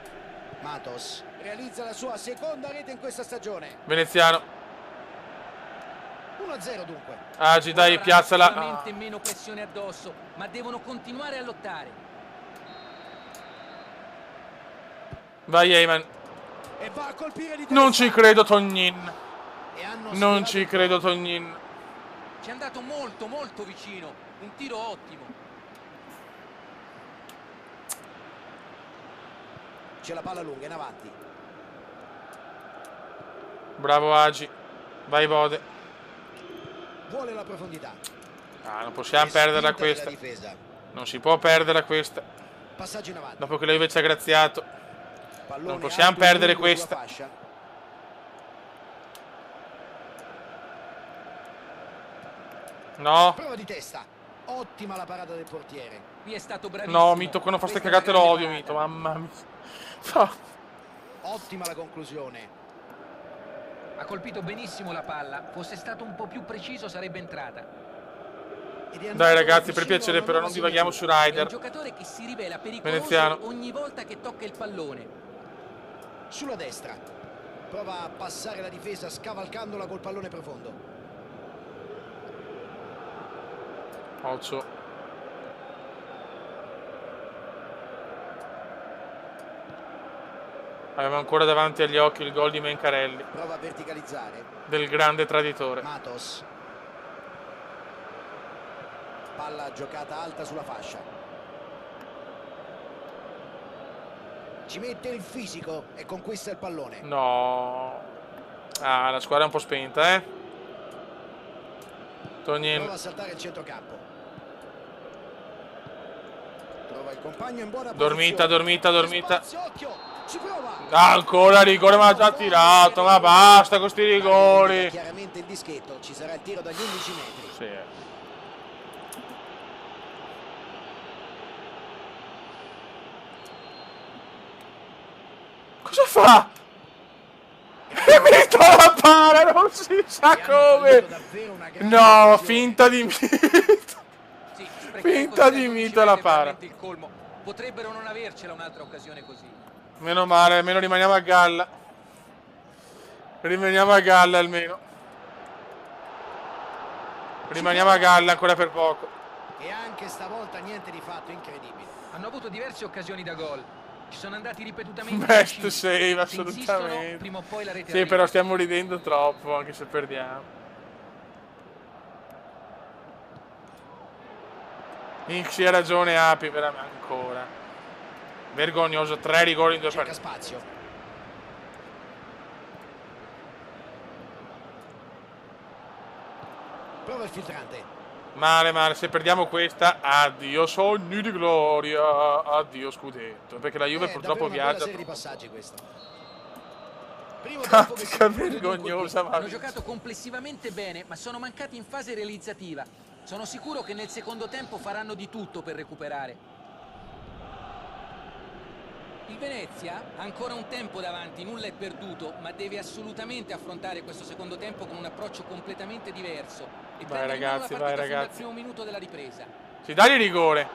Matos realizza la sua seconda rete in questa stagione.
Veneziano.
1-0 dunque.
Agi, dai,
Ora
piazzala.
sicuramente meno pressione addosso, ma devono continuare a lottare.
Vai Eyman.
E va a colpire di
Non
testa.
ci credo Tognin.
E hanno
Non
sfiorato
ci
il
credo
gol.
Tognin.
Ci è andato molto molto vicino. Un tiro ottimo.
C'è la palla lunga in avanti.
Bravo Agi. Vai Bode.
Vuole la profondità.
Ah, non possiamo
E
perderla
spinta della
questa.
difesa.
Non si può perdere questa.
Passaggio in avanti.
Dopo che l'Juve ci ha graziato.
Pallone
Non possiamo
alto e
perdere
lungo sulla
questa.
fascia.
No.
Prova di testa. Ottima la parata del portiere.
Qui è stato bravissimo.
No, Mito, quando fa ste
Questa è
cagate
una
lo
grande
odio, Mito.
parata.
Mamma mia. No.
Ottima la conclusione.
Ha colpito benissimo la palla. Fosse stato un po' più preciso sarebbe entrata.
Ed è andato
Dai ragazzi, per
vicino
piacere,
alla
però
nuova
non divaghiamo su
segnatura.
È un
Ryder.
giocatore che si rivela pericoloso
Veneziano.
ogni volta che tocca il pallone.
Sulla destra. Prova a passare la difesa scavalcandola col pallone profondo.
Occhio. Aveva ancora davanti agli occhi il gol di Mencarelli,
Prova a verticalizzare.
del grande traditore.
Matos. Palla giocata alta sulla fascia. Ci mette il fisico e conquista il pallone.
No. Ah, la squadra è un po' spenta, eh. Tonien.
Prova a saltare il centrocampo. Trova il compagno in buona
Dormita,
posizione.
dormita.
Spazio, occhio. Ci prova.
Ah, ancora rigore, ma ha già tirato. Ma basta con sti rigori.
Chiaramente il dischetto. Ci sarà il tiro dagli 11 metri.
Sì. Cosa fa? E Mito la para, non si sa come. No, finta di Mito.
Sì, sprecare
Finta
così
di
al
Mito la
è
para.
veramente il colmo. Potrebbero non avercela un'altra occasione così.
Meno male, almeno rimaniamo a galla. Rimaniamo a galla almeno. Rimaniamo a galla ancora per poco.
E anche stavolta niente di fatto, incredibile.
Hanno avuto diverse occasioni da gol. Ci sono andati ripetutamente
Best
vicini.
save,
Se
assolutamente.
insistono, prima o poi la rete
Sì,
arriva.
però stiamo ridendo troppo, anche se perdiamo. Inxi ha ragione, Api, veramente ancora. Vergognoso, 3 rigori in 2
Cerca
partite.
spazio. Prova il filtrante.
Male, male, se perdiamo questa, addio sogni di gloria, addio scudetto. Perché la Juve purtroppo
davvero una bella
viaggia.
serie di passaggi questa. Primo tempo che si
Tattica
conclude dunque
vergognosa,
qui.
ma...
Hanno giocato complessivamente bene, ma sono mancati in fase realizzativa. Sono sicuro che nel secondo tempo faranno di tutto per recuperare. Il Venezia ha ancora un tempo davanti, nulla è perduto, ma deve assolutamente affrontare questo secondo tempo con un approccio completamente diverso. E
Vai,
prendere in mano
ragazzi,
la
vai,
partita fin dal
ragazzi.
primo minuto della ripresa.
Sì, dagli rigore.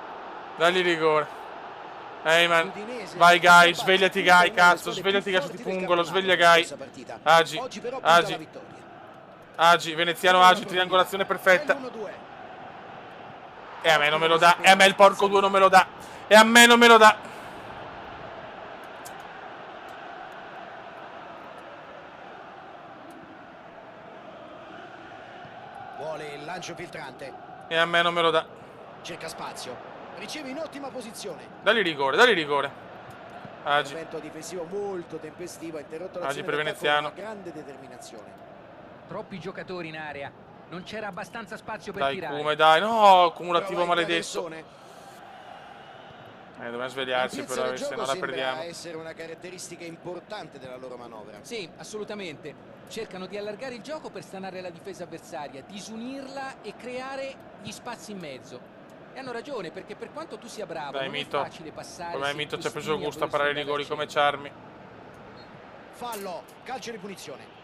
Dagli rigore. Ehi, man.
Udinese,
Vai, Gai,
Spazio,
svegliati,
una
Gai,
delle
cazzo.
squadre
Svegliati,
più
cazzo, ti
forti del
pungolo.
campionato
Sveglia,
in
Gai.
questa partita.
Agi,
Oggi però punta alla
Agi,
vittoria.
Agi, veneziano Agi, triangolazione perfetta.
L'1-2.
E a me non me lo dà. E a me il porco 2 non me lo dà. E a me non me lo dà.
Vuole il lancio filtrante.
E a me non me lo dà.
Cerca spazio. Riceve in ottima posizione.
Dagli rigore, dagli rigore. Agi.
Intervento difensivo molto tempestivo. Ha interrotto
Agi
l'azione
per
d'attacco
Veneziano.
con una grande determinazione.
Troppi giocatori in area. Non c'era abbastanza spazio per
Dai,
tirare.
come, dai. No, cumulativo
Prova il
maledetto.
cabezzone.
Dobbiamo svegliarci,
L'ampiezza
però,
del
se no
gioco
la
sembra
perdiamo.
essere una caratteristica importante della loro manovra.
Sì, assolutamente. Cercano di allargare il gioco per stanare la difesa avversaria, disunirla e creare gli spazi in mezzo. E hanno ragione, perché per quanto tu sia bravo,
Dai,
non
Mito.
è facile passare.
Come
se
Mito
tu
ci ha preso
stimi a
gusto a
voler
parare i rigori
andare al
come Charmi.
Fallo, calcio di punizione.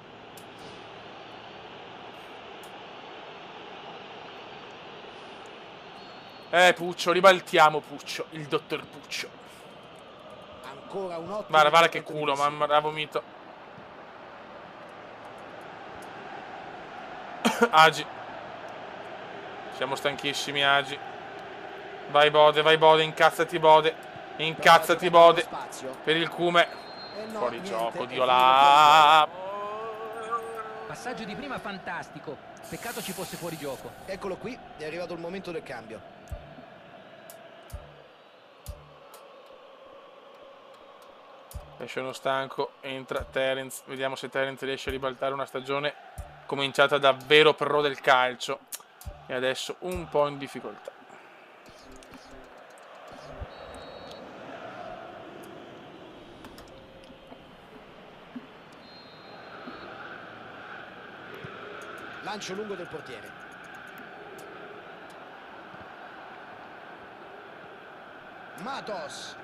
Puccio, ribaltiamo Puccio, il dottor Puccio.
Ancora un ottimo.
Guarda che culo, mamma, bravo Mito. Agi. Siamo stanchissimi, Agi. Vai Bode, incazzati Bode. Incazzati Bode. Per il cume.
No,
Fuori
niente,
gioco,
è
Dio
finito
là.
Passaggio di prima fantastico. Peccato ci fosse fuori gioco.
Eccolo qui, è arrivato il momento del cambio.
Esce uno stanco, entra Terence. Vediamo se Terence riesce a ribaltare una stagione cominciata davvero pro del calcio. E adesso un po' in difficoltà.
Lancio lungo del portiere. Matos.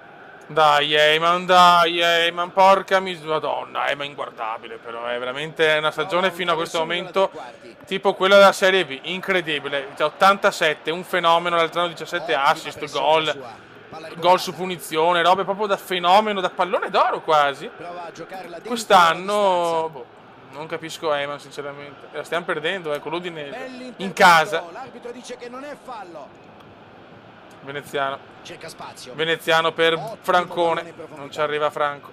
Dai, Eyman, porca Madonna, Eyman inguardabile però, è veramente una stagione fino a questo momento tipo quella della Serie B, incredibile, 87, un fenomeno, l'altro anno 17 assist, gol su punizione, robe proprio da fenomeno, da pallone d'oro quasi. Quest'anno, boh, non capisco Eyman sinceramente, la stiamo perdendo, ecco, l'Udinese, in casa.
L'arbitro dice che non è fallo.
Veneziano.
Cerca spazio.
Veneziano per Francone. Non ci arriva Franco.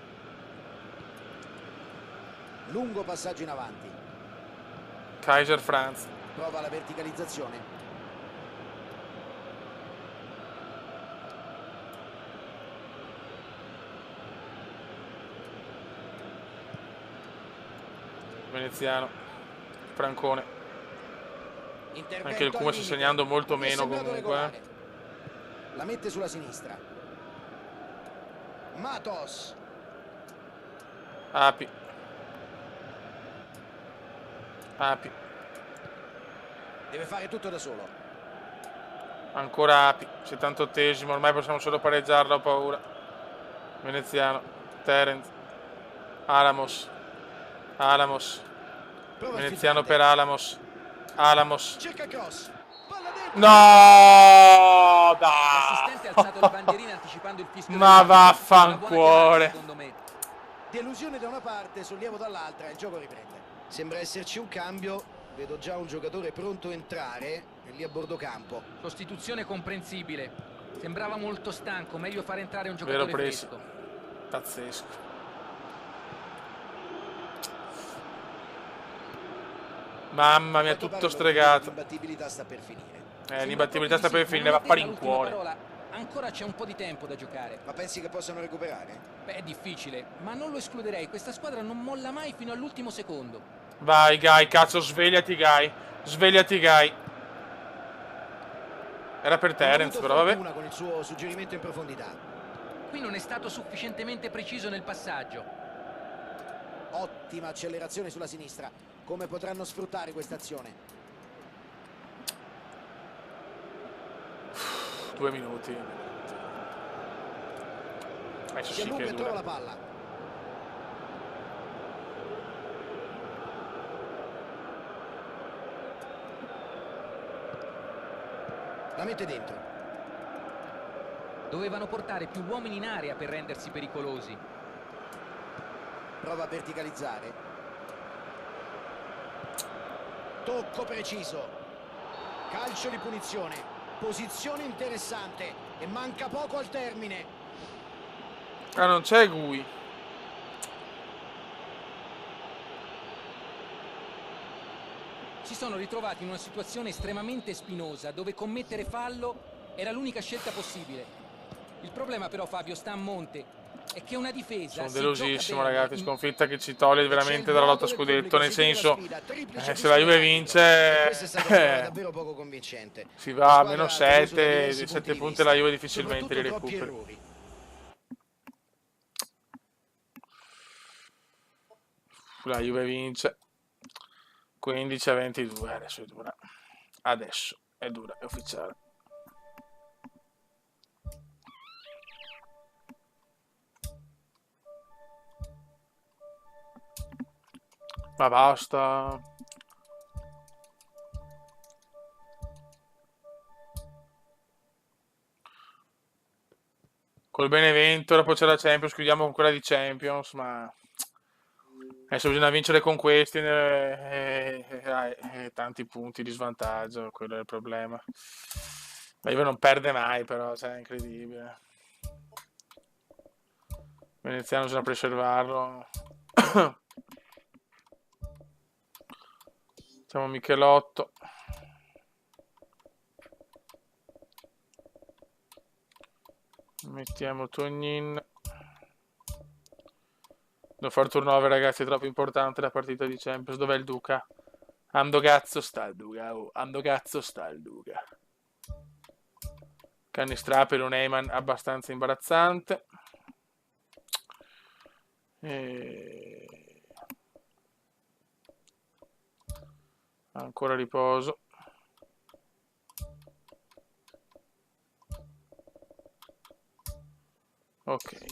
Lungo passaggio in avanti.
Kaiser Franz.
Prova la verticalizzazione.
Veneziano. Francone.
Intervento
anche il Kuma sta segnando molto meno comunque.
La mette sulla sinistra. Matos.
Api.
Deve fare tutto da solo.
Ancora Api. 78esimo. Ormai possiamo solo pareggiarla, ho paura. Veneziano. Terence. Alamos. Veneziano per Alamos.
Cerca cross.
No, dai.
L'assistente ha alzato le bandierine anticipando il fischio.
Ma vaffancuore.
Delusione da una parte, sollievo dall'altra, il gioco riprende. Sembra esserci un cambio, vedo già un giocatore pronto a entrare, è lì a bordo campo.
Sostituzione comprensibile. Sembrava molto stanco, meglio far entrare un giocatore fresco.
Pazzesco. Mamma mia, tutto stregato.
L'imbattibilità sta per finire.
L'imbattibilità sta per finire, va a palincuore.
Ancora c'è un po' di tempo da giocare.
Ma pensi che possano recuperare?
Beh, è difficile, ma non lo escluderei. Questa squadra non molla mai fino all'ultimo secondo.
Vai, Guy, cazzo, svegliati, Guy. Era per Terence, però vabbè.
Con il suo suggerimento in profondità.
Qui non è stato sufficientemente preciso nel passaggio.
Ottima accelerazione sulla sinistra. Come potranno sfruttare questa azione?
2 minuti. Adesso
Si
sì che
allunga
è
e trova
dura.
la palla. La mette dentro.
Dovevano portare più uomini in area per rendersi pericolosi.
Prova a verticalizzare. Tocco preciso. Calcio di punizione. Posizione interessante. E manca poco al termine.
Ah, non c'è Gui.
Si sono ritrovati in una situazione estremamente spinosa dove commettere fallo era l'unica scelta possibile. Il problema però, Fabio, sta a monte. È che una difesa
Sono delosissimo, ragazzi. Sconfitta che ci toglie veramente dalla lotta a scudetto. Nel senso, se la Juve vince,
davvero poco convincente.
si va a meno 7. 7 punti la Juve difficilmente li recupera. La Juve vince 15-22. Adesso è dura. Adesso è dura, è ufficiale. Ma basta. Col Benevento, dopo c'è la Champions, chiudiamo con quella di Champions, ma adesso bisogna vincere con questi tanti punti di svantaggio, quello è il problema. La Juve non perde mai, però, cioè, è incredibile. Veneziano bisogna preservarlo. Siamo Michelotto. Mettiamo Tognin. Devo fare turnover, ragazzi, è troppo importante la partita di Champions. Dov'è il Duca? Ando cazzo sta il Duca, oh. Ando cazzo sta il Duca. Cannistra per un Eyman abbastanza imbarazzante. Ancora riposo. Ok.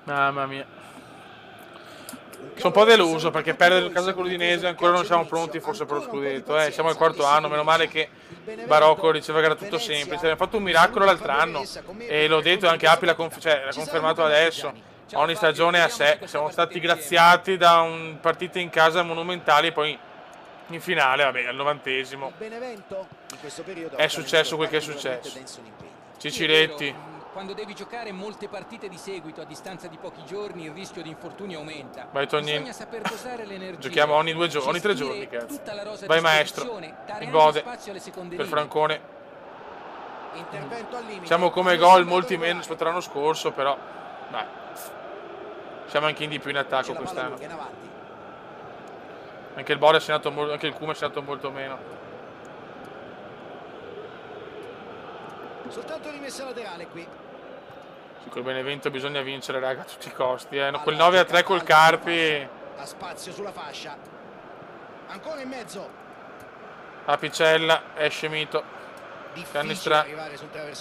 Mamma mia. Sono un po' deluso perché perdere in casa con l'Udinese ancora non siamo pronti forse per lo scudetto. Siamo al quarto anno, meno male che Barocco diceva che era tutto semplice. Abbiamo fatto un miracolo l'altro anno e l'ho detto, anche Api l'ha confermato adesso. Ogni stagione a sé. Siamo stati graziati da partite in casa monumentali e poi in finale, vabbè, al 90esimo. È successo quel che è successo. Ciciretti.
Quando devi giocare molte partite di seguito a distanza di pochi giorni, il rischio di infortunio aumenta.
Vai Tognin.
Bisogna saper dosare l'energia.
Giochiamo ogni 3 giorni, cazzo. Vai maestro. Il Bode. Per Francone. Siamo come gol molti meno rispetto all'anno scorso, però dai. Siamo anche in di più in attacco quest'anno. Anche il Bode è segnato molto, anche il Cume è segnato molto meno.
Soltanto rimessa laterale qui.
Col Benevento bisogna vincere, raga, a tutti i costi. Quel 9-3 col Carpi.
Ha spazio sulla fascia. Ancora in mezzo.
Apicella, esce Mito. Cannistra.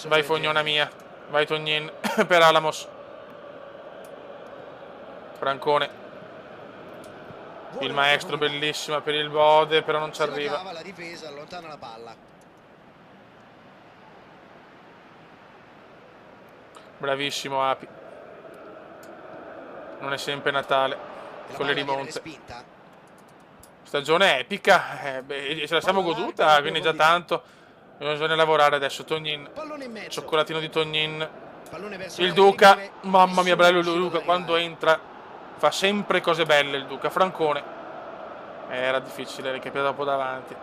Vai Fognona mia. Vai Tognin per Alamos. Francone. Il maestro, bellissima per il Bode, però non ci arriva.
La difesa allontana la palla.
Bravissimo Api. Non è sempre Natale con le rimonte. Stagione epica, ce la siamo goduta, quindi già tanto. Bisogna lavorare adesso. Tognin, cioccolatino di Tognin. Il Duca, mamma mia, bello il Duca, quando entra fa sempre cose belle il Duca. Francone. Era difficile, che piada un po' davanti.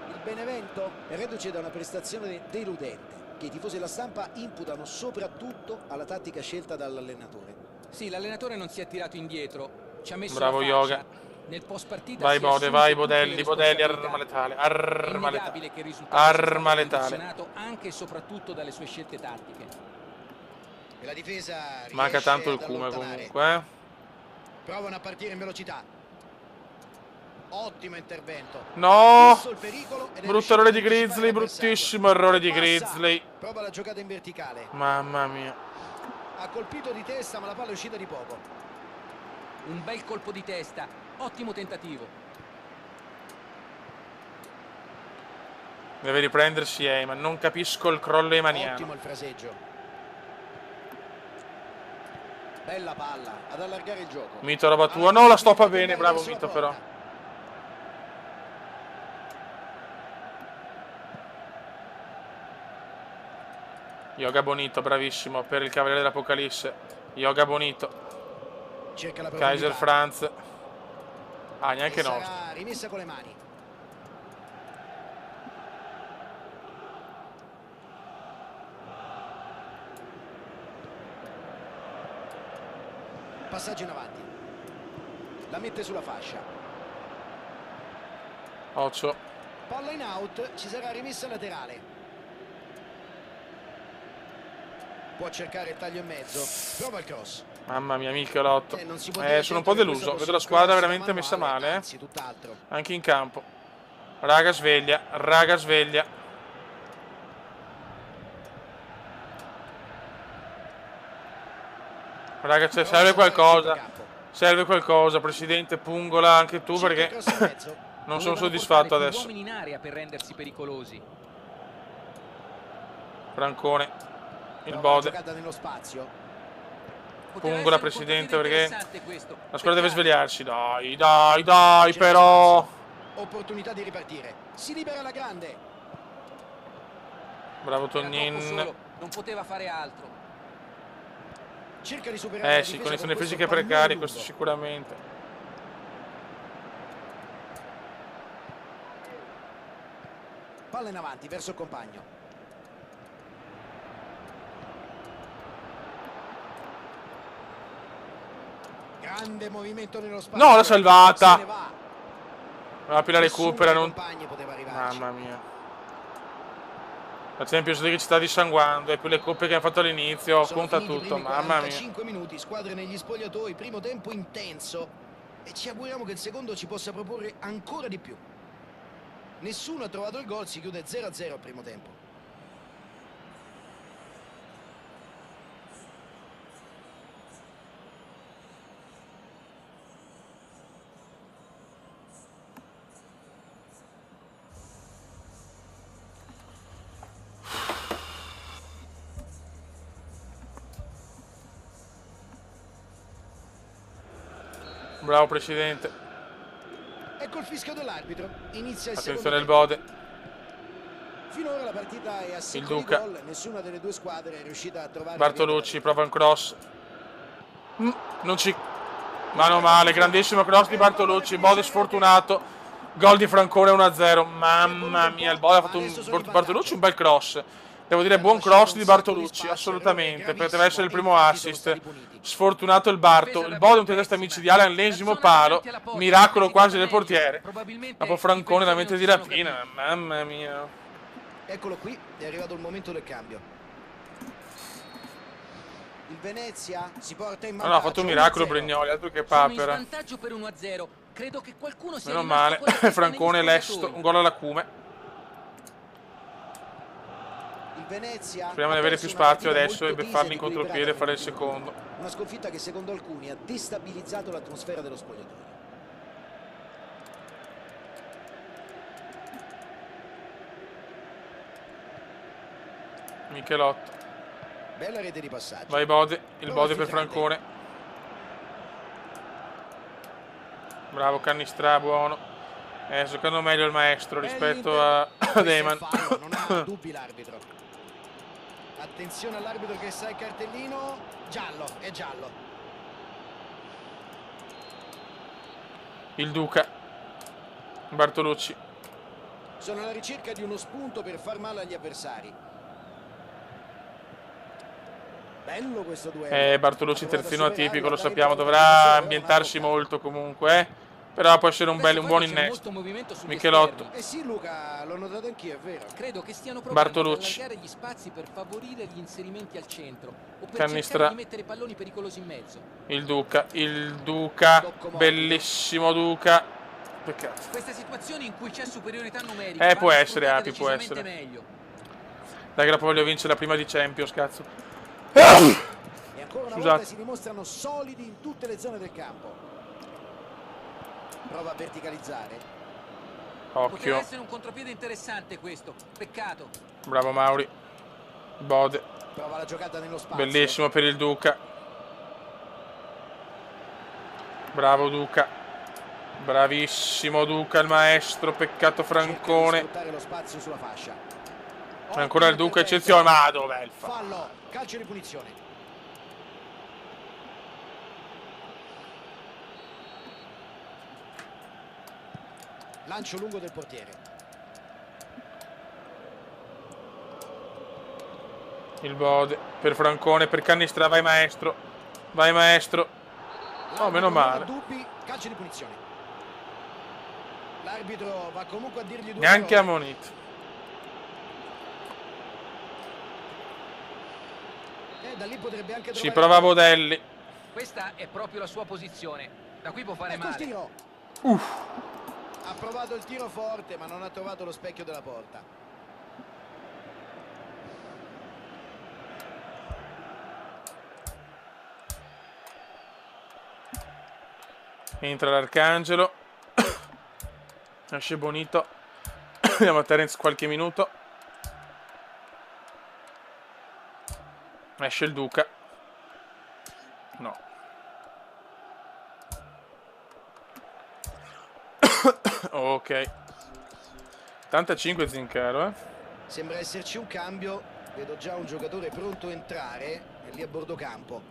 Il Benevento è reduce da una prestazione deludente che i tifosi della stampa imputano soprattutto alla tattica scelta dall'allenatore.
Sì, l'allenatore non si è tirato indietro, ci ha messo
bravo
la
Yoga.
faccia. Nel post partita
vai Bode, vai Bodelli, arma letale, arma letale, arma letale.
Anche e soprattutto dalle sue scelte tattiche.
E la difesa
manca tanto il Cume comunque.
Provano a partire in velocità. Ottimo intervento.
No! Brutto errore di Grizzly, bruttissimo errore di Grizzly.
Prova la giocata in verticale.
Mamma mia.
Ha colpito di testa, ma la palla è uscita di poco.
Un bel colpo di testa, ottimo tentativo.
Deve riprendersi ma non capisco il crollo emaniano.
Ottimo il fraseggio. Bella palla, ad allargare il gioco.
Mito, roba tua. No, la stoppa bene, bravo Mito però. Yoga Bonito, bravissimo, per il Cavaliere dell'Apocalisse. Yoga Bonito. Kaiser Franz. Ah, neanche nostro.
Rimessa con le mani. Passaggio in avanti. La mette sulla fascia.
Occhio.
Palla in out, ci sarà rimessa laterale. Può cercare il taglio in mezzo. Prova il cross.
Mamma mia, Michelotto. Sono un po' deluso. Vedo la squadra veramente messa male. Anche in campo. Raga sveglia. Raga sveglia. Raga, serve qualcosa. Serve qualcosa, presidente Pungola, anche tu, perché non sono soddisfatto adesso.
In area per rendersi pericolosi.
Francone. Il Bode. Pungola, presidente, perché la squadra deve svegliarsi. Dai, dai, dai, però.
Opportunità di ripartire. Si libera la grande.
Bravo Tognin.
Non poteva fare altro.
Cerca di superare la
Sì,
difesa
condizioni
con
fisiche
questo
precarie,
pallone
questo
lungo.
sicuramente.
Palla in avanti verso il compagno. Grande movimento nello spazio.
No, l'ha salvata!
Se ne va.
Ma più la
Nessuno
recupera,
dei
non...
compagni poteva arrivarci.
Mamma mia. La Champions League ci sta dissanguando, e più le coppe che hanno fatto all'inizio,
Sono
conta
finiti i
tutto,
primi
mamma mia.
45 minuti, squadre negli spogliatoi, primo tempo intenso e ci auguriamo che il secondo ci possa proporre ancora di più. Nessuno ha trovato il gol, si chiude 0-0 al primo tempo.
Bravo presidente.
Ecco il fischio dell'arbitro, inizia il
Attenzione il
secondo tempo.
Bode.
Finora la partita è a secco di
Duca.
gol, nessuna delle due squadre è riuscita a trovare
Bartolucci prova un cross. Non ci... Mano male, grandissimo cross di Bartolucci. Bode sfortunato. Gol di Francone 1-0. Mamma mia, il Bode ha fatto Bartolucci un bel cross. Devo dire buon cross di Bartolucci, assolutamente. Poteva essere il primo assist. Sfortunato il Barto. Il Bode un tedesco micidiale all'ennesimo palo. Miracolo quasi del portiere. Dopo Francone la mente di rapina. Mamma mia.
Eccolo qui, è arrivato il momento del cambio. Il Venezia si porta in
No,
vantaggio.
ha fatto un miracolo
1-0.
Brignoli, altro che
Sono in
papera.
svantaggio per 1-0. Credo che qualcuno sia
Meno
rimasto
male.
con la testa
Francone
negli
lesto,
spogliatoi.
un gol alla Cume.
Il Venezia
Speriamo di
ha
avere
perso
più
una
spazio
partita
adesso e
molto
beffarli
tesa
in
ed
contropiede e
equilibrata
fare il
per il
secondo.
Una sconfitta che secondo alcuni ha destabilizzato l'atmosfera dello spogliatoio.
Michelotto.
Bella rete di passaggio.
Vai Bode, il
Prova
Bode per
filtrante.
Francone. Bravo Cannistra, buono. Giocando meglio il maestro rispetto a Deman.
Fallo, non ha dubbi l'arbitro. Attenzione all'arbitro che sa il cartellino. Giallo, è giallo.
Il Duca. Bartolucci.
Sono alla ricerca di uno spunto per far male agli avversari. Bello questo duello.
Bartolucci
Ha provato a
terzino
superarlo,
atipico, lo
dare
sappiamo,
il
dovrà
portiere,
ambientarsi
però
molto comunque, Però può essere un
Adesso
buon
Fabio, c'è
innesto.
molto movimento sugli
Michelotto.
esterni.
sì Luca, l'ho notato anch'io, è vero.
Credo che stiano provando ad
Bartolucci.
allargare gli spazi per favorire gli inserimenti al centro o per
Cannistra.
cercare di mettere palloni pericolosi in mezzo.
Il Duca, bellissimo Duca. Peccato.
Queste situazioni in cui c'è superiorità numerica
Può
vanno
essere,
sfruttate
Api, può
decisamente
essere.
meglio.
Dai che la voglio vincere la prima di Champions, cazzo.
E ancora una
Scusate.
volta si dimostrano solidi in tutte le zone del campo. Prova a verticalizzare.
Poteva
Occhio.
essere un contropiede interessante questo. Peccato.
Bravo Mauri. Bode.
Prova la giocata nello spazio.
Bellissimo per il Duca. Bravo Duca. Bravissimo Duca, il maestro. Peccato
Cerca di
Francone.
sfruttare lo spazio sulla fascia.
Ancora il Duca,
Ottimo
eccezione.
intervento.
Ma dov'è il fallo?
Fallo, calcio di punizione. Lancio lungo del portiere.
Il Bode. Per Francone, per Cannistra. Vai maestro. Vai maestro. Oh, meno
L'arbitro non ha
male.
dubbi, calcio di punizione. L'arbitro va comunque a dirgli due
Neanche
parole.
ammonito.
Da lì potrebbe anche
Ci
trovare
prova Bodelli.
Questa è proprio la sua posizione. Da qui può fare
Ecco il
male.
tiro. Ha provato il tiro forte ma non ha trovato lo specchio della porta.
Entra l'Arcangelo. Esce Bonito. Andiamo a Terence qualche minuto. Esce il Duca. No. Ok. 85 Zincaro,
Sembra esserci un cambio. Vedo già un giocatore pronto a entrare, è lì a bordo campo.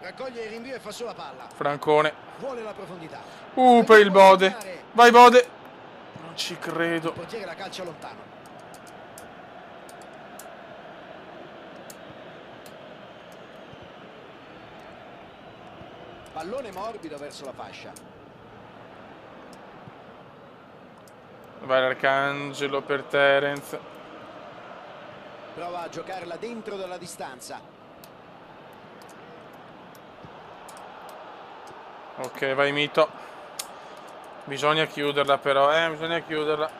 Raccoglie il rinvio e fa sulla palla.
Francone.
Vuole la profondità.
Per il Bode. Vai Bode. Non ci
Il
credo.
portiere la calcia lontano. Pallone morbido verso la fascia.
Vai l'Arcangelo per Terence.
Prova a giocarla dentro dalla distanza.
Ok, vai Mito. Bisogna chiuderla però, bisogna chiuderla.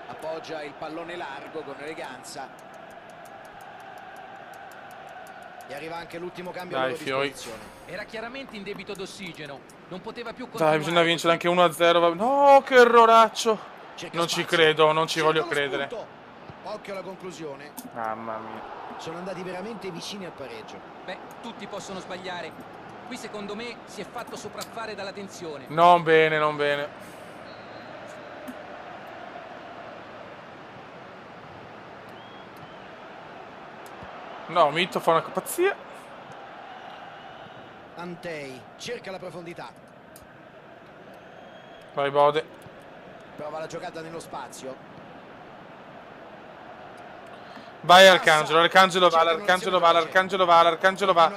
Appoggia il pallone largo con eleganza. E arriva anche l'ultimo cambio a
Dai,
loro
Fioi.
disposizione.
Era chiaramente in debito d'ossigeno, non poteva più
Dai,
continuare.
bisogna vincere anche 1-0. No, che erroraccio.
Cerca
Non ci
spazio.
credo, non ci
Cerca
voglio
lo
credere.
spunto. Occhio alla conclusione.
Mamma mia.
Sono andati veramente vicini al pareggio.
Beh, tutti possono sbagliare. Qui secondo me si è fatto sopraffare dalla tensione.
Non bene, non bene. No, Mito fa una pazzia.
Antei cerca la profondità.
Vai Bode.
Prova la giocata nello spazio.
Vai Arcangelo, l'Arcangelo va, l'Arcangelo va, l'Arcangelo va, l'Arcangelo va.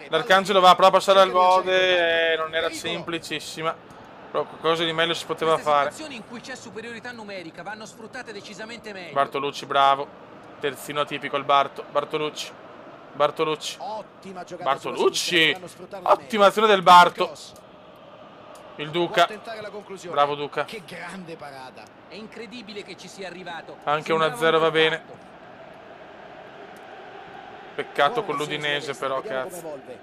L'Arcangelo va, prova a passare al Bode. Non era semplicissima. Però qualcosa di meglio si poteva
Queste
fare.
situazioni in cui c'è superiorità numerica vanno sfruttate decisamente meglio.
Bartolucci, bravo. Terzino atipico il Bartolucci. Bartolucci.
Ottima giocata.
Bartolucci. Ottima azione del Barto. Il Duca. Bravo Duca.
Che grande parata.
È incredibile che ci sia arrivato.
Anche
Sembrava
1-0 va
un
bene.
fatto.
Peccato
Buona
con
azione
l'Udinese
sulla
però,
destra, vediamo
cazzo.
come evolve.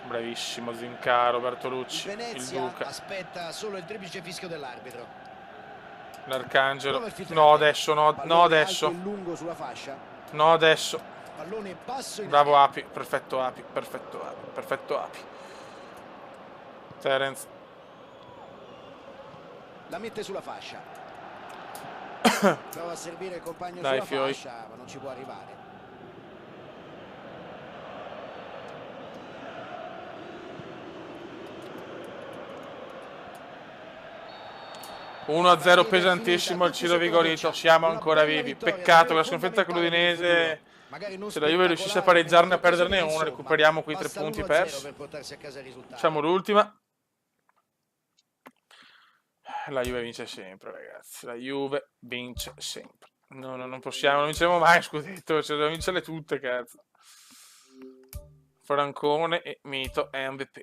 Bravissimo Zincaro,
Il
Bartolucci, il
Venezia
Duca,
aspetta solo il triplice fischio dell'arbitro.
l'Arcangelo.
Prova il filtrante.
No adesso, no
Pallone
adesso,
alto e lungo sulla fascia.
no adesso.
Pallone basso in
Bravo
aria.
Api, perfetto Api, perfetto Api, perfetto Api. Terence.
La mette sulla fascia. Prova a servire il compagno
Dai,
sulla
Fioi.
fascia, ma non ci può arrivare.
1-0 pesantissimo al Ciro Vigorito, siamo ancora vivi. Peccato che la sconfitta con l'Udinese, se la Juve riuscisse a pareggiarne e a perderne una, recuperiamo quei 3 punti persi.
Per portarsi a casa il risultato.
Facciamo l'ultima. La Juve vince sempre, ragazzi. La Juve vince sempre. No, non possiamo, non vinciamo mai, scudetto. Ce le dobbiamo vincerle tutte, cazzo. Francone e Mito MVP.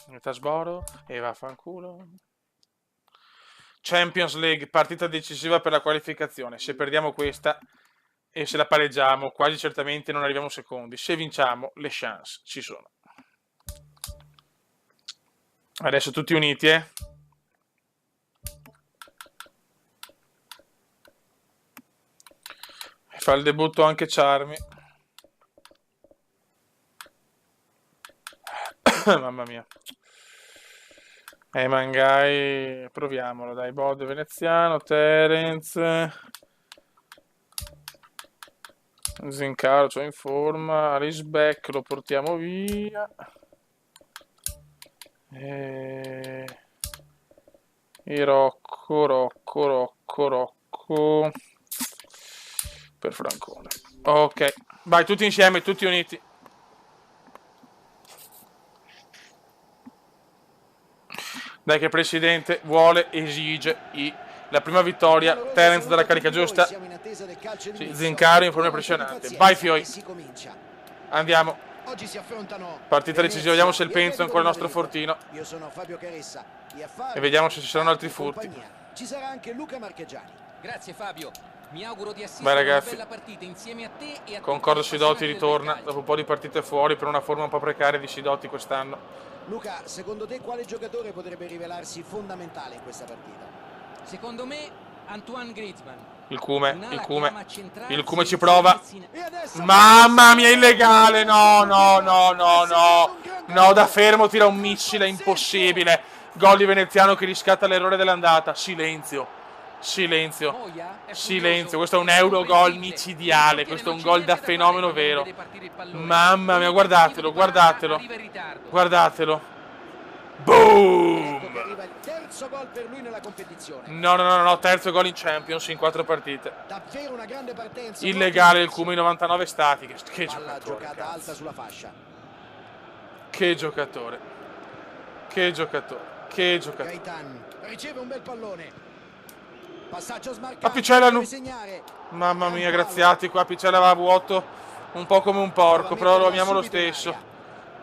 Metà sboro e vaffanculo. Champions League, partita decisiva per la qualificazione. Se perdiamo questa e se la pareggiamo, quasi certamente non arriviamo secondi. Se vinciamo, le chance ci sono. Adesso tutti uniti, Fa il debutto anche Charmi. Mamma mia. Mangai, proviamolo, dai. Bode veneziano, Terence. Zincaro, cioè in forma. Arisbeck lo portiamo via. E Rocco. Per Francone. Ok. Vai, tutti insieme, tutti uniti. Dai che il presidente vuole, esige la prima vittoria. Terence dalla carica giusta. Sì, Zincaro in forma impressionante. Vai Fioi. Andiamo.
Oggi si affrontano
Partita decisiva, vediamo se il Penzo è ancora il nostro fortino.
Io sono Fabio Caressa
E vediamo se ci saranno altri furti.
Ci sarà anche Luca Marchegiani.
Grazie Fabio. Mi auguro di
Vai,
assistere a una
ragazzi.
bella partita insieme a te e a
Concordo,
tutti gli
Sidotti
appassionati
ritorna
del calcio.
dopo un po' di partite fuori per una forma un po' precaria di Sidotti quest'anno.
Luca, secondo te quale giocatore potrebbe rivelarsi fondamentale in questa partita?
Secondo me Antoine Griezmann.
Il Cume,
Un'ala
il
che
Cume.
ama centrarsi
Il Cume ci
e
prova.
inserirsi
E adesso
Mamma mia, illegale! No, no, no, no, no. No, da fermo tira un missile impossibile. Gol di Veneziano che riscatta l'errore dell'andata. Silenzio. Silenzio.
Moia è
Silenzio.
furioso,
Questo è un
è
Eurogol
comprensibile.
micidiale.
Il
Questo è un
portiere
gol da
non c'è niente
fenomeno
fare quando
vero.
vede partire il pallone.
Mamma mia,
Ogni
guardatelo,
tentativo di parata
guardatelo.
arriva in ritardo.
Guardatelo.
Ecco che
Boom!
arriva il terzo gol per lui nella competizione.
No, no, no, no, terzo gol in Champions in 4 partite.
Davvero una grande partenza.
Illegale il Cume in 99 stati. Che
Palla
giocatore,
giocata alta
cazzo.
sulla fascia.
Che giocatore. Che giocatore. Che giocatore.
Gaetan riceve un bel pallone. Passaggio smarcato.
A Picella non...
deve segnare.
Mamma mia, Graziati, qua Picella va a vuoto un po' come un porco, però lo amiamo lo stesso.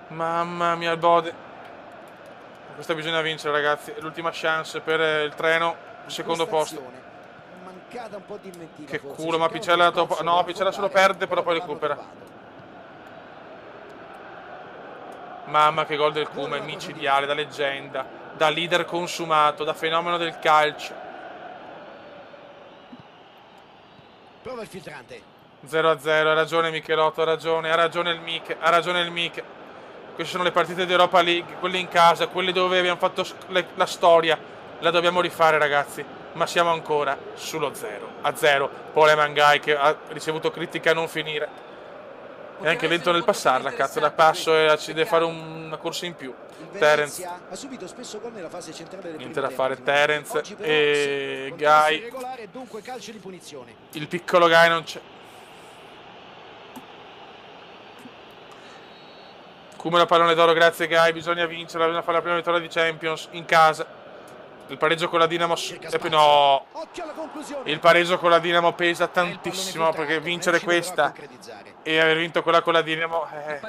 Mamma mia, il Bode. Questa bisogna vincere, ragazzi. È l'ultima chance per il treno, secondo posto.
Mancata un po' di inventiva.
Che
forse.
culo, ma Picella no, Picella se lo perde, però poi recupera. Mamma, che gol del Cume, micidiale, da leggenda, da leader consumato, da fenomeno del calcio.
Prova il filtrante.
0-0, ha ragione Michelotto, ha ragione il Miche. Queste sono le partite di Europa League, quelle in casa, quelle dove abbiamo fatto la storia. La dobbiamo rifare, ragazzi, ma siamo ancora sullo 0-0. Pole Mangai che ha ricevuto critica a non finire. È anche lento nel passarla, cazzo, la passo e ci deve fare una corsa in più. Terence.
Ha subito spesso gol nella fase centrale del
Niente
primo
da fare,
tempo.
Terence
Oggi però
e
sì, contesto
Guy.
irregolare, dunque calcio di punizione.
Il piccolo Guy non c'è. Come la pallone d'oro, grazie Guy, bisogna vincere, bisogna fare la prima vittoria di Champions in casa. Il pareggio con la Dinamo no.
Occhio alla conclusione.
Il pareggio con la Dinamo pesa tantissimo perché vincere questa e aver vinto quella con la Dinamo è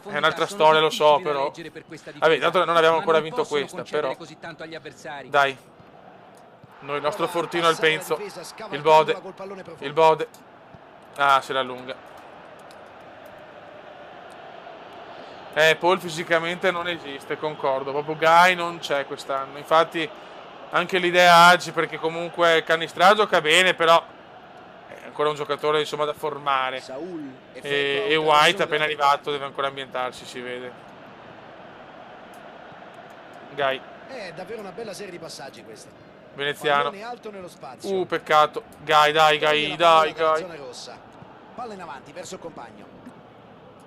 un'altra storia, lo so, però. Vabbè, tanto non abbiamo ancora vinto questa, però. Dai. Noi il nostro fortino è il Penzo. Il Bode. Ah, se la allunga. Paul fisicamente non esiste, concordo. Proprio Guy non c'è quest'anno. Infatti anche l'idea Agi, perché comunque Cannistrà gioca bene, però è ancora un giocatore insomma da formare. E White appena arrivato deve ancora ambientarsi, si vede.
Guy. È davvero una bella serie di passaggi questa.
Veneziano.
Alto nello spazio.
Peccato. Guy, dai.
Zona rossa. Palla in avanti verso il compagno.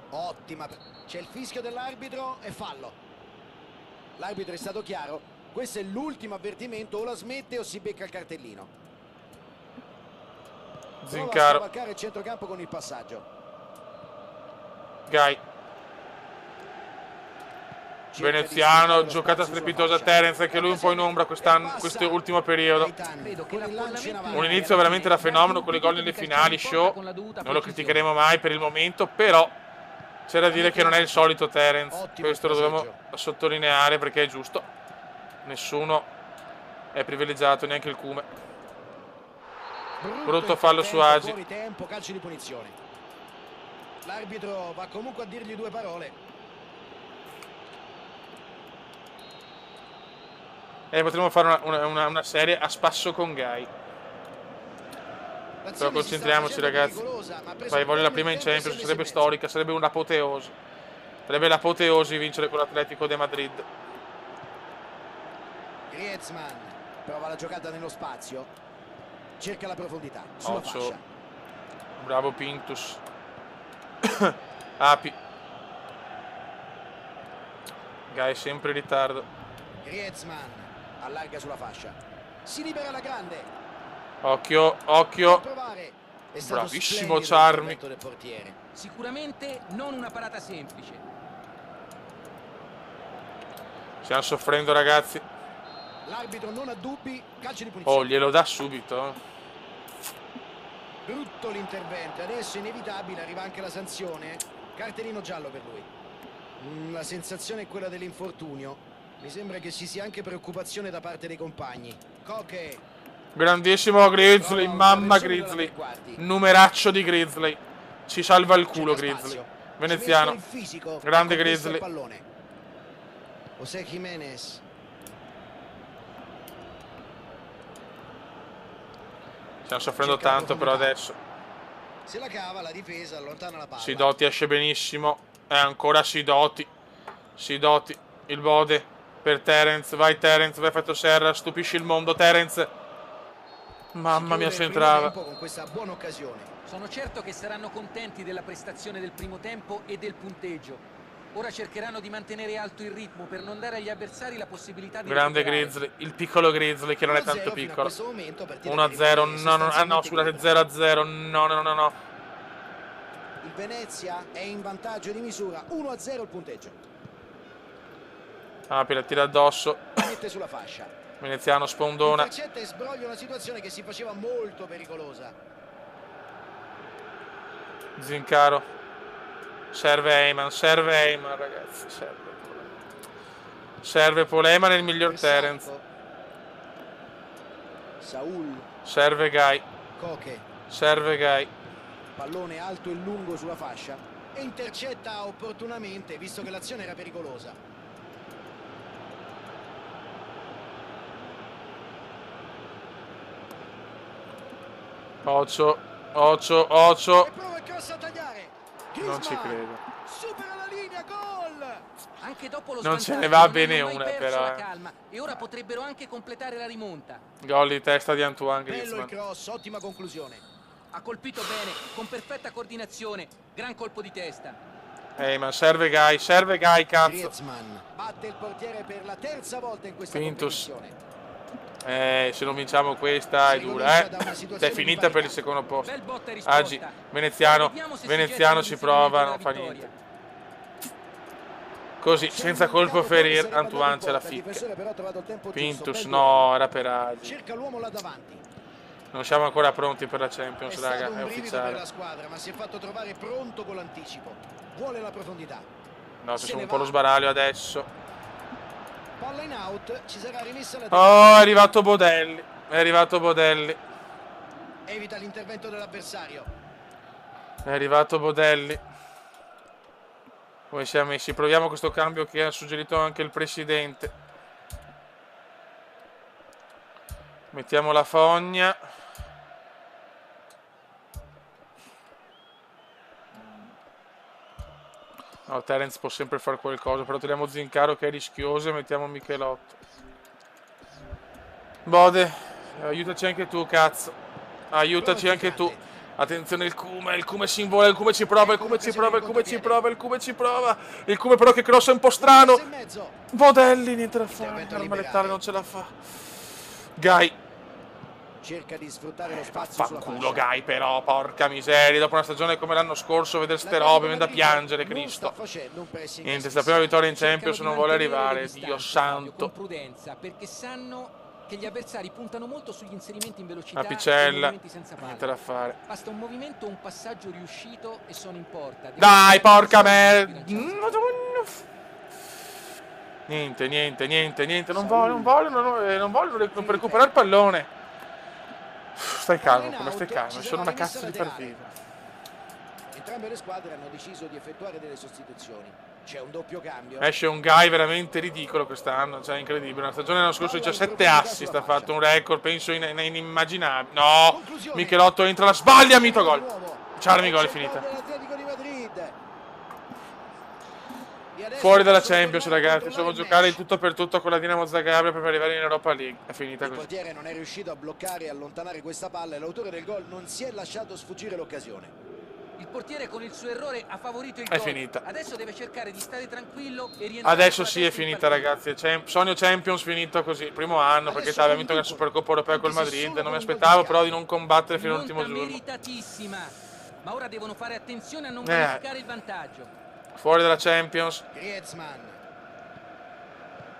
Ottima. C'è il fischio dell'arbitro e fallo. L'arbitro è stato chiaro. Questo è l'ultimo avvertimento, o la smette o si becca il cartellino.
Zincaro.
Prova a scavalcare il centrocampo con il passaggio.
Guy. Veneziano, giocata strepitosa Terence, anche lui un po' in ombra quest'anno, questo ultimo periodo. Un inizio veramente da fenomeno con i gol nelle finali, show. Non lo criticheremo mai per il momento, però c'è da dire che non è il solito Terence. Questo lo dobbiamo sottolineare perché è giusto. Nessuno è privilegiato, neanche il Cume. Brutto fallo su Agi.
Fuori tempo, calcio di punizione. L'arbitro va comunque a dirgli due parole.
Potremmo fare una serie a spasso con Guy. Però concentriamoci, ragazzi. Vai, voglio la prima in Champions, sarebbe storica, sarebbe un'apoteosi. Sarebbe l'apoteosi vincere con l'Atletico de Madrid.
Griezmann prova la giocata nello spazio, cerca la profondità sulla fascia.
Bravo Pintus. Api. Guy sempre in ritardo.
Griezmann allarga sulla fascia, si libera la grande.
Occhio. Bravissimo Charmi.
Sicuramente non una parata semplice.
Stiamo
soffrendo, ragazzi.
L'arbitro non ha dubbi, calcio di punizione.
Glielo dà subito.
Brutto l'intervento, adesso inevitabile, arriva anche la sanzione. Cartellino giallo per lui. La sensazione è quella dell'infortunio. Mi sembra che ci sia anche preoccupazione da parte dei compagni. Koke.
Grandissimo Grizzly,
Trova
mamma
una versione dalla
Grizzly.
tre quarti.
Numeraccio di Grizzly. Ci salva il culo
Cerca
Grizzly.
spazio.
Veneziano.
Ci mette il fisico
Grande
e conquista
Grizzly.
il pallone. José Jiménez.
Stiamo soffrendo
Cerca la
tanto però
profondità.
adesso.
Se la cava, la difesa allontana la palla.
Sidoti esce benissimo. E ancora Sidoti. Sidoti. Il Bode. Per Terence. Vai Terence. Vai effetto serra. Stupisci il mondo Terence. Mamma mia
Si
se
chiude il primo
entrava.
tempo con questa buona occasione.
Sono certo che saranno contenti della prestazione del primo tempo e del punteggio. Ora cercheranno di mantenere alto il ritmo per non dare agli avversari la possibilità di
Grande
recuperare.
Grizzly. Il piccolo Grizzly che non è
1-0
tanto
fino a
piccolo.
questo momento, partita
1-0.
che rimane
No, no, ah no,
sostanzialmente
scusate,
equilibrata.
0-0. No, no, no, no.
Il Venezia è in vantaggio di misura, 1-0 il punteggio.
Api la tira addosso.
Mette sulla fascia.
Veneziano spondona.
Intercetta e sbroglia una situazione che si faceva molto pericolosa.
Zincaro. Serve Heyman ragazzi. Serve Polema nel miglior Terence.
Bersalco. Saul,
Serve Guy.
Coche,
Serve Guy.
pallone alto e lungo sulla fascia e intercetta opportunamente visto che l'azione era pericolosa.
Ocio.
E prova il cross a tagliare.
Non ci
Griezmann
credo.
supera la linea, gol!
Anche dopo lo
Non ce
svantaggio
ne va
non
bene
hanno mai
una,
perso
però,
la
eh.
calma e ora potrebbero anche completare la rimonta.
Gol di testa di Antoine
Bello il
Griezmann.
cross, ottima conclusione.
Ha colpito bene, con perfetta coordinazione, gran colpo di testa.
Heyman, serve Guy, cazzo.
Griezmann batte il portiere per la terza volta in questa
Pintus.
competizione.
Se non vinciamo questa è
Si
dura,
ricomincia da una situazione
è finita
di
per il
parità.
secondo posto.
Bel botta e risposta.
Agi, Veneziano,
Vediamo se si
Veneziano
getta
ci
nell'inserimento
prova,
della
non fa
vittoria.
niente. Così, senza colpo ferir, Antoine ce la
Il
ficca.
difensore però ha trovato il tempo
Pintus,
giusto.
no, era per Agi.
Cerca l'uomo là davanti.
Non siamo ancora pronti per la
È
Champions,
stato
raga,
un
è
brivido per
ufficiale.
la squadra, ma si è fatto trovare pronto con l'anticipo. Vuole la profondità.
No,
Se
c'è
ne
un po' lo
va.
sbaraglio adesso.
Palla in out, ci sarà rimessa la
Oh, è arrivato Bodelli. È arrivato Bodelli.
Evita l'intervento dell'avversario.
È arrivato Bodelli. Come siamo messi? Proviamo questo cambio che ha suggerito anche il presidente. Mettiamo la fogna. No, Terence può sempre fare qualcosa, però tiriamo Zincaro che è rischioso e mettiamo Michelotto. Bode, aiutaci anche tu, cazzo. Aiutaci anche tu. Attenzione il Cume si invola, il Cume ci prova, il Cume ci prova, il Cume ci prova, il Cume ci prova. Il Cume però che cross è un po' strano.
In mezzo.
Bodelli, niente da fare,
Intervento
l'arma
liberale.
letale non ce la fa. Guy.
Cerca di sfruttare lo spazio sulla
Fanculo
fascia.
Guy però, porca miseria, dopo una stagione come l'anno scorso, vedere ste
La
robe, viene da
Madrid
piangere,
non
Cristo.
sta facendo un pressing
Niente, sta
altissimo.
prima vittoria in
Cercano
Champions
di
non vuole
mantenere le
arrivare,
distanze,
Dio
Fabio,
santo.
con prudenza, perché sanno che gli avversari puntano molto sugli inserimenti in velocità
La
e
Picella,
movimenti senza
niente
palla.
da fare.
Basta un movimento o un passaggio riuscito e sono in porta.
Dai, porca merda.
merda!
Madonna. Niente, non vogliono recuperare il pallone. Stai calmo, come stai calmo, è solo una cazzo di partita.
Entrambe le squadre hanno deciso di effettuare delle sostituzioni. C'è un doppio cambio.
Esce un Guy veramente ridicolo quest'anno, cioè incredibile. Una stagione l'anno scorso 17 assist, ha fatto un record, penso inimmaginabile. No,
Conclusione.
Michelotto entra, la sbaglia, mito gol. Ciao, amico, è finita.
Dell'Atletico di Madrid. E adesso
Fuori dalla
possono
Champions,
tornare a
ragazzi,
controllare
devo
il
giocare il
match.
tutto per tutto con la Dinamo Zagabria per arrivare in Europa League. È finita
Il
così.
portiere non è riuscito a bloccare e allontanare questa palla e l'autore del gol non si è lasciato sfuggire l'occasione.
Il portiere con il suo errore ha favorito il
È
gol.
finita.
Adesso deve cercare di stare tranquillo e rientrare
Adesso
sulla
sì, è
testa in
finita,
pallone.
ragazzi. Sogno Champions finito così. Primo anno, perché
Adesso
aveva vinto la
comunque,
Supercoppa Europea col
anche se
Madrid.
solo
Non mi
con un gol
aspettavo
di
però di non combattere fino
Rimonta
all'ultimo giorno.
meritatissima, ma ora devono fare attenzione a non vanificare il vantaggio.
Fuori dalla Champions.
Griezmann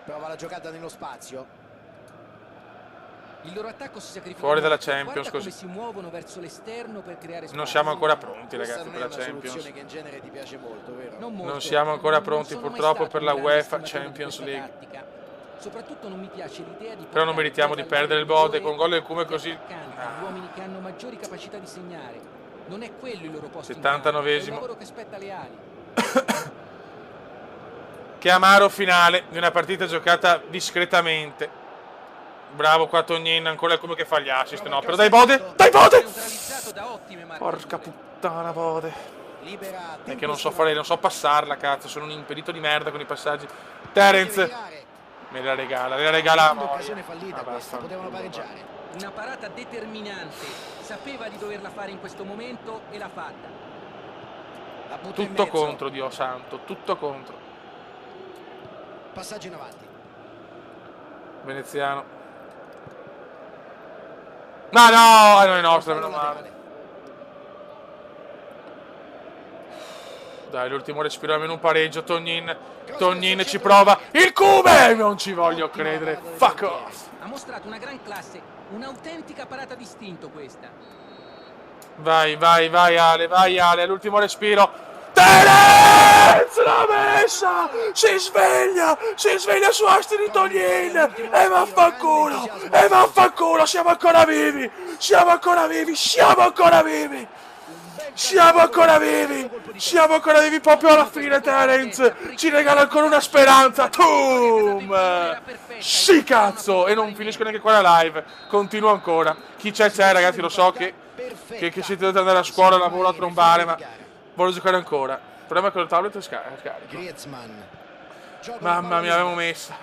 prova la giocata nello spazio.
Il loro attacco si sacrifica
Fuori dalla
molto.
Champions,
Guarda come
così.
si muovono verso l'esterno per creare spazio.
Non siamo ancora pronti,
Questa
ragazzi,
non
per
è
la
una
Champions.
soluzione che in genere ti piace molto, vero?
Non molto.
Non siamo ancora
Non
pronti,
sono mai
purtroppo,
stato
per
un
la
grande
UEFA
estimatore di
Champions
questa
League.
tattica. Soprattutto non mi piace l'idea di
Però non meritiamo di perdere il Bode con gol del Cume così.
Gli uomini che hanno maggiori capacità di segnare. Non è quello il loro posto in
79esimo.
campo, è il lavoro che spetta alle ali.
Che amaro finale di una partita giocata discretamente. Bravo qua Tognin, ancora il Cume che fa gli assist. No, però dai Bode! Dai Bode!
Neutralizzato da ottime marcature.
Porca puttana Bode.
Libera
È che non so fare, non so passarla, cazzo. Sono un impedito di merda con i passaggi. Terence me la regala.
Occasione fallita questa, potevano pareggiare.
Una parata determinante. Sapeva di doverla fare in questo momento e l'ha fatta.
La butta in
Tutto
mezzo.
contro, Dio santo, tutto contro.
Passaggio in avanti.
Veneziano. Ma no, non è nostra, meno
Fallo
male.
laterale.
Dai, l'ultimo respiro, almeno un pareggio. Tognin ci prova. Il Cume! Non ci voglio credere. Fuck off.
Ha mostrato una gran classe, un'autentica parata d'istinto questa.
Vai Ale, l'ultimo respiro. Terence l'ha messa! Si sveglia su Asti di Tognin! E vaffanculo, siamo ancora vivi! Siamo ancora vivi proprio alla fine. Terence ci regala ancora una speranza. Boom! Sì cazzo! E non finisco neanche qua la live, continuo ancora. Chi c'è ragazzi, lo so che siete dovuti andare a scuola, lavoro, a trombare, ma voglio giocare ancora. Il problema è che il tablet è scarico.
Griezmann.
Mamma mia, l'abbiamo messa.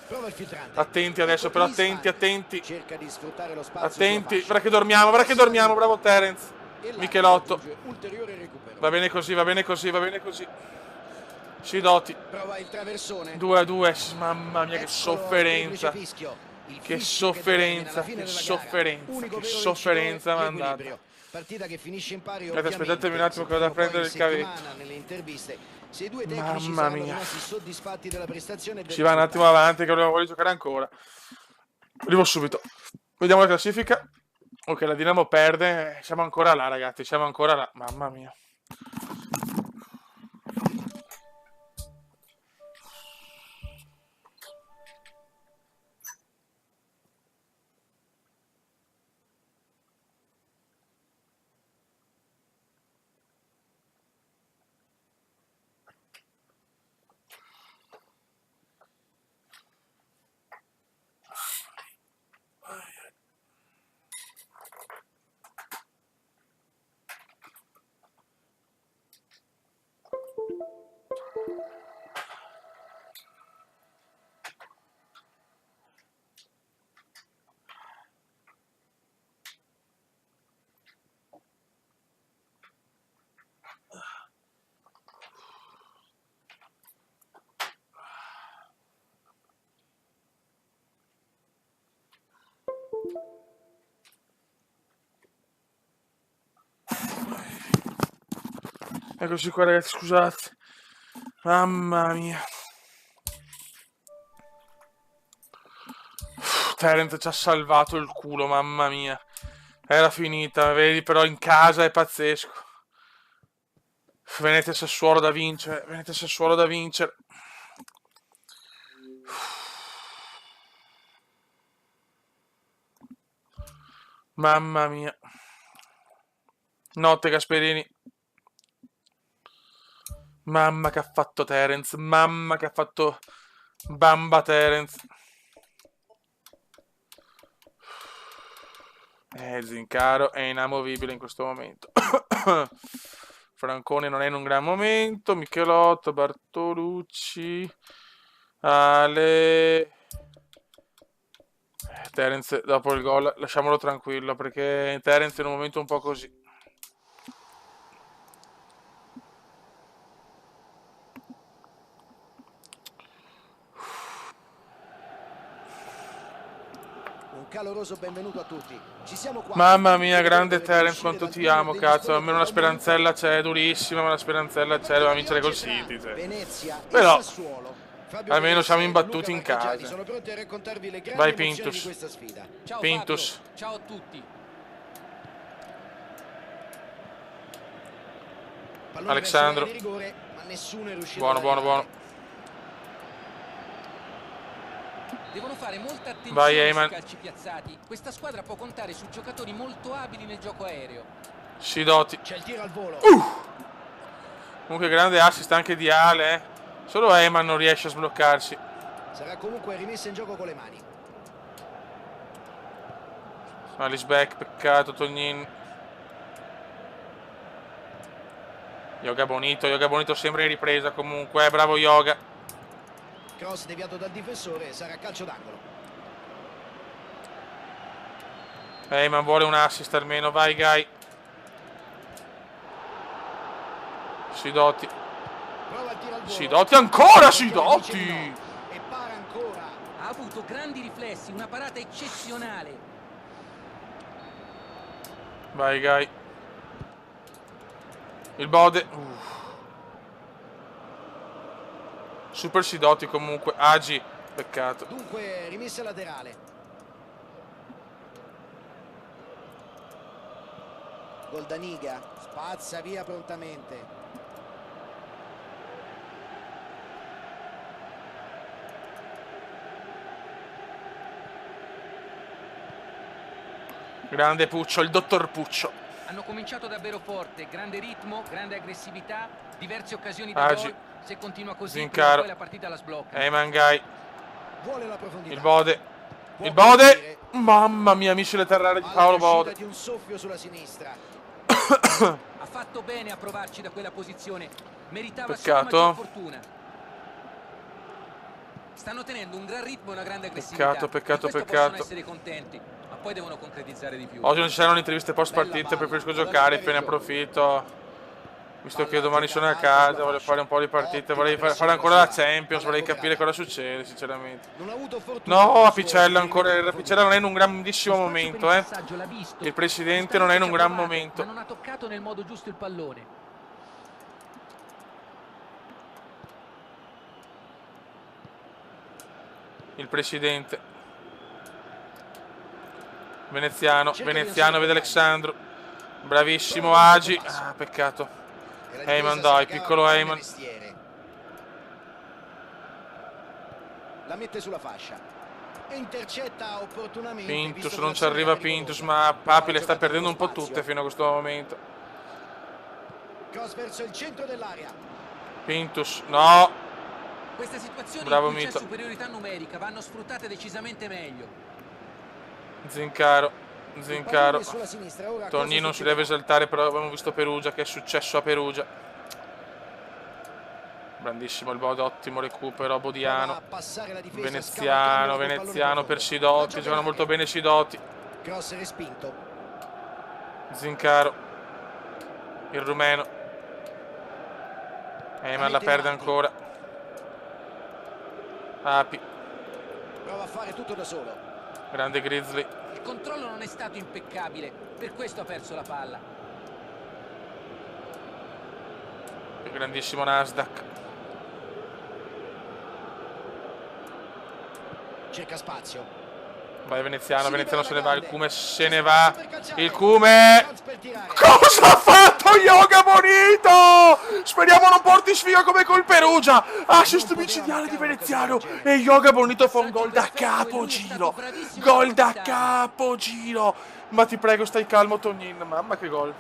Prova il filtrante.
Attenti adesso, però attenti.
Cerca di sfruttare lo spazio.
Attenti,
sulla fascia.
guarda che dormiamo, bravo Terence.
E là
Michelotto.
raggiunge ulteriore recupero.
Va bene così. Si doti.
Prova il traversone.
2-2, mamma mia che
Eccolo,
sofferenza.
triplice fischio. Il
Che
fischio
sofferenza,
che termina alla
che
fine della gara. Unico
che
vero
sofferenza
vincitore,
m'ha
l'equilibrio. Partita che finisce in pari.
Aspetta, aspettatemi un attimo che vado a prendere il cavetto.
Nelle interviste, se i due tecnici
Mamma
saranno
mia.
rimasti soddisfatti della prestazione del
Si va un attimo avanti che voglio giocare ancora. Arrivo subito. Vediamo la classifica. Ok, la Dinamo perde. Siamo ancora là, ragazzi. Siamo ancora là. Mamma mia. Eccoci qua, ragazzi, scusate. Mamma mia. Terence ci ha salvato il culo, mamma mia. Era finita, vedi, però in casa è pazzesco. Venezia Sassuolo da vincere. Mamma mia. Notte Gasperini. Mamma che ha fatto Terence. Mamma che ha fatto Bamba Terence. Zincaro è inamovibile in questo momento. Francone non è in un gran momento. Michelotto, Bartolucci, Ale. Terence dopo il gol lasciamolo tranquillo, perché Terence è in un momento un po' così.
Un caloroso benvenuto a tutti. Ci siamo qua.
Mamma mia, grande Terence, quanto ti amo, cazzo. Almeno una speranzella c'è, durissima, ma una speranzella c'è, doveva vincere col City. Cioè.
Venezia e
Però
Sassuolo. Fabio
almeno
Venezia
siamo
e
imbattuti
Luca
in casa.
Marchegiani sono pronti a raccontarvi le grandi
Vai,
emozioni
Pintus.
di questa sfida.
Ciao
Pintus.
Fabio, ciao a tutti.
Pallone
Alexandro.
verso l'area di rigore, ma nessuno è riuscito
Buono,
ad
buono,
arrivare.
buono.
Devono fare molta
Vai,
attenzione
Eyman.
sui calci piazzati. Questa squadra può contare su giocatori molto abili nel gioco aereo.
Sidoti.
C'è il tiro al volo.
Comunque grande assist anche di Ale, eh. Solo Eyman non riesce a sbloccarsi.
Sarà comunque rimessa in gioco con le mani.
Alice back, peccato, Tognin. Yoga Bonito sempre in ripresa comunque, bravo Yoga.
Cross deviato dal difensore, sarà calcio d'angolo.
Eyman vuole un assist almeno, vai Guy. Sidoti.
Prova il tiro al volo.
Sidoti ancora, Sidoti!
E para ancora.
Ha avuto grandi riflessi, una parata eccezionale.
Vai Guy. Il Bode. Super Sidoti comunque. Agi. Peccato.
Dunque rimessa laterale. Goldaniga spazza via prontamente.
Grande Puccio, il dottor Puccio.
Hanno cominciato davvero forte, grande ritmo, grande aggressività, diverse occasioni di
Agi.
gol. Se continua così,
Zincaro.
prima o poi la partita la sblocca.
Eyman Guy.
Vuole la profondità.
Il Bode.
Può
Il Bode.
partire.
Mamma mia, missile terrare di Paolo
Alla uscita
Bode.
di un soffio sulla sinistra.
Ha fatto bene a provarci da quella posizione. Meritava
Peccato.
solo maggior fortuna. Stanno tenendo un gran ritmo e una grande aggressività.
Peccato.
Di questo
Peccato.
possono essere contenti, ma poi devono concretizzare di più.
Oggi non ci saranno interviste post partita, preferisco giocare, ne approfitto. Visto che domani sono a casa, voglio fare un po' di partite, vorrei fare ancora la Champions, vorrei capire cosa succede, sinceramente.
Non ha avuto fortuna.
No, Apicella ancora, Apicella non è in un grandissimo momento, eh. Il presidente non è in un gran momento.
Ma non ha toccato nel modo giusto il pallone.
Il presidente. Veneziano vede Alexandro. Bravissimo Agi. Ah, peccato. Eyman dai, piccolo Eyman.
La mette sulla fascia. E intercetta opportunamente.
Pintus,
visto che
non ci
l'azione
arriva
era
Pintus,
pericolosa.
ma Papi le sta
Giocato
perdendo un po'
spazio.
tutte fino a questo momento.
Cross verso il centro dell'area.
Pintus, no.
Queste situazioni
Bravo
in cui c'è
Mito.
superiorità numerica vanno sfruttate decisamente meglio.
Zincaro.
Pallone sulla sinistra, ora
Togni
cosa
non si
succederà?
deve esaltare, però abbiamo visto Perugia, che è successo a Perugia. Grandissimo il Bode, ottimo recupero,
Prova
Bodiano.
a passare la difesa,
Veneziano
scavalcando il pallone
per
profondo.
Sidoti,
La
giocano molto
gioca in
bene Sidoti.
aria. Cross respinto.
Zincaro. Il rumeno. Eyman la perde ancora. Api.
Prova a fare tutto da solo.
Grande Grizzly.
Il controllo non è stato impeccabile, per questo ha perso la palla.
Grandissimo Nasdaq.
Cerca spazio.
Vai Veneziano,
Si
Veneziano se ne
libera
va,
la
il
grande.
Cume se ne va.
Per calciare.
Il Cume.
Chance per tirare.
Cosa ha fatto Yoga Bonito? Speriamo non porti sfiga come col Perugia. Assist micidiale di Veneziano. E Yoga Bonito fa un gol da capogiro. Gol da capogiro. Ma ti prego stai calmo Tognin. Mamma che gol.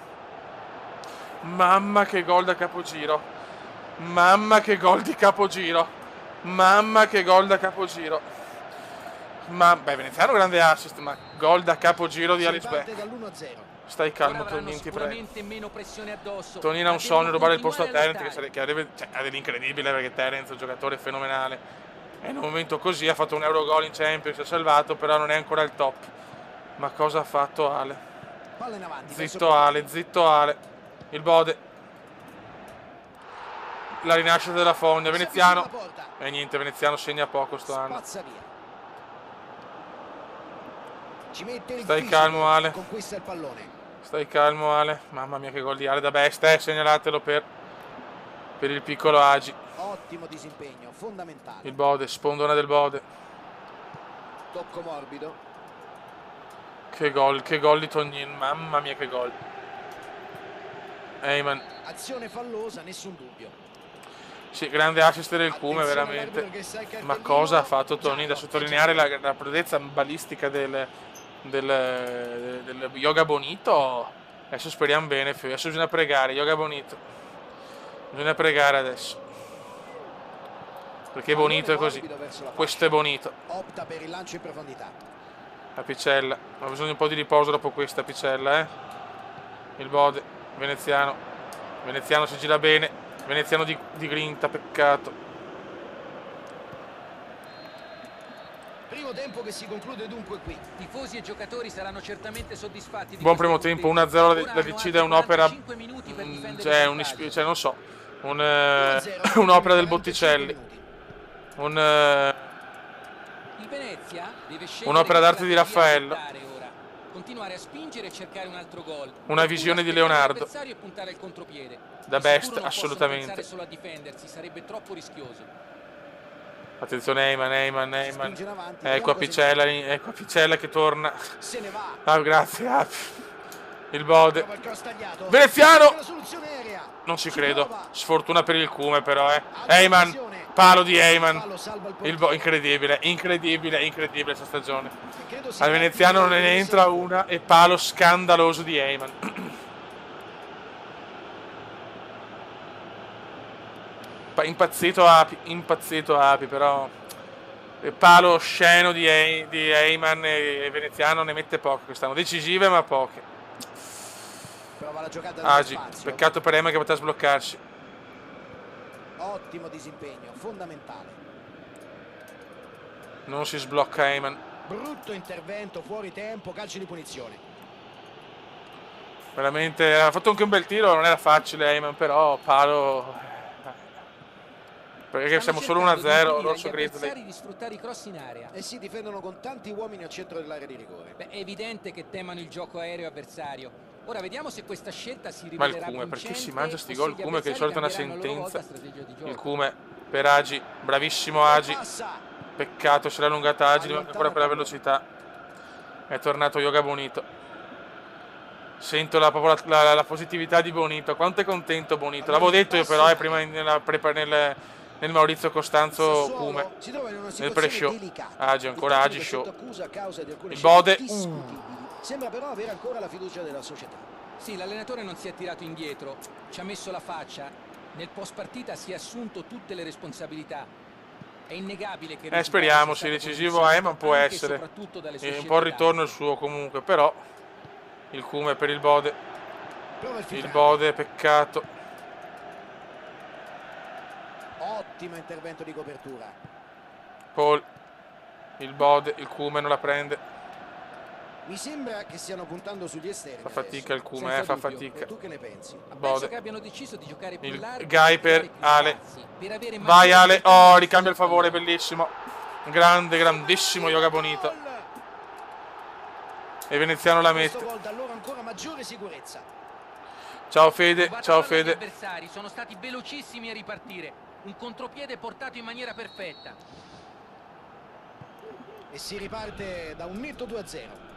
Mamma che gol da capogiro. Mamma che gol di capogiro. Mamma che gol da capogiro. Ma beh, Veneziano grande assist, ma gol da capogiro di
Si
Alice
parte
Beck.
dall'1-0.
Stai calmo
Ora avranno
Tognin, ti prego.
sicuramente meno pressione addosso.
Tonino ha
ma
un sogno,
devono
rubare il posto a
continuare
Terence,
lottare.
che avrebbe, cioè, ha dell'incredibile perché Terence è un giocatore fenomenale. E in un momento così ha fatto un Eurogol in Champions, si è salvato, però non è ancora il top. Ma cosa ha fatto Ale?
Palla in avanti. verso
Zitto Ale, zitto Ale. Il Bode. La rinascita della Fogna,
Si
Veneziano.
avvicina alla porta.
E niente, Veneziano segna poco sto anno.
Spazza via. Ci mette il
Stai
fisico,
calmo, Ale.
Conquista il pallone.
Stai calmo Ale. Mamma mia che gol di Ale da bestia, segnalatelo per il piccolo Agi.
Ottimo disimpegno, fondamentale.
Il Bode, spondona del Bode.
Tocco morbido.
Che gol di Tognin, mamma mia che gol. Eyman.
Azione fallosa, nessun dubbio.
Sì, grande assist del Cume, veramente. Ma cosa ha fatto Tony? Da sottolineare la presenza balistica del Yoga Bonito. Adesso speriamo bene. Adesso bisogna pregare. Yoga Bonito. Bisogna pregare adesso. Perché Bonito è così. Questo è Bonito.
Opta per il lancio in profondità.
La Picella. Ha bisogno un po' di riposo dopo questa Picella, eh. Il Bode. Veneziano. Veneziano si gira bene. Veneziano di grinta, peccato.
Primo tempo che si conclude dunque qui.
Tifosi e giocatori saranno certamente soddisfatti di
Buon
questo
primo tempo,
punteggio.
1-0 la decide è un'opera.
45 minuti per difendere
Cioè,
il vantaggio.
cioè, non so. Un'opera del Botticelli.
Il Venezia deve scegliere
Un'opera
che
d'arte di
strategia
Raffaello.
adottare ora. Continuare a spingere e cercare un altro gol.
Una visione di
Oppure aspettare
Leonardo.
l'avversario e puntare al contropiede.
Da
Di sicuro
best,
non possono
assolutamente.
pensare solo a difendersi, sarebbe troppo rischioso.
Attenzione Eyman.
Spinge in avanti,
Ecco Picella che torna.
se ne va.
Ah, grazie. Il Bode.
Prova il cross tagliato.
Veneziano!
La soluzione aerea.
Non ci
Ci
credo.
prova.
Sfortuna per il Cume però,
Altra
Eyman.
occasione.
Palo di Eyman.
Fallo, salva il
Il
portiere.
incredibile questa stagione.
E credo sia
Al veneziano non
tratti
ne
di
entra
secondo.
una e palo scandaloso di Eyman. Impazzito Api però. Palo osceno di Eyman e veneziano ne mette poche quest'anno. Decisive ma poche.
Prova la giocata
Agi,
dello spazio.
peccato per Eyman che poteva sbloccarsi.
Ottimo disimpegno, fondamentale.
Non si sblocca Eyman.
Brutto intervento, fuori tempo, calcio di punizione.
Veramente ha fatto anche un bel tiro, non era facile Eyman, però palo. Perché siamo solo 1-0, Rosso Grizzly.
Di sfruttare i cross in area.
E si difendono con tanti uomini al centro dell'area di rigore.
Beh, è evidente che temano il gioco aereo avversario. Ora vediamo se questa scelta si
Ma il
rivelerà
Cume, perché
vincente
si mangia sti
o
gol?
se gli
Il Cume che di solito è una
avversari cambieranno a loro
sentenza.
volta strategia di gioco.
Il Cume per Agi, bravissimo Agi.
Passa.
Peccato, se l'ha allungata Agi, gli manca ancora per la velocità. È tornato Yoga Bonito. Sento proprio la positività di Bonito. Quanto è contento Bonito. L'avevo detto io però prima nel Maurizio Costanzo Cume.
Si trova in una
Nel
situazione
pre-show.
delicata.
Agi, ancora
Il
Agi
tecnico
show.
sotto accusa a causa di alcune
Il
scelte
Bode.
discutibili. Sembra però avere ancora la fiducia della società.
Sì, l'allenatore non si è tirato indietro, ci ha messo la faccia. Nel post partita si è assunto tutte le responsabilità. È innegabile che il risultato
Speriamo,
sia
se
stato
decisivo
condizionato
Eyman può
anche e
essere.
soprattutto dalle sue
Un
scelte
po' il ritorno il
tattiche.
suo comunque, però il Cume per il Bode.
Prova il
Il
filtrato.
Bode, peccato.
Ottimo intervento di copertura.
Paul. Il Bode, il Cume non la prende.
Mi sembra che stiano puntando sugli esterni.
Fa fatica il Cume,
Senza
fa
dubbio.
fatica.
E tu che ne pensi?
Penso
Bode.
che abbiano deciso di giocare più
Il
largo
Gai
e
per
creare più
Ale.
spazi, per avere
Vai
maggiore
Ale,
opportunità
ricambia il
sul
favore,
pallone.
bellissimo. Grandissimo Yoga Bonito. E Veneziano la
Questo
mette.
gol dà loro ancora maggiore sicurezza.
Ciao Fede,
Rubato
ciao
palla agli
Fede.
avversari, sono stati velocissimi a ripartire. Un contropiede portato in maniera perfetta.
E si riparte da un netto 2-0.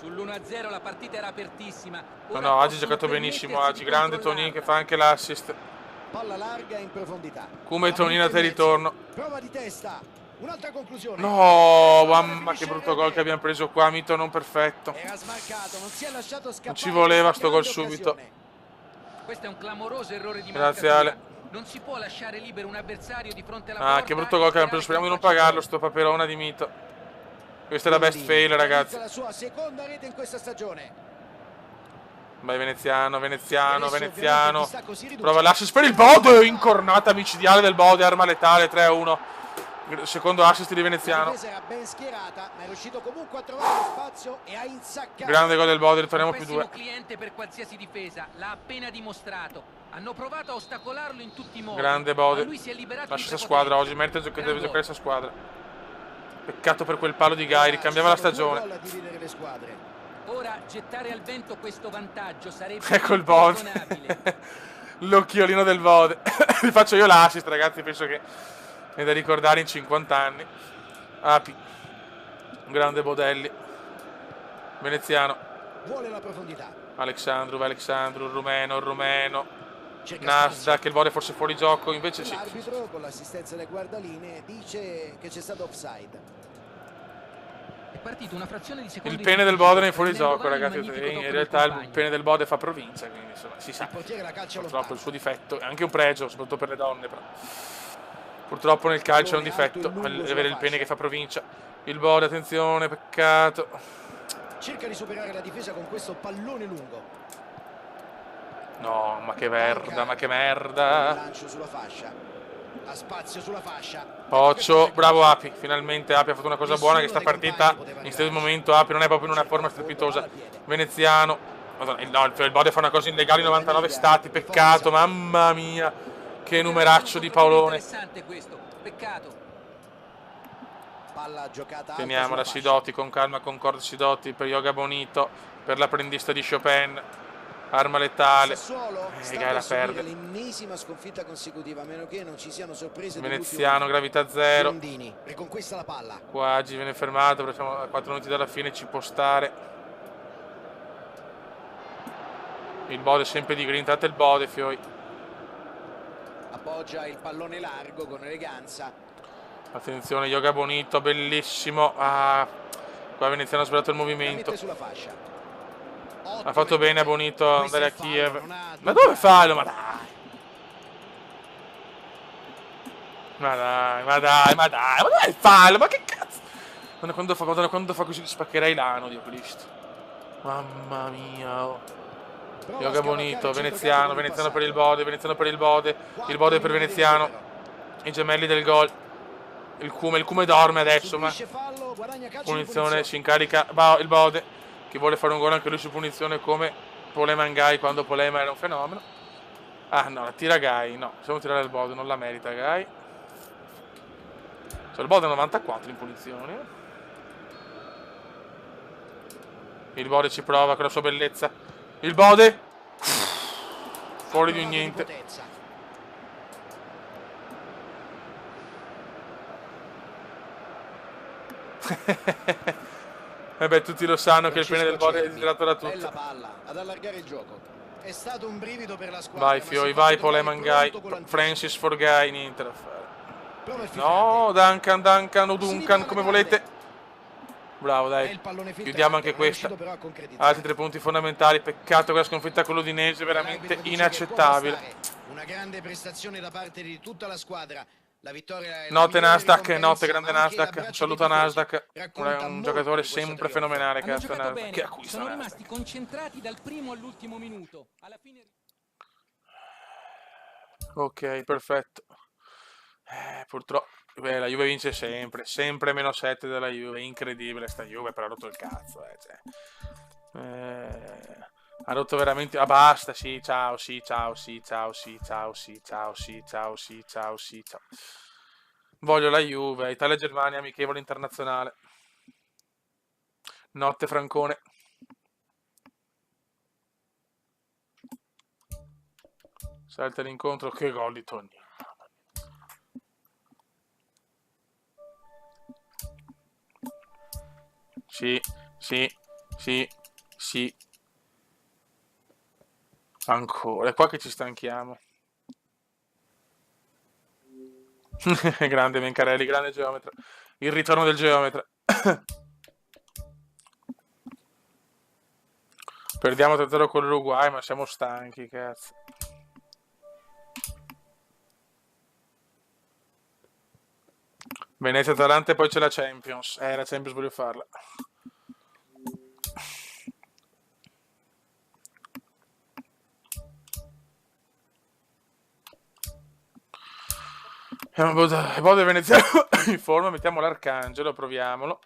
Sull'1-0 la partita era apertissima.
No,
Ora
no, Agi ha
possono
giocato benissimo.
permettersi
Agi,
di
grande
controllarla.
Tonin che fa anche l'assist.
Palla larga in profondità.
Come
La
Tonino a
butta
te
in mezzo.
ritorno.
Prova di testa. Un'altra conclusione.
No, mamma che brutto gol che abbiamo preso qua, Mito non perfetto.
Era smarcato, non si è lasciato scappare.
Non ci voleva
questa
sto gol
grande
subito.
occasione.
Questo è un clamoroso errore di
Grazie,
marcatura.
Ale.
Non si può lasciare libero un avversario di fronte alla porta.
Ah, che brutto gol che abbiamo preso. Speriamo di non pagarlo sto paperona di Mito. Questa è la best fail, ragazzi.
La sua seconda rete in questa stagione.
Vai Veneziano.
Adesso, ovviamente, il distacco si riduce.
Prova l'assist per il Bode, incornata micidiale del Bode, arma letale, 3-1. Secondo assist di
La
Veneziano.
difesa era ben schierata, ma è riuscito comunque a trovare lo spazio e a insaccare.
Grande gol del Bode,
Un
ritorniamo più
pessimo
2.
cliente per qualsiasi difesa, l'ha appena dimostrato. Hanno provato a ostacolarlo in tutti i modi.
Grande Bode.
Ma lui si è liberato
Lascia
in
questa squadra oggi,
prepotenza.
merita
Gran
deve
gol.
giocare questa squadra. Peccato per quel palo di Gai, ricambiava la
Ci sono due
stagione.
gol a dividere le squadre.
Ora gettare al vento questo vantaggio sarebbe
Ecco il Bode.
imperdonabile.
L'occhiolino del Bode. Vi faccio io l'assist, ragazzi, penso che è da ricordare in 50 anni. Api. Grande Bodelli. Veneziano.
Vuole la profondità.
Alexandru, va Alexandru, il rumeno.
Cerca
Nasdaq, il Bode forse fuori gioco, invece sì.
L'arbitro con l'assistenza del guardalinee dice che c'è stato offside.
È partito una frazione di secondo.
Il pene del Bode è fuori
prendendo
gioco,
vani il
ragazzi.
magnifico
In
tocco
realtà
del
il
compagno.
pene del Bode fa provincia, quindi insomma si sa.
Il portiere la calcia
Purtroppo
lontano.
il suo difetto è anche un pregio, soprattutto per le donne, però. Purtroppo nel calcio è un difetto avere il pene che fa provincia. Il Bode, attenzione, peccato.
Cerca di superare la difesa con questo pallone lungo.
No, ma che merda, ma che
Il
merda.
lancio sulla fascia. Ha spazio sulla fascia.
Occhio, bravo Api, finalmente Api ha fatto una cosa buona, che sta partita in questo momento Api non è proprio in una forma strepitosa. Veneziano, Madonna, il Bode fa una cosa illegale in 99 stati, peccato, mamma mia, che numeraccio di Paolone.
Interessante questo, peccato.
Palla giocata alta
Teniamola
sulla fascia.
Sidoti, con calma, Concord Sidoti per Yoga Bonito, per l'apprendista di Chopin, arma letale.
Sassuolo sta
Gara
per subire
perde.
l'ennesima sconfitta consecutiva, a meno che non ci siano sorprese.
Veneziano, gravità zero.
Biondini riconquista la palla.
Quaggi viene fermato, perché siamo a 4 minuti dalla fine, ci può stare. Il Bode sempre di grinta, il Bode, Fioi.
Appoggia il pallone largo con eleganza.
Attenzione, Yoga Bonito, bellissimo. Ah, qua Veneziano ha sbagliato il
La
movimento.
mette sulla fascia.
Ha fatto bene a Bonito
Questo
andare a
è fallo,
Kiev.
non ha
Ma
dubbi.
dove fallo? Ma dai. Ma dai, ma dai, ma dai. Ma dove è il fallo? Ma che cazzo? Madonna, quando fa così spaccherai l'ano, Dio Cristo. Mamma mia. Oh.
Prova a
Yoga
scavalcare
Bonito,
il
Veneziano,
centrocampo
Veneziano
con
per
il
il Bode, Veneziano per il Bode. Il Bode per Veneziano. I gemelli del gol. Il Cume dorme adesso, ma
Subisce fallo, guadagna calcio di
punizione, si incarica il Bode, che vuole fare un gol anche lui su punizione come Polema Gai quando Polema era un fenomeno. Ah no, la tira Gai, no, possiamo tirare il Bode, non la merita Gai. Cioè il Bode è 94 in punizioni. Il Bode ci prova con la sua bellezza. Il Bode fuori di un niente.
potenza.
E beh, tutti lo sanno che il pene del Bode è desiderato da tutti.
Bella palla ad allargare il gioco. È stato un brivido per la squadra.
Vai
ma
Fioi,
si
vai
può trovare
Polema Gai,
pronto con l'anticipo.
Francis for Gai, niente da fare.
Prova il
No,
filtrante.
Duncan o
Si
Duncan,
libera
come
la
volete.
grande.
Bravo,
È
dai.
il pallone filtrante,
Chiudiamo anche
non è
questa.
riuscito però a concretizzare.
Altri 3 punti fondamentali. Peccato che la sconfitta con l'Udinese, veramente
L'arbitro dice che
inaccettabile.
può bastare. Una grande prestazione da parte di tutta la squadra. La vittoria è la
Notte
migliore
Nasdaq,
ricompensa,
notte grande
ma anche
Nasdaq.
l'abbraccio
Saluto a
dei tifosi.
Nasdaq.
Racconta
Un
molto
giocatore
di questo
sempre
trionfo.
fenomenale,
Hanno
cazzo
giocato
Nasdaq.
bene,
Che acquisto
sono
Nasdaq.
rimasti concentrati dal primo all'ultimo minuto. Alla fine.
Ok, perfetto. Purtroppo la Juve vince sempre, sempre -7 della Juve, incredibile sta Juve, però ha rotto il cazzo, ha rotto veramente, basta, sì, ciao, sì, ciao, sì, ciao, sì, ciao, sì, ciao, sì, ciao, sì, ciao, sì, ciao. Voglio la Juve, Italia-Germania, amichevole internazionale. Notte Francone. Salta l'incontro, che gol di Toni. Sì, sì, sì, sì. Ancora, è qua che ci stanchiamo. Grande Mencarelli, grande geometra. Il ritorno del geometra. Perdiamo 3-0 con l'Uruguay, ma siamo stanchi, cazzo. Venezia Atalanta e poi c'è la Champions. La Champions voglio farla. Bode Veneziano in forma, mettiamo l'Arcangelo, proviamolo.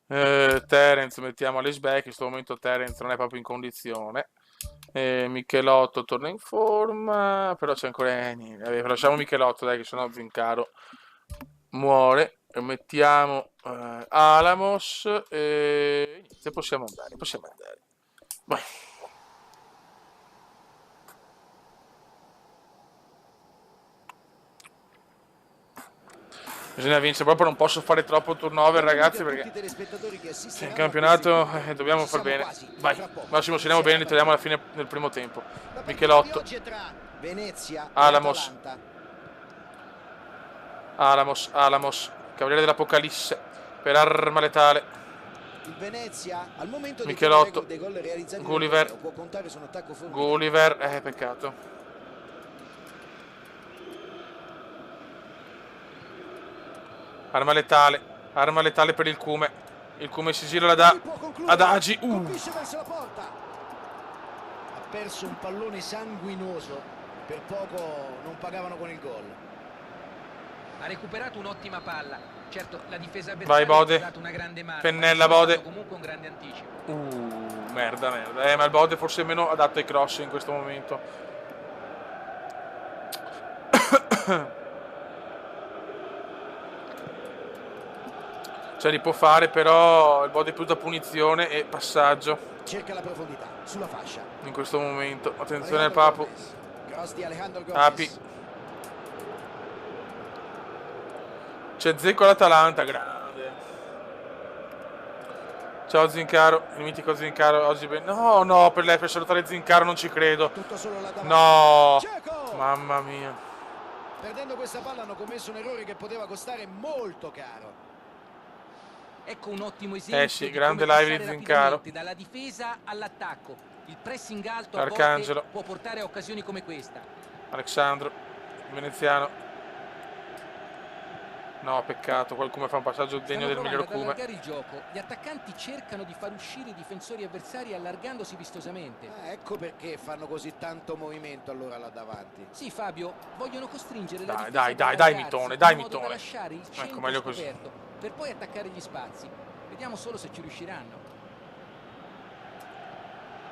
Terence mettiamo l'Isbeck, in questo momento Terence non è proprio in condizione. Michelotto torna in forma, però c'è ancora niente. Vabbè, lasciamo Michelotto, dai, che sennò Zincaro muore. Mettiamo Alamos e possiamo andare, Vai. Bisogna vincere, proprio non posso fare troppo turnover, ragazzi, perché in campionato dobbiamo far bene. Vai, Massimo, se andiamo bene, li togliamo alla fine del primo tempo. Michelotto.
Venezia,
Alamos.
Atalanta.
Alamos, Cavaliere dell'Apocalisse per arma letale.
Il Venezia al momento dei
Michelotto,
dei gol realizzati nel
Gulliver,
torneo, può contare su un attacco forte.
Gulliver, peccato. Arma letale per il Cume. Il Cume si gira, la dà ad Agi.
Colpisce verso la porta. Ha perso un pallone sanguinoso, per poco non pagavano con il gol.
Ha recuperato un'ottima palla. Certo, la difesa
Vai,
avversaria
Bode.
ha dato una grande mano.
Pennella,
ma ha
Bode.
dato comunque un grande anticipo.
Merda. Ma il Bode forse è meno adatto ai cross in questo momento. Cioè li può fare, però il Bode è più da punizione e passaggio
Cerca la profondità sulla fascia.
in questo momento. Attenzione al
Alejandro
Papu.
Gomez. Cross di Alejandro Gomez.
Api. C'è Zecco all'Atalanta, grande. Ciao Zincaro, il mitico Zincaro oggi no, per salutare Zincaro non ci credo.
Tutto solo là davanti.
No,
Dzeko!
mamma mia.
Perdendo questa palla hanno commesso un errore che poteva costare molto caro.
Ecco un ottimo esempio
sì,
di
grande
come
live di
passare
Zincaro.
rapidamente dalla difesa all'attacco. Il pressing alto
Arcangelo.
a volte può portare a occasioni come questa.
Alexandro, il veneziano. No, peccato, qualcuno fa un passaggio degno
Stanno
del miglior
provando ad
Cume.
allargare il gioco. Gli attaccanti cercano di far uscire i difensori avversari allargandosi vistosamente.
Ecco perché fanno così tanto movimento allora là davanti.
Sì, Fabio, vogliono costringere la
Dai,
difesa ad
dai,
allargarsi,
Mitone,
in
dai,
modo da
Mitone.
lasciare il centro
meglio così.
scoperto, per poi attaccare gli spazi. Vediamo solo se ci riusciranno.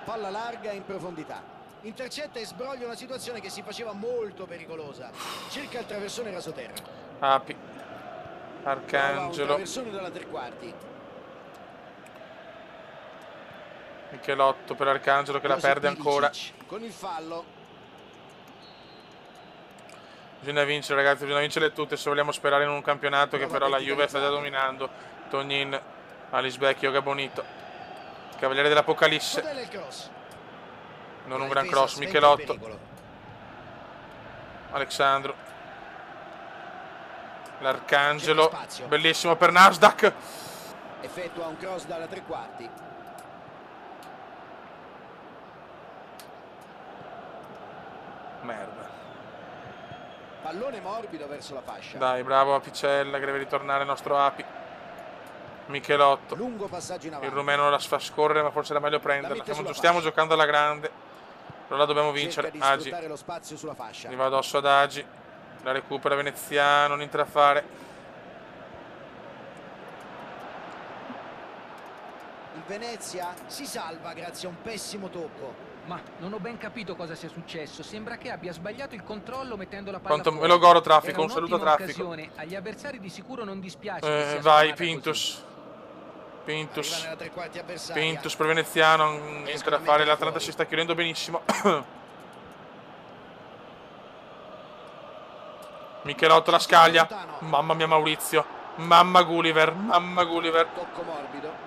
Palla larga in profondità. Intercetta e sbroglia una situazione che si faceva molto pericolosa. Cerca il traversone rasoterra.
Api.
Prova un
Arcangelo.
traversone dalla tre quarti.
Michelotto per Arcangelo che la
Josip
perde ancora.
Ilicic con il fallo.
Bisogna vincere, ragazzi, bisogna vincere tutte se vogliamo sperare in un campionato che però la Juve sta già dominando. Tognin, Alisbecchio, Gabonito. Cavaliere dell'Apocalisse.
Modella il cross.
Non un
La
gran
difesa
cross,
sventa il
Michelotto.
pericolo.
Alexandro. L'Arcangelo.
Cerca spazio.
Bellissimo per Nasdaq.
Effettua un cross dalla tre quarti.
Merda.
Pallone morbido verso la fascia.
Dai, bravo Apicella che deve ritornare il nostro Api. Michelotto.
Lungo passaggio in
Il
avanti.
rumeno la fa scorrere, ma forse era meglio prenderla.
mette sulla
Stiamo
fascia.
giocando alla grande. Però la dobbiamo vincere.
Cerca di
Agi.
sfruttare lo spazio sulla fascia.
Gli va addosso ad Agi. La recupera veneziano, niente da fare.
Il Venezia si salva grazie a un pessimo tocco.
Ma non ho ben capito cosa sia successo. Sembra che abbia sbagliato il controllo mettendo la palla
Quanto
fuori.
me lo goro
Era
traffico, un saluto a
un'ottima
traffico.
occasione. Agli avversari di sicuro non dispiace che sia
Vai,
sfumata
Pintus.
Arriva
Pintus.
nella tre quarti avversaria.
Pintus per veneziano, niente da fare, l'Atalanta si sta chiudendo benissimo. Michelotto la scaglia. Mamma mia Maurizio. Mamma Gulliver.
Tocco morbido.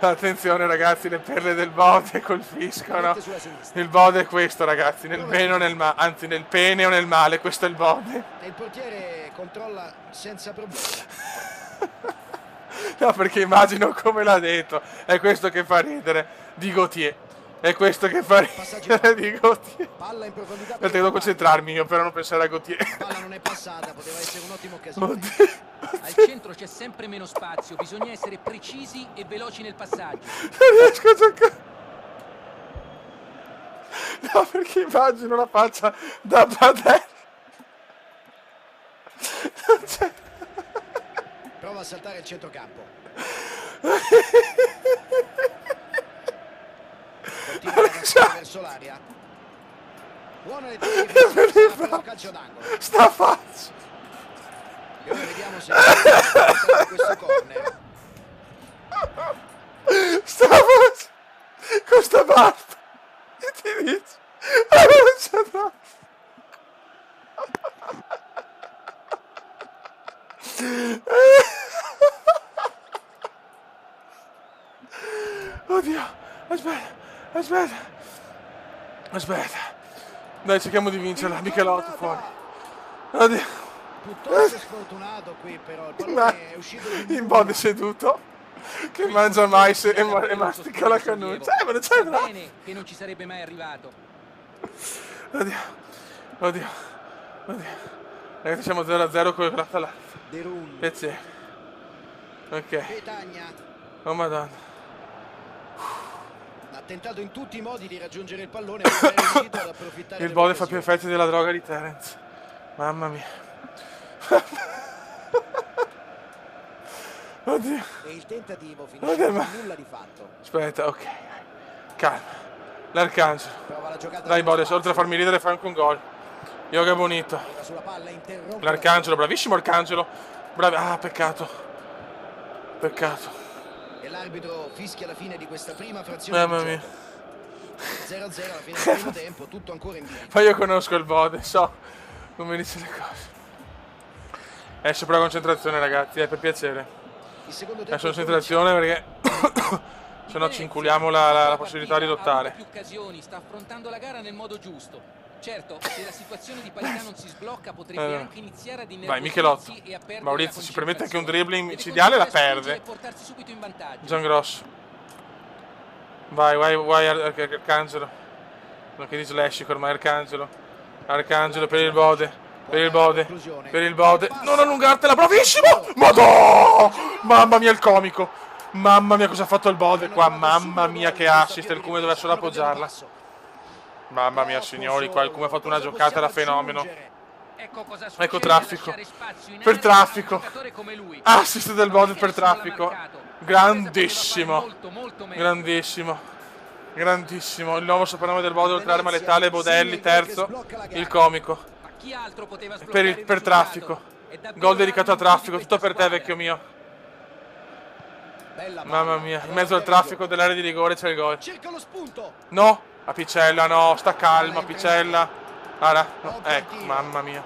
Attenzione ragazzi, le perle del Bode colpiscono.
Mette sulla sinistra.
Il Bode è questo ragazzi, nel bene o nel male, anzi nel pene o nel male, questo è il Bode.
E il portiere controlla senza problemi.
No, perché immagino come l'ha detto. È questo che fa ridere di Gautier. È questo che fa ridere di Gautier.
Palla in profondità.
Aspetta, devo concentrarmi io per non pensare a Gautier.
La palla non è passata, poteva essere un'ottima occasione.
Oddio.
Al centro c'è sempre meno spazio, bisogna essere precisi e veloci nel passaggio.
Non riesco a giocare. No, perché immagino la faccia da padella. Non c'è.
Prova a saltare il centrocampo. Continua a avanzare verso l'aria. Buona lettura di difesa, sarà però calcio d'angolo.
Sta faccia.
E ora vediamo se riesce questo corner.
Sta faccia. Con sta barba. E ti dice. Non c'è troppo. Oddio, aspetta. Aspetta. Dai, cerchiamo di vincerla. Michelotto fuori. Oddio.
Piuttosto sfortunato qui però, il pallone è uscito di
In bode seduto. Che mangia mais e mastica la cannuccia. Ma non c'è
Sa
bravo.
bene che non ci sarebbe mai arrivato.
Oddio. Oddio. Ragazzi, siamo 0-0 con l'Atalanta.
De Roon.
Piacere. Ok.
Petagna
Oh madonna.
ha tentato in tutti i modi di raggiungere il pallone, ma non è riuscito ad approfittare
Il bode fa più
dell'occasione.
effetti della droga di Terence. Mamma mia. Oddio.
E il tentativo
Vabbè,
finisce
ma-
con nulla di fatto.
Aspetta, ok. Calma. L'Arcangelo.
Prova la giocata
Dai,
nello
Bode,
spazio.
oltre a farmi ridere fai anche un gol. Yoga bonito.
Arriva sulla palla, interrompe
L'Arcangelo, bravissimo Arcangelo. Bravi. Ah, peccato. Peccato.
e l'arbitro fischia la fine di questa prima frazione
Mamma
di
mia.
gioco. 0-0 alla fine del primo tempo, tutto ancora in bilico.
Ma io conosco il Bode, so come dice le cose. Esce però concentrazione, ragazzi, per piacere.
Il secondo
Esce
tempo
concentrazione perché se no ci inculiamo la possibilità di
Ha
lottare.
avuto più occasioni, sta affrontando la gara nel modo giusto. Certo, se la situazione di parità non si sblocca potrebbe anche iniziare ad
Vai, Michelotto.
innervosirsi e a perdere
Maurizio
la
si permette anche un
concentrazione.
dribbling
Deve
micidiale e la
continuare a spingere
perde.
e portarsi subito in vantaggio.
Giangrosso. Vai Arcangelo. Non che dice Lescic ormai Arcangelo. Arcangelo per il Bode. Per il Bode. Per il Bode. Non allungartela, bravissimo! Madò! Mamma mia il comico. Mamma mia cosa ha fatto il Bode qua. Mamma mia che assist. Il Cume doveva solo appoggiarla. Mamma mia signori, qua il Cume ha fatto una giocata da fenomeno.
Ecco cosa
Ecco
succede
traffico.
a lasciare spazio in
Per
area
traffico.
a un giocatore come lui.
Assist del Bode per
Nessuno l'ha
traffico.
marcato.
Grandissimo.
Molto meglio.
Grandissimo. Grandissimo. Il nuovo soprannome del Bode oltre all'arma letale Bodelli, terzo. Il comico.
Ma chi altro poteva
Per
sbloccare il
per
risultato?
traffico.
È davvero
Gol dedicato a
raro in
traffico.
questa
Tutto per te,
squadra.
vecchio mio.
Bella
Mamma
palla.
mia. In
Prova
mezzo al
Perrigo.
traffico dell'area di rigore c'è il gol.
Cerca lo spunto.
No. A Picella, no. Sta calma, Picella. Ah, no. Ecco, mamma mia.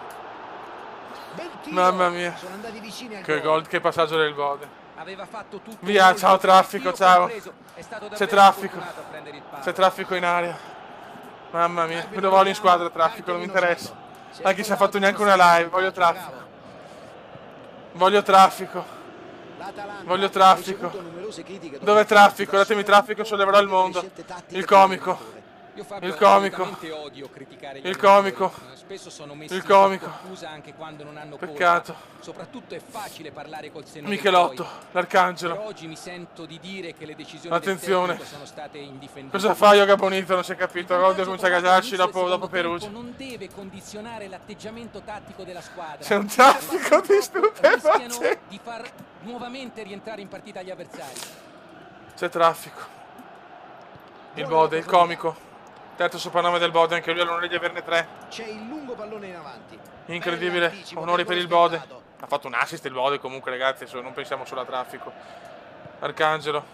Bel tiro.
Mamma mia.
Sono andati vicini al
Che gol, che passaggio del Bode.
Aveva fatto tutto
Via,
molto
ciao, traffico,
io
ciao.
compreso. È stato
C'è
davvero
traffico.
fortunato a prendere il palo.
C'è traffico in area. Mamma mia. Me lo voglio in squadra traffico, non mi interessa. Anche se ha fatto neanche una live. Voglio traffico. Voglio traffico. Voglio traffico. Dov'è traffico? Datemi traffico, solleverò il mondo. Il comico.
Io, Fabio,
Il comico.
assolutamente odio criticare gli
Il comico.
allenatori. Spesso sono messi
Il comico.
sotto accusa anche quando non hanno colpa.
Peccato.
Soprattutto è facile parlare col senno
Michelotto,
del poi.
l'Arcangelo.
Però oggi mi sento di dire che le decisioni
Attenzione.
del tecnico sono state indifendibili.
Cosa fa Yoga Bonito? Non si è capito.
Il
Odio
vantaggio
comincia a
trovato
gasarci
all'inizio del
dopo
secondo
Perugia.
tempo non deve condizionare l'atteggiamento tattico della squadra.
C'è un traffico di
Rischiano
stupefacenti.
di far nuovamente rientrare in partita gli avversari.
C'è traffico. Il Bode, il comico. Terzo soprannome del Bode, anche lui all'onore di averne 3.
C'è il lungo pallone in avanti.
Incredibile.
Bell'anticipo,
Onori
bel
per il
gol
Bode.
sbagliato.
Ha fatto un assist il Bode comunque, ragazzi, non pensiamo solo a traffico. Arcangelo.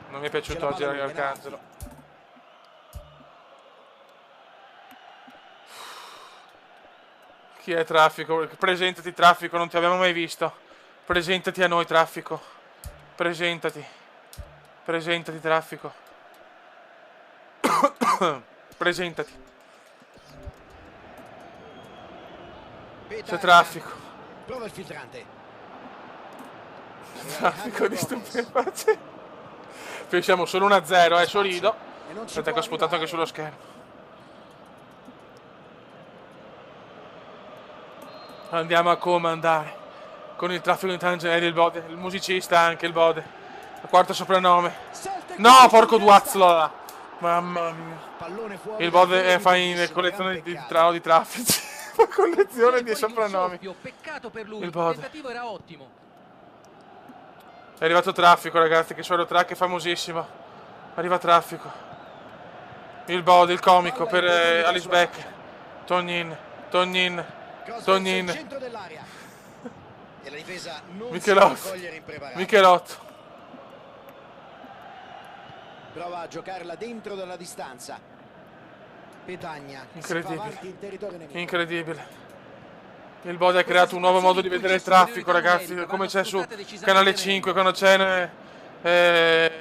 Non mi è piaciuto
C'è la
oggi
palla lunga,
Arcangelo. Chi è traffico? Presentati traffico, non ti abbiamo mai visto. Presentati a noi traffico. Presentati. Presentati traffico. Presentati. C'è
Petagna.
traffico.
Prova il filtrante.
Traffico di stupefacenti. Siamo solo 1-0, sorrido.
E non ci
Aspetta
può
che ho sputato anche
arrivare.
sullo schermo. Andiamo a comandare. Con il traffico in tangente il Bode. Il musicista anche il Bode. Il quarto soprannome.
Salta e
No,
colpisce
porco
in testa.
Duazzola. Mamma mia.
Pallone fuori
Il
dal
Bode
gol,
fa in
bellissimo,
collezione
gran
di
peccato.
di traffici. Fa collezione di
Poi il
soprannomi.
soffio, peccato per lui,
Il
il
Bode.
tentativo era ottimo.
È arrivato traffico, ragazzi, che suono track è famosissimo. Arriva traffico. Il Bode, il comico per Alice Beck. Tognin.
Cross verso
Tognin.
il centro dell'area. E la difesa non si
Michelotto.
può cogliere impreparata.
Michelotto.
Prova a giocarla dentro dalla distanza. Petagna si fa
Incredibile.
avanti in territorio nemico.
Incredibile. Il Bode ha creato un nuovo modo di vedere il traffico, ragazzi, come c'è su Canale 5, quando c'è le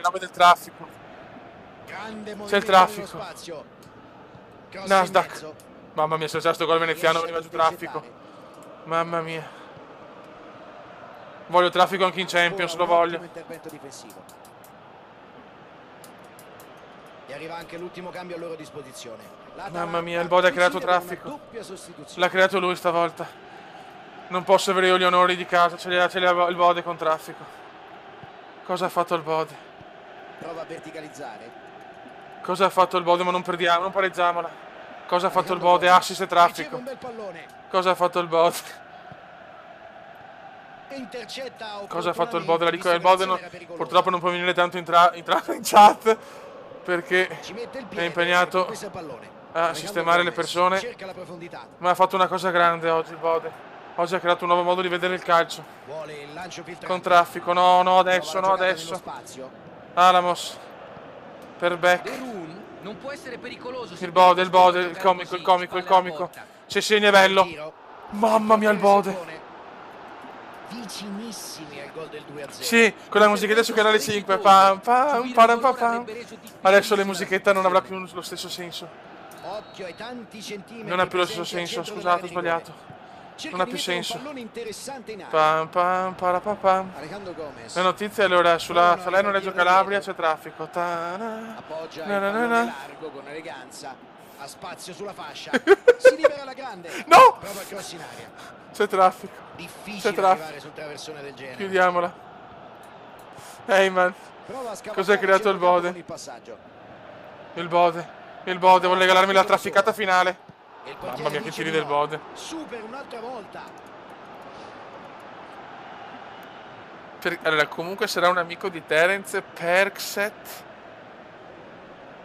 robe del traffico.
Grande
C'è il
movimento
traffico.
nello spazio. Cross in
Nasdaq.
mezzo.
Mamma mia, se c'è sto gol veneziano
Riesce
veniva
ad
giù traffico.
intercettare.
Mamma mia. Voglio traffico anche in Champions, lo
Ora un
voglio.
ottimo intervento difensivo. E arriva anche l'ultimo cambio a loro disposizione.
Mamma mia, il Bode ha creato
decide per una
traffico.
doppia sostituzione.
L'ha creato lui stavolta. Non posso avere io gli onori di casa, ce li ha il Bode con traffico. Cosa ha fatto il Bode?
Prova a verticalizzare.
Cosa ha fatto il Bode? Ma non perdiamo, non pareggiamola. Cosa ha fatto il Bode? Assist e
Riceve
traffico.
un bel pallone.
Cosa ha fatto il Bode?
E intercetta
Cosa ha fatto il Bode?
opportunamente,
Il Bode
visto che l'azione era pericolosa.
purtroppo non può venire tanto in chat perché
Ci mette il
è
piede,
impegnato
conquista il pallone.
a
Alejandro
sistemare le
Gomez
persone.
cerca la profondità.
Ma ha fatto una cosa grande oggi il Bode. Oggi ha creato un nuovo modo di vedere il calcio.
Vuole il lancio filtrante.
Con traffico. No, no, adesso,
Trova la
no,
giocata
adesso.
nello spazio.
Alamos. Per
De
Beck.
Roon non può essere pericoloso. se
Il Bode, il
viene
Bode, il
giocare
comico,
così,
il comico, il
spalle alla
comico.
porta.
Se segna è bello.
Tiro.
Mamma mia il Bode.
Sapone. Vicinissimi al gol del 2-0.
Sì, con la musichetta su canale 5. Pam, pam, param, pam, pam. Adesso le musichette non avrà più lo stesso senso.
Occhio ai tanti centimetri.
Non ha più lo stesso
presenti al
senso,
centro
scusate, ho
dell'area di
sbagliato.
rigore. Cerca
Non ha
di
più
mettere un
senso.
pallone interessante in aria.
Pam, pam, parapapam.
Alejandro Gomez
La notizia allora sulla Salerno-Reggio Calabria c'è traffico. Ta-na.
appoggia
Na
il
na na
pallone
na.
largo con eleganza. Ha spazio sulla fascia. Si libera alla grande.
No!
Prova il cross in aria.
C'è traffico.
Difficile
C'è traffico.
arrivare sul traversone del genere.
Chiudiamola. Heyman.
Prova a scavalcare
Cos'ha creato il
centrocampo
Bode?
con il passaggio.
Il Bode. Il Bode, vuole regalarmi la trafficata finale.
E il portiere
Mamma mia, che
dice
tiri
di
del
no.
Bode.
Supera un'altra volta.
Allora, comunque sarà un amico di Terence Perkset.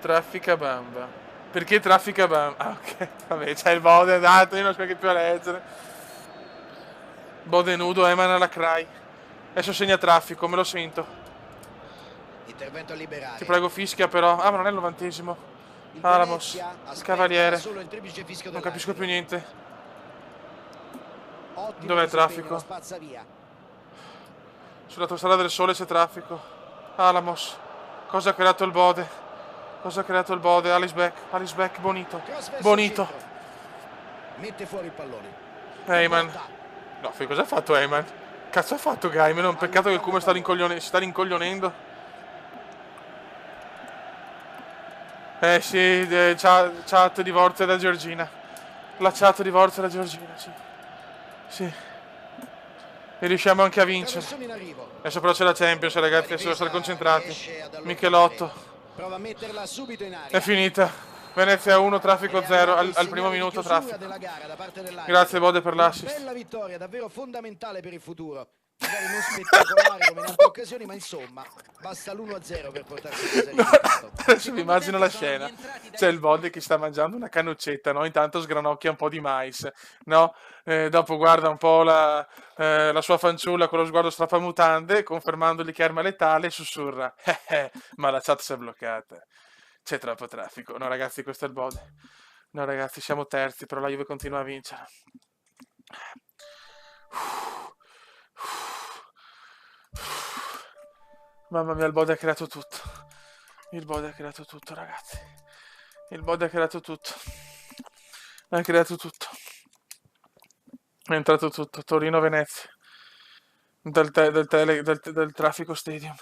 Traffica Bamba. Perché traffica Bamba? Ah, ok. Vabbè, c'è il Bode, è dato, io non so che più a leggere. Bode nudo, Eman alla cry. Adesso segna traffico, me lo sento.
Intervento a liberare.
Ti prego, fischia però. Ah, ma non è il 90esimo.
Il
Alamos.
Venezia aspetta
Cavaliere.
solo il triplice fischio
Non capisco più
dell'arbitro.
niente.
Ottimo
Dov'è il
disimpegno,
traffico?
lo spazza via.
Sull'autostrada del Sole c'è traffico. Alamos. Cosa ha creato il Bode? Cosa ha creato il Bode? Alice Beck, bonito.
Cross verso
Bonito.
il centro. Mette fuori il pallone.
Heyman.
Botta.
No, cosa ha fatto Heyman? Cazzo ha fatto Gaiman? È un peccato che il Come si sta rincoglionendo. Sì, chat divorzio da Giorgina. La chat divorzio da Giorgina, sì. Sì. E riusciamo anche a vincere.
Traversone in arrivo.
Adesso però c'è la Champions, ragazzi, adesso devo stare concentrati.
Riesce ad allontanare.
Michelotto.
Prova a metterla subito in aria.
È finita. Venezia 1, traffico 0. Al primo minuto traffico. Grazie Bode per l'assist.
Bella vittoria, davvero fondamentale per il futuro. Magari non spettacolare come in altre occasioni, ma insomma, basta l'1-0 per portarsi a casa il risultato.
Adesso mi immagino la scena. C'è il Bode che sta mangiando una cannuccetta, no? Intanto sgranocchia un po' di mais, no? Dopo guarda un po' la sua fanciulla con lo sguardo strappamutande, confermandogli che è arma letale e sussurra. Ma la chat si è bloccata. C'è troppo traffico. No ragazzi, questo è il Bode. No ragazzi, siamo terzi, però la Juve continua a vincere. Mamma mia, il Bode ha creato tutto. Il Bode ha creato tutto, ragazzi. Il Bode ha creato tutto. Ha creato tutto. È entrato tutto. Torino-Venezia. Del Traffico Stadium.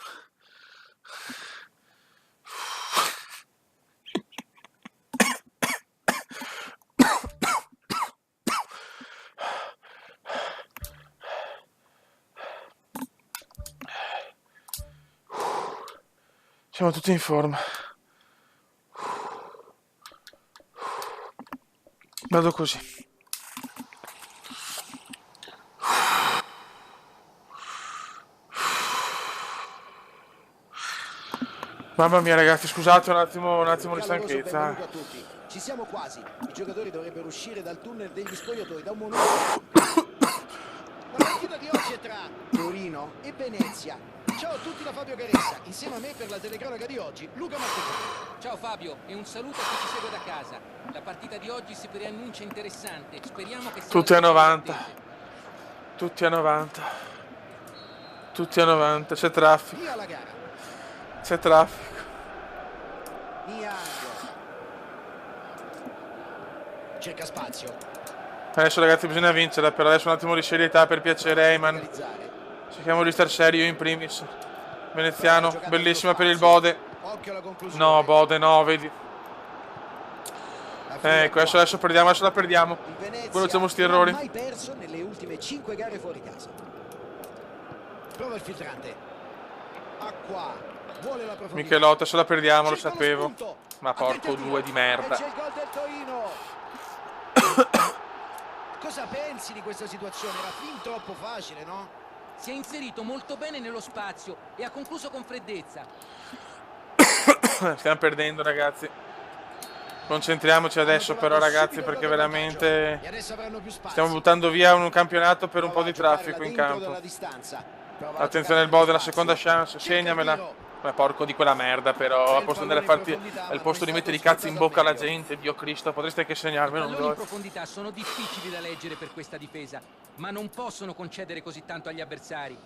Siamo tutti in forma. Vado così. Mamma mia ragazzi, scusate un attimo di stanchezza.
Benvenuto a tutti. Ci siamo quasi. I giocatori dovrebbero uscire dal tunnel degli spogliatoi da un momento. La partita di oggi è tra Torino e Venezia. Ciao a tutti da Fabio Caressa, insieme a me per la telecronaca di oggi, Luca Martellini.
Ciao Fabio e un saluto a chi ci segue da casa. La partita di oggi si preannuncia interessante. Speriamo che sia
Tutti a
la
90.
divertente.
Tutti a 90. Tutti a 90. C'è traffico.
Via la gara.
C'è traffico.
Niang. Cerca spazio.
Adesso ragazzi bisogna vincere, però adesso un attimo di serietà per piacere Eyman.
Realizzare.
Cerchiamo di star serio in primis. Veneziano, bellissima per il Bode.
Occhio alla conclusione.
No, Bode no, vedi.
La fine
Ecco,
qua.
adesso perdiamo, adesso la perdiamo.
Il Venezia
Poi facciamo sti
non ha
errori.
mai perso nelle ultime 5 gare fuori casa. Prova il filtrante. Acqua. Vuole la profondità.
Michelotta, se la perdiamo, lo
Cerca lo
sapevo.
spunto.
Ma porco
Attento al
due
tiro.
di
E
merda.
c'è il gol del Torino. Cosa pensi di questa situazione? Era fin troppo facile, no?
Si è inserito molto bene nello spazio e ha concluso con freddezza.
Stiamo perdendo ragazzi. Concentriamoci adesso
Hanno
però
trovato
ragazzi
subito il
perché
loro
veramente
vantaggio. E adesso avranno più spazio.
stiamo buttando via un campionato per un po'
Prova
di
a giocare
traffico
da
in
dentro
campo.
dalla distanza. Prova a
Attenzione al
giocare
Bode, la
nello
seconda
spazio.
chance,
Cerca il
segnamela.
tiro.
Ma porco di quella merda però,
Bel
al posto di andare a
pallone in
farti,
profondità,
al
ma
posto
non
di
è
mettere i
stato
cazzi in
sfruttato
bocca alla
al meglio.
gente, Dio Cristo, potreste anche
I
segnarmelo un
palloni in
gol.
profondità sono difficili da leggere per questa difesa, ma non possono concedere così tanto agli avversari.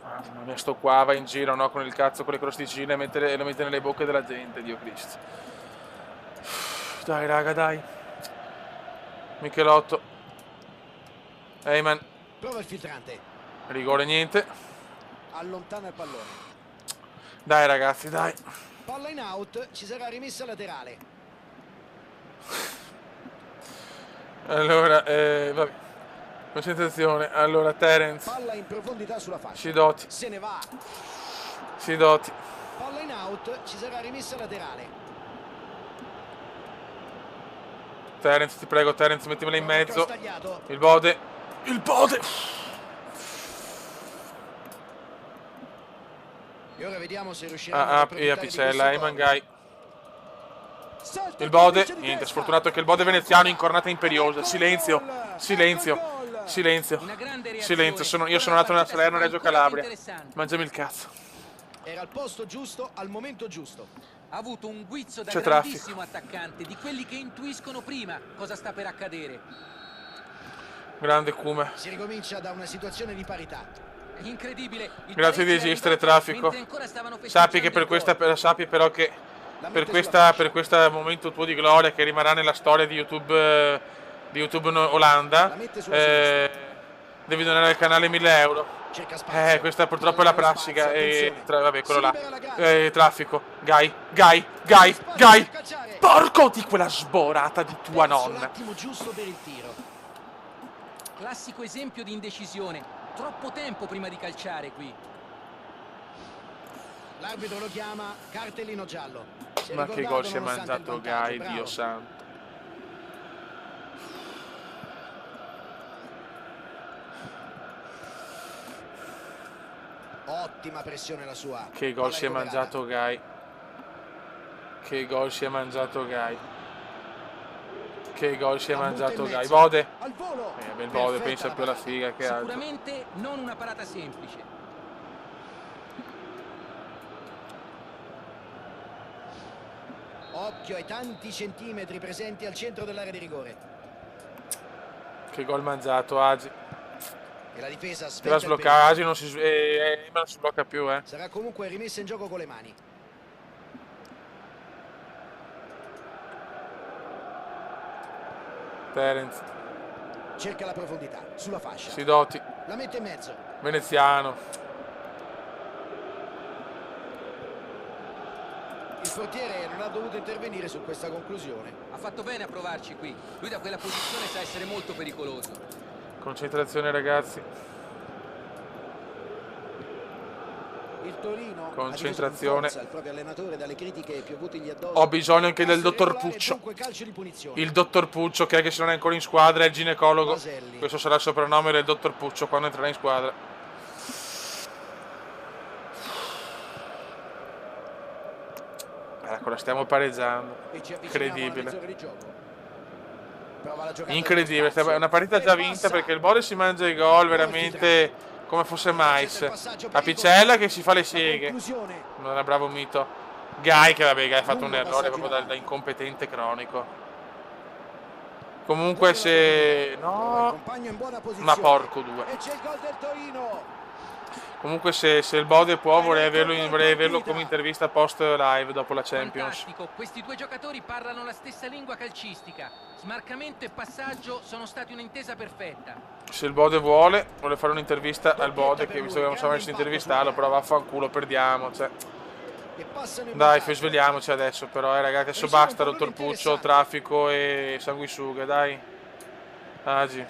Mamma mia, sto qua, va in giro, no, con il cazzo, con le crosticine e lo mette nelle bocche della gente, Dio Cristo. Dai raga, dai. Michelotto. Eyman,
Prova il filtrante.
rigore niente.
Allontana il pallone.
Dai ragazzi, dai.
Palla in out, ci sarà rimessa laterale.
Allora, vabbè. Concentrazione. Allora, Terence.
Palla in profondità sulla fascia.
Sidoti.
Se ne va.
Sidoti.
Palla in out, ci sarà rimessa laterale.
Terence, ti prego, Terence, mettimela in
Prova il
mezzo.
cross tagliato.
Il Bode. Il Bode.
E ora vediamo se riusciranno
Ah, e
approfittare di
Apicella,
questo
Eyman
gol.
Gai.
Salta
Il Bode,
colpisce di
niente,
testa.
sfortunato che il Bode veneziano, incornata imperiosa. Silenzio, silenzio, silenzio,
Una grande reazione.
silenzio. Io
Ora
sono
la
nato nella
partita
Salerno,
sarà
Reggio
ancora più
Calabria.
interessante.
Mangiami il cazzo.
Era al posto giusto, al momento giusto.
Ha avuto un guizzo da
C'è
grandissimo attaccante, di quelli che intuiscono prima cosa sta per accadere.
Grande Cume.
Si ricomincia da una situazione di parità.
È incredibile. Il
Grazie di
pareggio è
esistere,
arrivato
traffico.
mentre ancora stavano festeggiando
Sappi che per
il gol.
questa, sappi però che
La
per
mette sulla fascia.
questo momento tuo di gloria che rimarrà nella storia di YouTube Olanda,
La mette sulla sinistra.
devi donare al canale 1000 euro.
Cerca spazio.
Questa purtroppo è la
Palla nello
pratica.
spazio,
E
attenzione.
vabbè, quello
Si
là.
libera la gara.
Traffico. Gai.
Spazio per calciare.
Porco di quella sborata di tua
Perso
nonna.
l'attimo giusto per il tiro.
Classico esempio di indecisione. Troppo tempo prima di calciare qui.
L'arbitro lo chiama cartellino giallo. Si è
Ma che
ricordato
gol si è
nonostante il
mangiato
vantaggio,
Gai,
bravo.
Dio santo.
Ottima pressione la sua.
Che gol
Palla
si è
recuperata.
mangiato Gai. Che gol si è mangiato Gai. Che gol si è
La butta
mangiato
in
Gai.
mezzo.
Bode.
Al volo.
Bel Bode,
Perfetta
pensa
la
più alla
parata.
figa che altro.
Sicuramente non una parata semplice.
Occhio ai tanti centimetri presenti al centro dell'area di rigore.
Che gol mangiato Agi.
E la difesa
Ti
aspetta
va a
il
sbloccare,
pericolo.
Agi non si, non si blocca più, eh.
Sarà comunque rimessa in gioco con le mani.
Terence,
Cerca la profondità sulla fascia.
Sidoti,
La mette in mezzo.
Veneziano.
Il portiere non ha dovuto intervenire su questa conclusione.
Ha fatto bene a provarci qui. Lui da quella posizione sa essere molto pericoloso.
Concentrazione ragazzi.
Il Torino
Concentrazione.
ha difeso con forza il proprio allenatore dalle critiche piovutegli addosso.
Ho bisogno anche del
Passo
dottor
irregolare,
Puccio.
dunque calcio di punizione.
Il dottor Puccio, che anche se non è ancora in squadra, è il ginecologo.
Baselli.
Questo sarà il soprannome del dottor Puccio quando entrerà in squadra. Ecco, la stiamo pareggiando.
E ci avviciniamo alla
Incredibile.
mezz'ora di gioco. Prova la giocata
Incredibile,
nello spazio.
è una partita già vinta perché il Bode si mangia i gol veramente come fosse mais. Apicella che si fa le seghe.
Conclusione.
Non era bravo mito. Gai che vabbè, Gai ha fatto un errore proprio da incompetente cronico. Comunque se...
Il
no...
compagno in buona posizione.
Ma porco due.
E c'è il gol del Torino.
Comunque se il Bode può vorrei averlo come intervista post live dopo la Champions.
Fantastico, questi due giocatori parlano la stessa lingua calcistica. Smarcamento e passaggio sono stati un'intesa perfetta.
Se il Bode vuole fare un'intervista al Bode, che visto che non siamo messi a intervistarlo, però vaffanculo, perdiamo, cioè. Dai, svegliamoci adesso però, ragazzi, adesso basta dottor Puccio, traffico e sanguisughe, dai. Agi.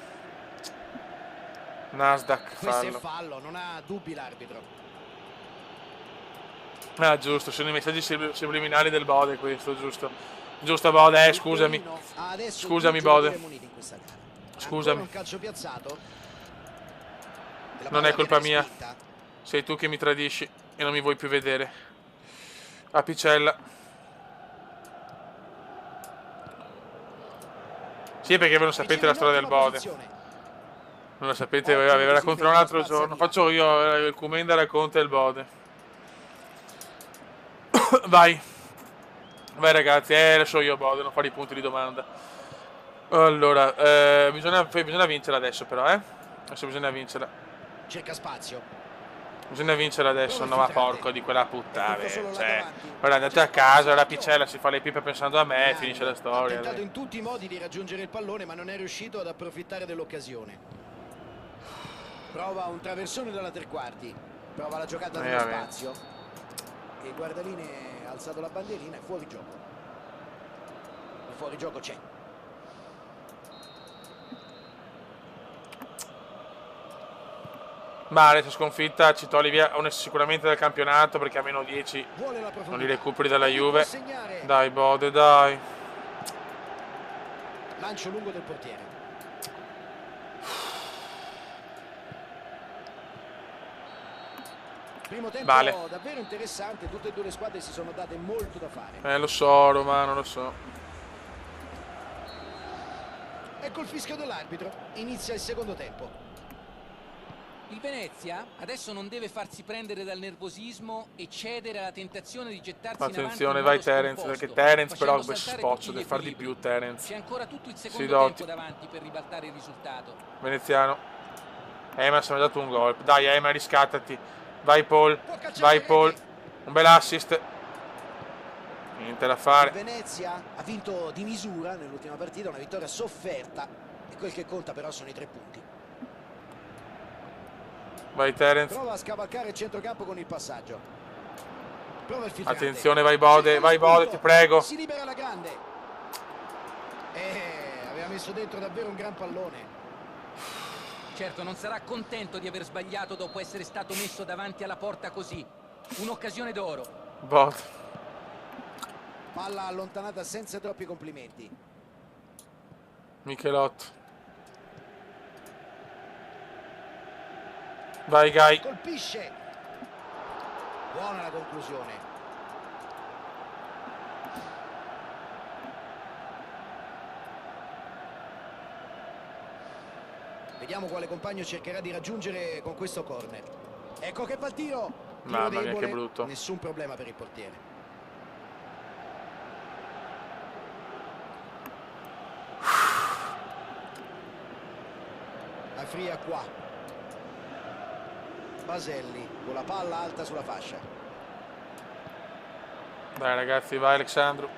Nasdaq,
Questo è
fallo.
fallo, non ha dubbi l'arbitro.
Ah, giusto, sono i messaggi subliminali del Bode questo, giusto. Giusto Bode, scusami. Scusami Bode. Scusami.
Un calcio piazzato.
Non è colpa mia. Sei tu che mi tradisci e non mi vuoi più vedere. Apicella. Sì, perché voi non sapete la storia del Bode. Non la sapete, aveva raccontato l'altro giorno. Faccio io, il Comenda racconta il Bode. Vai. Vai ragazzi, adesso io Bode, non fare i punti di domanda. Allora, bisogna vincere adesso però, Adesso bisogna vincere.
Cerca spazio.
Bisogna vincere adesso, no ma porco di quella puttana, cioè, guarda, andate a casa, la Picella si fa le pipe pensando a me, finisce la
Ha
storia.
tentato in tutti i modi di raggiungere il pallone, ma non è riuscito ad approfittare dell'occasione. Prova un traversone dalla tre quarti. Prova la giocata nello spazio. E il guardaline ha alzato la bandierina e fuori gioco. Il fuori gioco c'è.
Male, se sconfitta ci togli via sicuramente dal campionato perché a meno 10 non li recuperi dalla Juve. Dai Bode, dai.
Lancio lungo del portiere. Primo tempo davvero interessante, tutte e due le squadre si sono date molto da fare.
Lo so, Romano, lo so.
Ecco il fischio dell'arbitro, inizia il secondo tempo.
Il Venezia adesso non deve farsi prendere dal nervosismo e cedere alla tentazione di gettarsi in avanti.
Attenzione, vai Terence, perché Terence però questo spoccio deve far di più Terence.
C'è ancora tutto il secondo tempo davanti per ribaltare il risultato.
Veneziano. Eman si è dato un gol. Dai Eman, riscattati. Vai Paul, vai Paul. Un bel assist. Niente da fare.
Il Venezia ha vinto di misura nell'ultima partita, una vittoria sofferta. E quel che conta però sono i 3 punti.
Vai Terence.
Prova a scavalcare il centrocampo con il passaggio. Prova il filtrante.
Attenzione, vai Bode, ti prego.
Si libera la grande. Aveva messo dentro davvero un gran pallone.
Certo, non sarà contento di aver sbagliato dopo essere stato messo davanti alla porta così. Un'occasione d'oro.
Bode.
Palla allontanata senza troppi complimenti.
Michelotto. Vai Gai.
Colpisce. Buona la conclusione. Vediamo quale compagno cercherà di raggiungere con questo corner. Ecco che fa il tiro.
Mamma mia,
debole,
che brutto.
Nessun problema per il portiere. Afria qua. Baselli con la palla alta sulla fascia.
Dai ragazzi, vai Alexandro.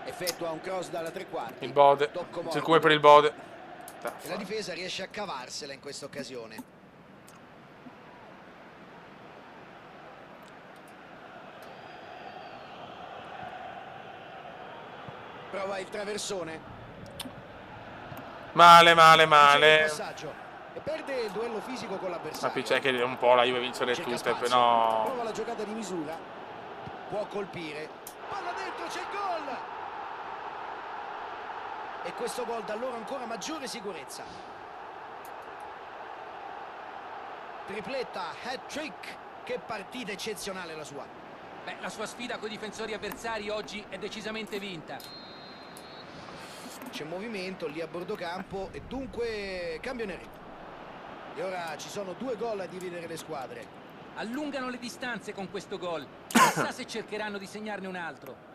Effettua un cross dalla tre quarti.
Il Bode. C'è il come per il Bode.
E la difesa riesce a cavarsela in questa occasione. Prova il traversone.
Male.
E perde il duello fisico con l'avversario.
C'è che un po' la Juve vincere tutte, però.
Prova la giocata di misura. Può colpire. Palla dentro, c'è il gol! E questo gol dà loro ancora maggiore sicurezza. Tripletta, hat-trick. Che partita eccezionale la sua.
Beh, la sua sfida con i difensori avversari oggi è decisamente vinta.
C'è movimento lì a bordo campo e dunque cambiano il ritmo. E ora ci sono 2 gol a dividere le squadre.
Allungano le distanze con questo gol. Chissà se cercheranno di segnarne un altro.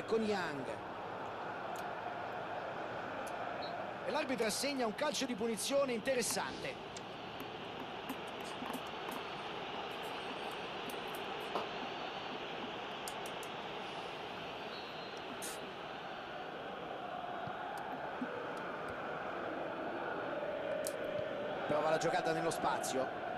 è con Young. E l'arbitro assegna un calcio di punizione interessante. Prova la giocata nello spazio.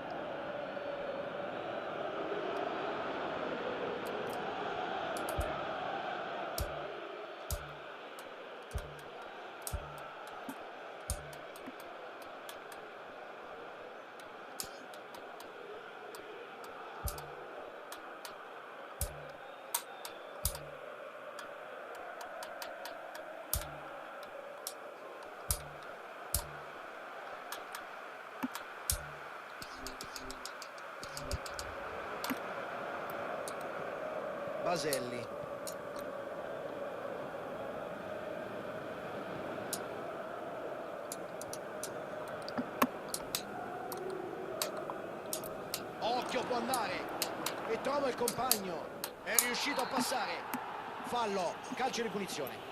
Baselli. Occhio, può andare e trova il compagno, è riuscito a passare. Fallo, calcio di punizione.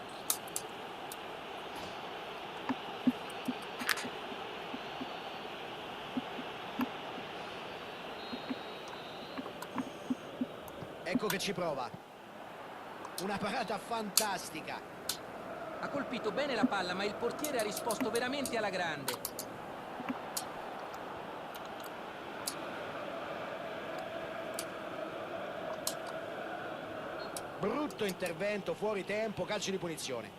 Ecco che ci prova. Una parata fantastica.
Ha colpito bene la palla, ma il portiere ha risposto veramente alla grande.
Brutto intervento, fuori tempo, calcio di punizione.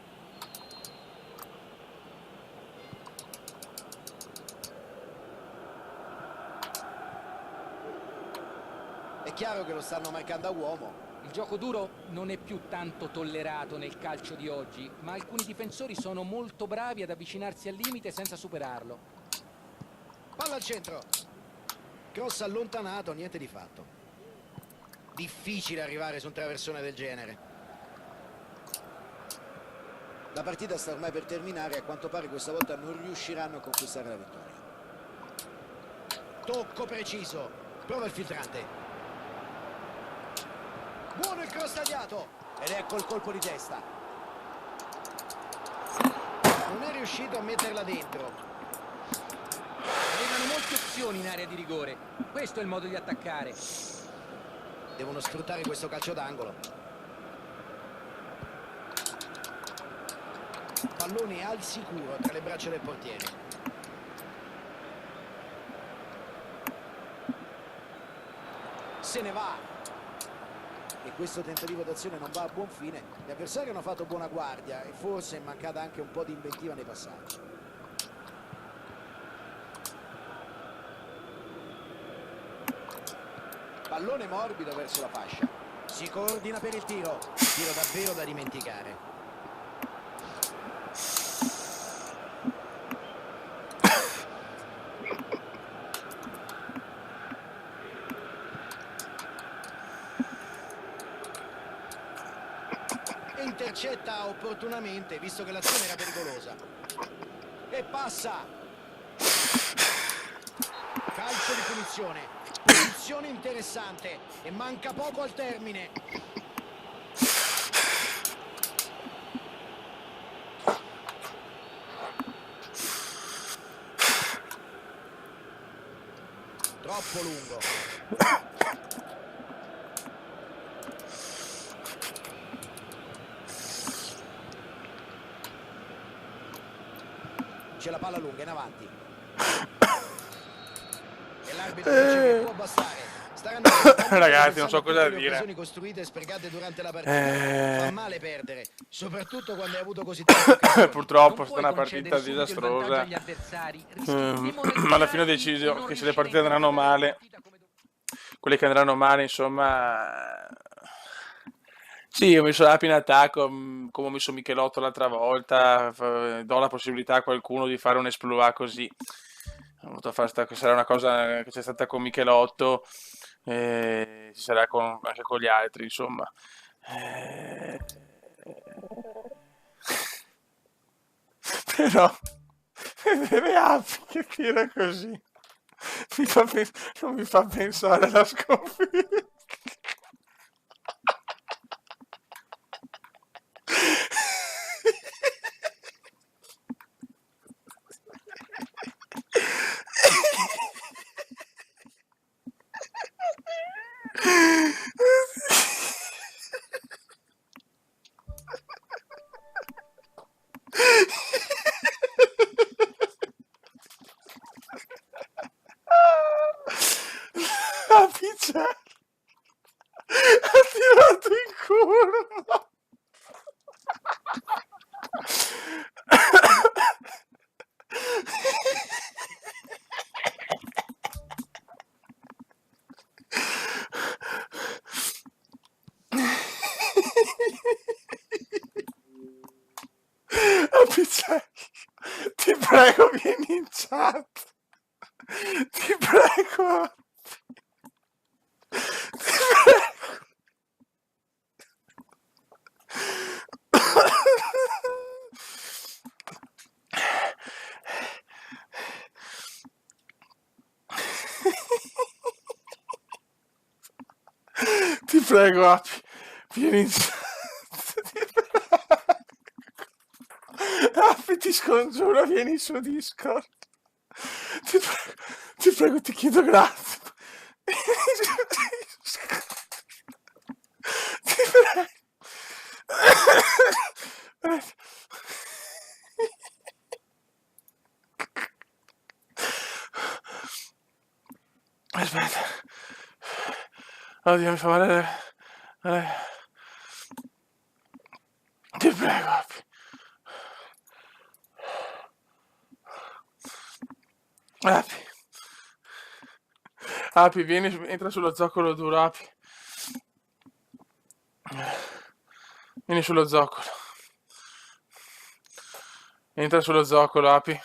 È chiaro che lo stanno marcando a uomo.
Il gioco duro non è più tanto tollerato nel calcio di oggi, ma alcuni difensori sono molto bravi ad avvicinarsi al limite senza superarlo.
Palla al centro. Cross allontanato, niente di fatto. Difficile arrivare su un traversone del genere. La partita sta ormai per terminare e a quanto pare questa volta non riusciranno a conquistare la vittoria. Tocco preciso. Prova il filtrante. Buono il cross tagliato. Ed ecco il colpo di testa. Non è riuscito a metterla dentro.
Avevano molte opzioni in area di rigore. Questo è il modo di attaccare.
Devono sfruttare questo calcio d'angolo. Pallone al sicuro tra le braccia del portiere. Se ne va. E questo tentativo d'azione non va a buon fine. Gli avversari hanno fatto buona guardia e forse è mancata anche un po' di inventiva nei passaggi. Pallone morbido verso la fascia. Si coordina per il tiro. Tiro davvero da dimenticare. E intercetta opportunamente, visto che l'azione era pericolosa. E passa. Calcio di punizione. Posizione interessante e manca poco al termine. Troppo lungo. C'è la palla lunga in avanti. E l'arbitro dice che può bastare.
Ragazzi, non so cosa dire.
Occasioni costruite e sprecate durante la partita. Fa male perdere, soprattutto quando hai avuto così tante occasioni.
Purtroppo è stata una partita disastrosa. Ma alla fine ho deciso che se le partite andranno male, quelle che andranno male, insomma, sì, ho messo l'api in attacco, come ho messo Michelotto l'altra volta, do la possibilità a qualcuno di fare un esploit così. Ho voluto fare sarà una cosa che c'è stata con Michelotto, ci sarà anche con gli altri, insomma. Però vedere Api che tira così non mi fa pensare alla sconfitta. La Picella ha tirato in curva. La Picella, ti prego, vieni in chat. Ti prego. Ti prego. Ti prego, Api, vieni in chat. Ti prego. Api, ti scongiuro, vieni su Discord. Ti prego, ti chiedo grazie. Vieni su Discord. Ti prego. Aspetta. Oddio, mi fa male. Ti prego, Api. Api. Api, vieni, entra sullo zoccolo duro, Api. Vieni sullo zoccolo. Entra sullo zoccolo, Api.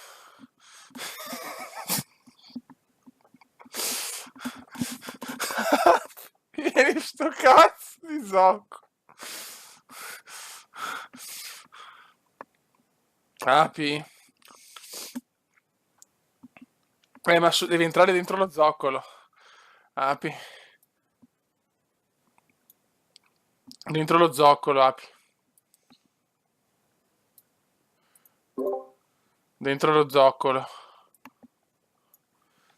Vieni sto cazzo di zoccolo. Api. Ma devi entrare dentro lo zoccolo. Api. Dentro lo zoccolo, Api. Dentro lo zoccolo.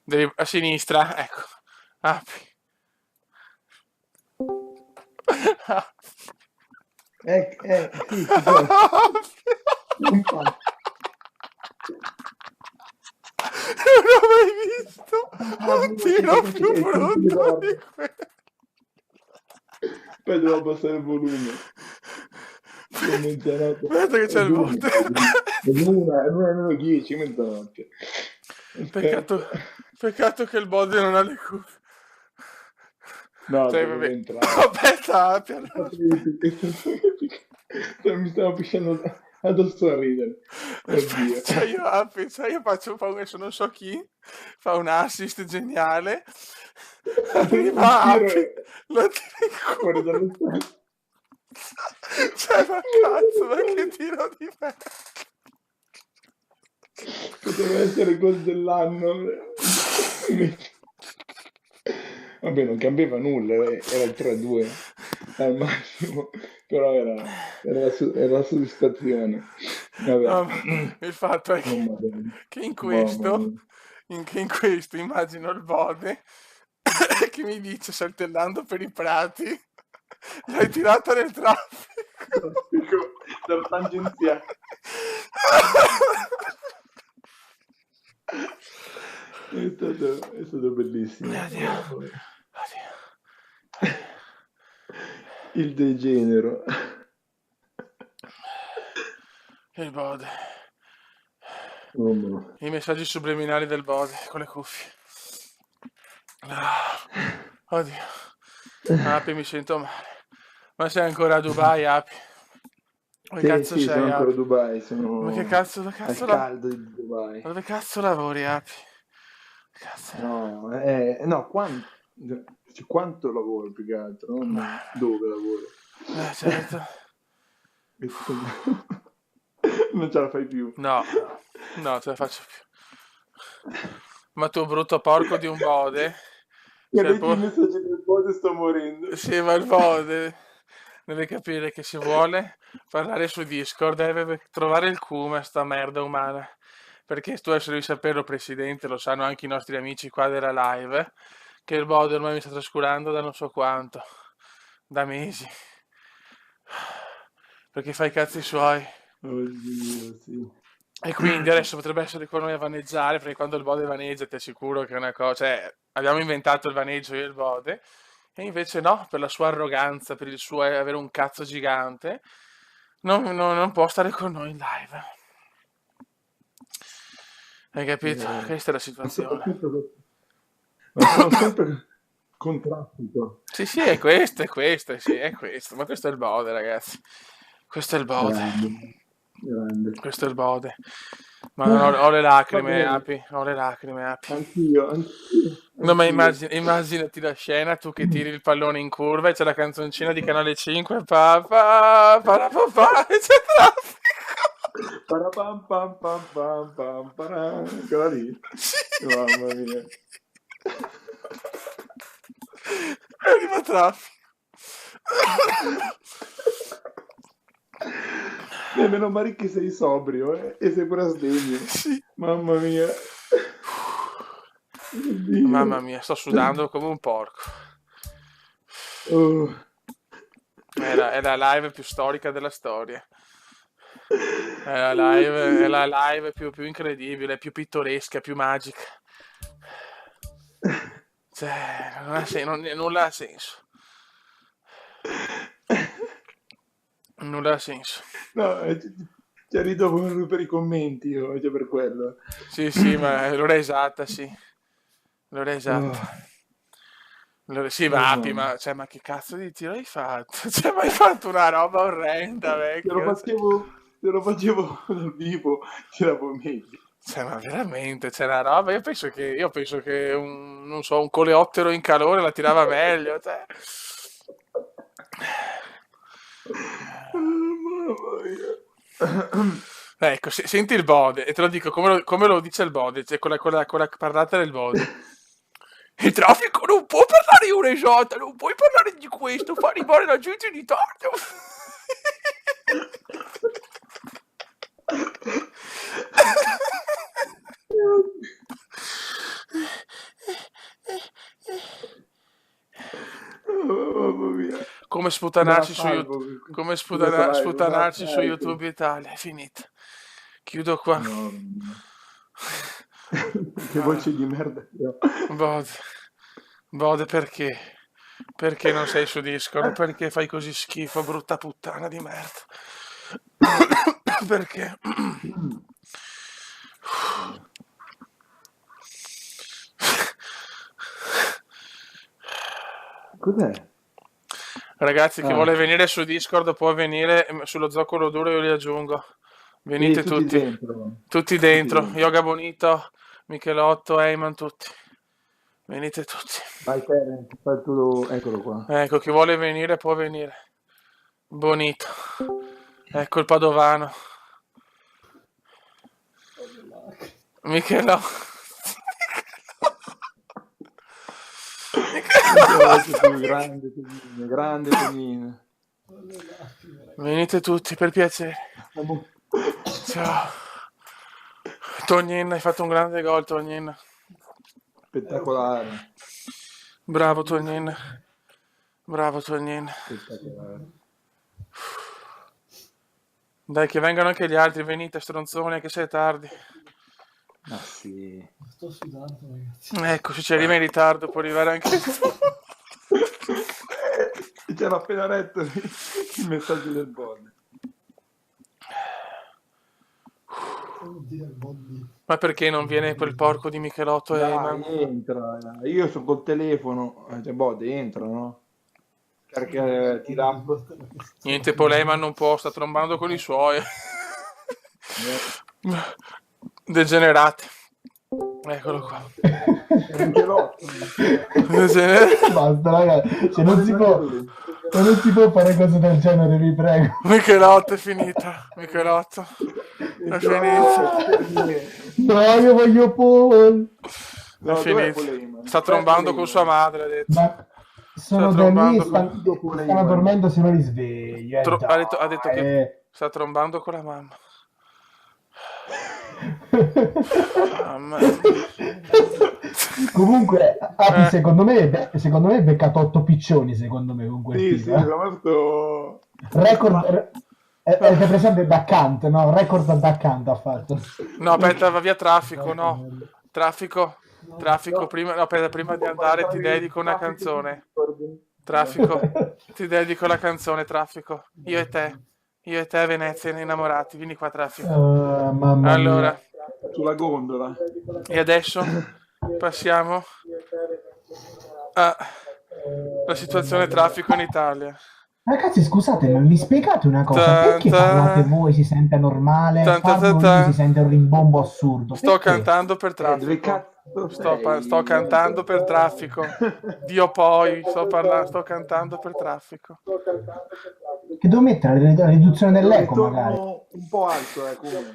Devi a sinistra, ecco. Api.
Sì, non fa.
Non ho mai visto un tiro più brutto di quello.
Poi devo abbassare il volume. Mezzanotte.
Aspetta che c'è il botte.
L'una 10, mezzanotte.
Peccato che il bode non ha le cuffie.
No,
Cioè,
dovevo
vabbè.
entrare.
Aspetta, allora.
Mi stavo pisciando addosso a ridere. Oddio.
Cioè io faccio paura, non so chi fa un assist geniale, arriva Api, lo tira in
Fuori
culo.
dallo stadio.
Cioè ma cazzo, ma che tiro di me.
Poteva essere il gol dell'anno. Vabbè, non cambiava nulla, era il 3-2 al massimo, però era soddisfazione. Vabbè.
Il fatto è
Oh, Madonna.
che in
Mamma mia.
questo immagino il bode che mi dice saltellando per i prati, l'hai tirata nel traffico.
Dal tangenziale. È stato bellissimo.
Oddio.
Il degenero.
Il bode.
Oh, no.
I messaggi subliminali del bode con le cuffie. Oddio. Api, mi sento male. Ma sei ancora a Dubai, Api? Dove cazzo
Sì,
sei,
sono ancora a
Api?
Dubai, sono
Ma che cazzo
al
la...
caldo di Dubai.
Dove cazzo lavori, Api? Cazzo.
No, quanto lavoro più che altro, non dove lavoro.
Certo.
Non ce la fai più.
No, ce la faccio più. Ma tu brutto porco di un bode.
Leggi i messaggi del bode, sto morendo.
Sì, ma il bode deve capire che se vuole parlare su Discord deve trovare il cume a sta merda umana. Perché tu adesso devi saperlo, presidente, lo sanno anche i nostri amici qua della live, che il bode ormai mi sta trascurando da non so quanto, da mesi. Perché fa i cazzi suoi.
Oddio, sì.
E quindi adesso potrebbe essere con noi a vaneggiare, perché quando il Bode vaneggia ti assicuro che è una cosa, cioè abbiamo inventato il vaneggio io e il Bode, e invece no, per la sua arroganza, per il suo avere un cazzo gigante, non può stare con noi in live. Hai capito? Questa è la situazione.
Ma sono sempre con traffico.
Sì, è questo, sì, è questo. Ma questo è il Bode, ragazzi. Questo è il Bode.
Grande.
Questo è il Bode. Ma ho le lacrime,
Va
Api. Ho le lacrime, Api.
Anch'io.
No, ma immaginati la scena, tu che tiri il pallone in curva e c'è la canzoncina di Canale 5, pa, pa, pa, pa, pa, e c'è traffico.
Parapam pam pam pam pam param. Quella lì. Mamma mia.
Arriva traffico.
Nemmeno male che sei sobrio, e sei pure a sdegno.
Sì.
Mamma mia. Oddio.
Mamma mia, sto sudando come un porco.
Oh.
È la live più storica della storia. È la live più incredibile, più pittoresca, più magica. Cioè, nulla ha senso. Nulla ha senso.
No, ci rido per i commenti, cioè per quello.
Sì, ma l'ora esatta, sì. L'ora esatta. Sì, ma Api, ma che cazzo di tiro hai fatto? Cioè, ma hai fatto una roba orrenda, vecchio.
Se lo facevo dal vivo, tiravo meglio.
Cioè, ma veramente, c'è una roba. Io penso che non so, un coleottero in calore la tirava meglio. Cioè.
Mamma mia.
Ecco, senti il Bode, e te lo dico come lo dice il Bode, cioè con la parlata del Bode. Il traffico non può parlare di un'esata, non puoi parlare di questo, fa arrivare la gente in ritardo.
Mamma mia.
Come sputanarci su
salvo,
YouTube, come
questa
sputanarci
live,
su YouTube Italia, è finita. Chiudo qua.
No. Che voce di merda che ho.
Bode, perché? Perché non sei su Discord? Perché fai così schifo, brutta puttana di merda? Perché?
Cos'è?
Ragazzi, chi vuole venire su Discord può venire, sullo zoccolo duro io li aggiungo. Venite tutti.
Dentro.
Tutti dentro. Yoga Bonito, Michelotto, Eyman, tutti. Venite tutti.
Vai Terence, fai il tuo... Eccolo qua.
Ecco, chi vuole venire può venire. Bonito. Ecco il padovano. Michelotto.
Grande Tonino.
Venite tutti, per piacere. Ciao. Tognin, hai fatto un grande gol, Tognin.
Spettacolare.
Bravo, Tognin. Bravo, Tognin.
Spettacolare.
Dai, che vengano anche gli altri, venite, stronzoni, che sei tardi.
Ma sì.
Sto sudando, ragazzi.
Ecco, se ci arriva in ritardo può arrivare anche tu.
C'era appena letto il messaggio del Bond.
Ma perché non viene quel porco di Michelotto e Eyman?
Entra. Io sono col telefono. Cioè, Bond, entra, no? Perché ti dà...
Niente, Poleman non può, sta trombando con i suoi. Degenerati. Eccolo qua.
Basta, ragazzi. Se non si può fare cose del genere, vi prego.
Michelotto è finita. Michelotto è finita.
No, io voglio Paul.
È finita. Sta trombando con sua madre, ha detto.
Ma sono da lì, stanno dormendo, se non li sveglio.
Ha detto che sta trombando con la mamma.
Comunque, secondo me è beccato 8 piccioni, secondo me, con quel
Sì,
tiro.
sì, l'ho fatto...
È presente da Kant, no? Record da Kant ha fatto.
No, aspetta, va via traffico, no. Traffico, prima, no, aspetta, prima di andare ti dedico una canzone. Traffico, ti dedico la canzone, Traffico. Io e te, Venezia, innamorati. Vieni qua, Traffico.
Mamma
Allora,
mia.
Sulla gondola.
e adesso passiamo alla situazione traffico in Italia.
Ragazzi, scusate, ma mi spiegate una cosa? Perché parlate voi si sente normale? Parlo io, si sente un rimbombo assurdo.
Sto
Perché?
cantando per
Dove
traffico.
cazzo
Sto cantando per traffico. Dio poi, sto cantando per traffico.
Che devo mettere la riduzione dell'eco, magari.
Un po' alto, come.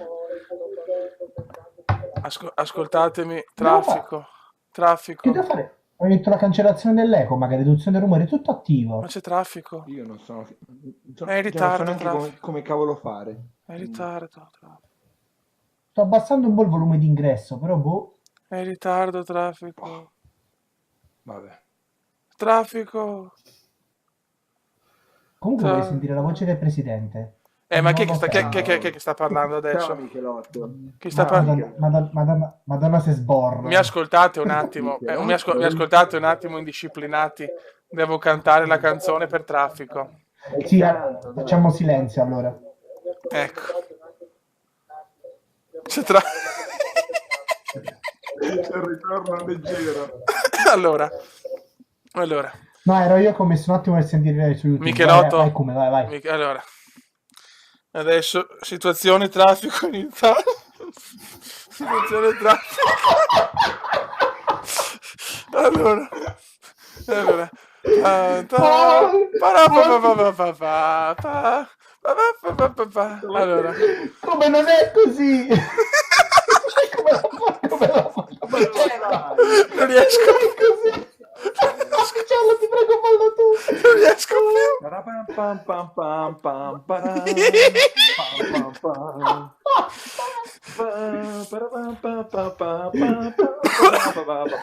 Ascoltatemi, traffico.
Che devo fare? Ho detto la cancellazione dell'eco, magari riduzione del rumore, tutto attivo.
Ma c'è traffico.
Io non sono...
È in ritardo,
non so neanche
traffico.
come cavolo fare.
È in ritardo, traffico.
Sto abbassando un po' il volume d'ingresso, però boh.
È in ritardo, traffico.
Vabbè.
Traffico.
Comunque vorrei sentire la voce del presidente.
Ma chi è che sta parlando adesso?
Ciao Michelotto.
Chi sta parlando?
Madonna se sborra.
Mi ascoltate un attimo, mi ascoltate un attimo indisciplinati. Devo cantare la canzone per traffico.
Sì, facciamo silenzio allora.
Ecco.
C'è il ritorno leggero.
Allora.
No, ero io che ho messo un attimo per sentire su YouTube.
Michelotto.
Vai.
Allora. Adesso, situazione traffico in Italia. Situazione traffico. Allora. Allora.
Come non è così? Come la fa?
Non riesco
così. Ciao, ti prego, fallo tu.
Non riesco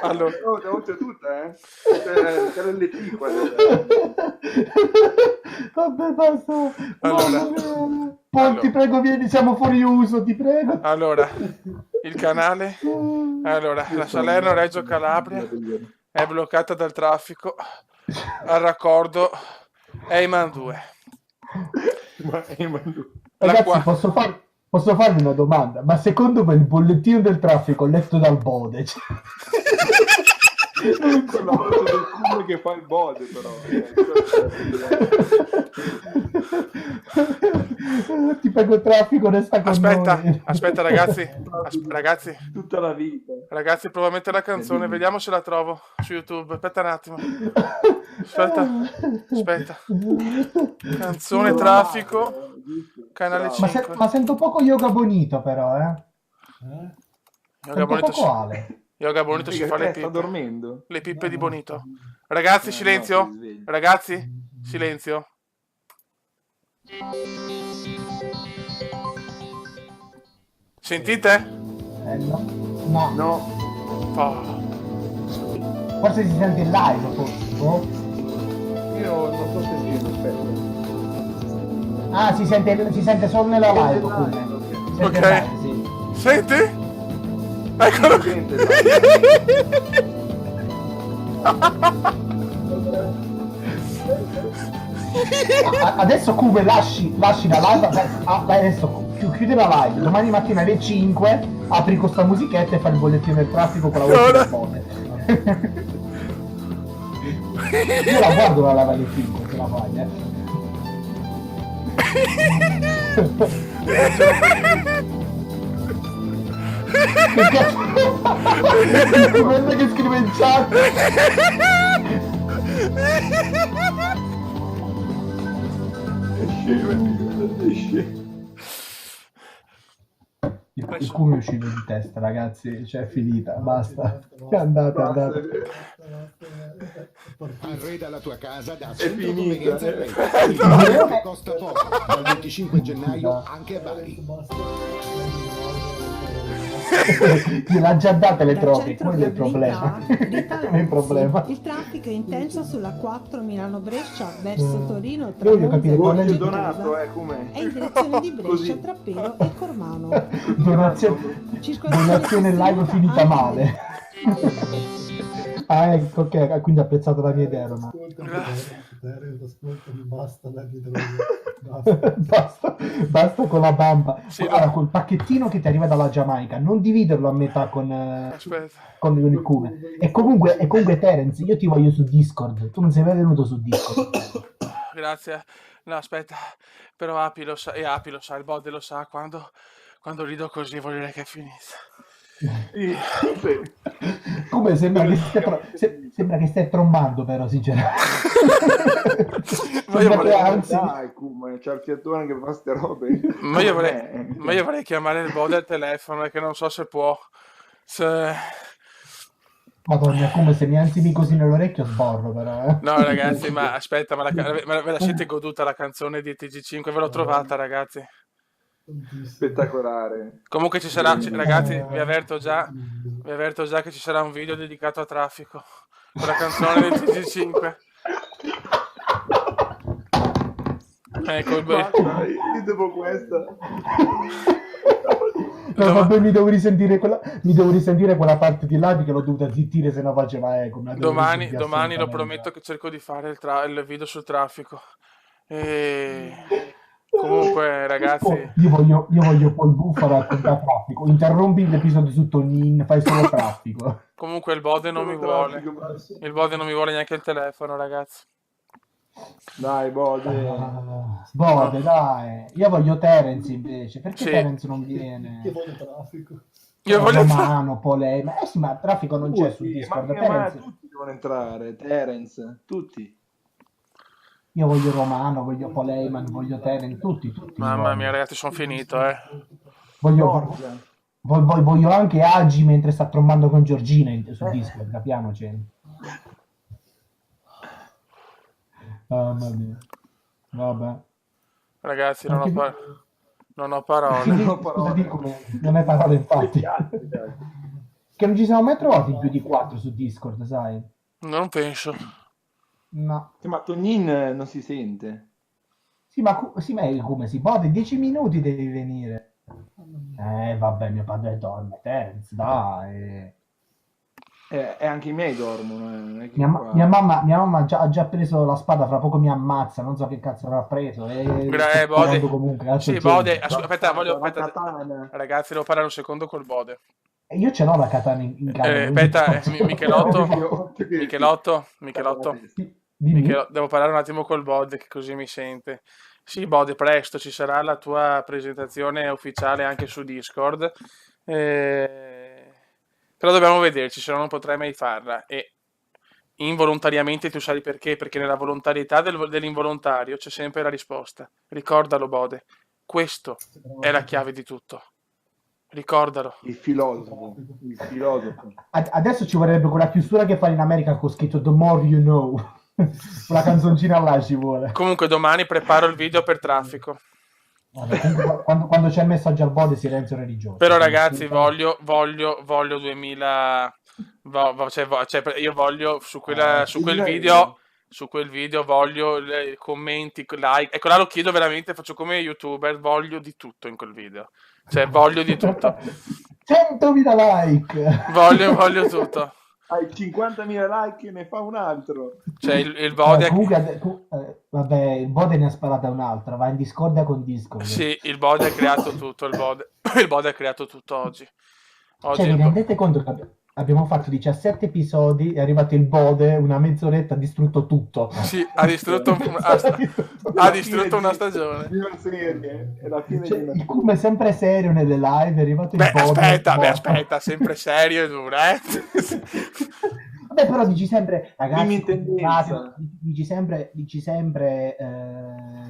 Allora, devo tutte, c'è l'LT qua.
Vabbè, basta.
Allora.
Ti prego, vieni, siamo fuori uso, ti prego.
Allora, il canale. Allora, la Salerno-Reggio Calabria è bloccata dal traffico al raccordo Eyman 2.
Ragazzi, posso farvi una domanda? Ma secondo me il bollettino del traffico letto dal Bode,
Con la voce del culo che fa il bode, però.
Ti prego, traffico, resta con noi.
Aspetta, ragazzi.
Tutta la vita.
Ragazzi, provo a mettere la canzone, vediamo se la trovo su YouTube. Aspetta un attimo. Aspetta. Canzone traffico. Canale 5.
Ma sento poco Yoga Bonito, però,
Yoga Bonito
poco Ale.
Yoga Bonito si fa le
Sta
pippe.
dormendo.
Le pippe di Bonito. Ragazzi, silenzio.
No, si sveglia.
Ragazzi, silenzio. Sentite?
No.
Oh.
Forse si sente in live, forse. Boh.
Io non sto sentendo, aspetta.
Ah, si sente solo nella live, come.
Ok.
Sì.
Senti? Eccolo qui.
Adesso Cube lasci la live. Adesso chiudi la live. Domani mattina alle 5 apri questa musichetta e fai il bollettino del traffico con la voce del Bode. Io la guardo la live alle 5 se la fai, Guarda che scrive in chat. Il cume è uscito di testa, ragazzi, cioè è finita, basta. È andata.
Arreda la tua casa da
finita.
Centro costa poco, dal 25 gennaio anche a Bari.
Gliel'ha già date le
Da
droghe,
centro
quello è il problema.
Rita
Quello è il problema.
Il traffico è intenso sulla 4 Milano-Brescia verso Torino tra
Io voglio capire
Monza
qual è
e
il
Donato,
Gettosa
com'è?
e in direzione di Brescia
Così.
tra Pero e Cormano.
Donazione live finita male. Ah, ecco, ok, quindi ha apprezzato la mia idea, Roma.
Ascoltami, basta dargli droga.
Basta con la bamba.
Sì,
Allora, col pacchettino che ti arriva dalla Giamaica, non dividerlo a metà con
Aspetta.
il cume. E comunque Terence, io ti voglio su Discord. Tu non sei mai venuto su Discord.
Grazie. No, aspetta. Però Api lo sa, il bode lo sa, quando rido così vuol dire che è finita.
Come sembra che stai trombando, però, sinceramente.
Ma io
Sembra che
vorrei,
anzi.
Dai, Kuma, c'è il fiatone che fa ste robe.
ma io vorrei chiamare il bode al telefono, e che non so se può.
Madonna, come se mi anzi così nell'orecchio sborro, però.
No, ragazzi, ma aspetta, ve la siete goduta la canzone di TG5? Ve l'ho trovata, ragazzi.
Spettacolare.
Comunque ci sarà, ragazzi, vi avverto già che ci sarà un video dedicato a traffico con la canzone del TG5. Ecco,
Io dopo questa.
No, vabbè, mi devo risentire quella parte di là che l'ho dovuta zittire, se no faceva eco.
domani lo prometto che cerco di fare il video sul traffico. E comunque, ragazzi,
io voglio poi buffalo a raccontare traffico. Interrompi l'episodio su Tonin, fai solo traffico.
comunque il bode non mi vuole. Il bode non mi vuole neanche il telefono, ragazzi.
Dai, Bode.
Bode, dai. Io voglio Terence invece. Perché
Sì.
Terence non viene?
Io voglio traffico.
Io voglio
Romano, Polema. Sì, ma traffico non c'è su Discord.
Ma
Terence.
tutti devono entrare. Terence, tutti.
Io voglio Romano, voglio Poleiman, voglio Terence, tutti.
Mamma
voglio.
mia, ragazzi, sono finito,
Voglio anche Agi mentre sta trombando con Giorgina su Discord, capiamoci. Mamma mia. Vabbè.
Ragazzi, non ho parole.
Cosa dico? Non hai parole, infatti. Che non ci siamo mai trovati più di 4 su Discord, sai?
Non penso.
No.
Ma Tonin non si sente.
Sì, ma come si può? 10 minuti devi venire. Vabbè, mio padre dorme. Terence, dai.
E anche i miei dormono. Non è che qua-
Mia mamma ha già preso la spada, fra poco mi ammazza, non so che cazzo avrà preso.
Bode.
sparando comunque, cazzo
Sì,
c'entra.
Bode, aspetta,
La katana.
ragazzi, devo parlare un secondo col Bode.
Io ce l'ho la katana in casa.
Aspetta, Michelotto,
Dimmi.
devo parlare un attimo col Bode, che così mi sente. Sì, Bode, presto ci sarà la tua presentazione ufficiale anche su Discord. Però dobbiamo vederci, se no non potrai mai farla. E involontariamente tu sai perché? Perché nella volontarietà dell'involontario c'è sempre la risposta. Ricordalo, Bode. Questo è la chiave di tutto. Ricordalo.
Il filosofo.
Adesso ci vorrebbe quella chiusura che fa in America con scritto The More You Know. Una canzoncina là ci vuole.
Comunque domani preparo il video per traffico.
Vabbè, comunque, quando c'è il messaggio al Bode, silenzio religioso.
Però ragazzi, voglio 2000... io voglio su quel video voglio commenti, like. Ecco, là lo chiedo veramente, faccio come youtuber, voglio di tutto in quel video. Cioè, voglio di tutto.
100.000 like!
Voglio tutto.
Hai 50.000 like e ne fa un altro.
Cioè, il Bode...
vabbè, il Bode ne ha sparata un'altra, va in discordia con Discord.
Sì, il Bode ha creato tutto, il Bode ha creato tutto oggi.
Cioè, vi rendete conto che abbiamo fatto 17 episodi, è arrivato il Bode, una mezz'oretta, ha distrutto tutto.
Sì, ha distrutto una stagione.
Di una serie. È la fine
Cioè,
di una
il Cume è sempre serio nelle live, è arrivato il Bode.
Aspetta, sempre serio e duro,
Vabbè, però dici sempre,
Dimmi in
ragazzi,
tendenza.
dici sempre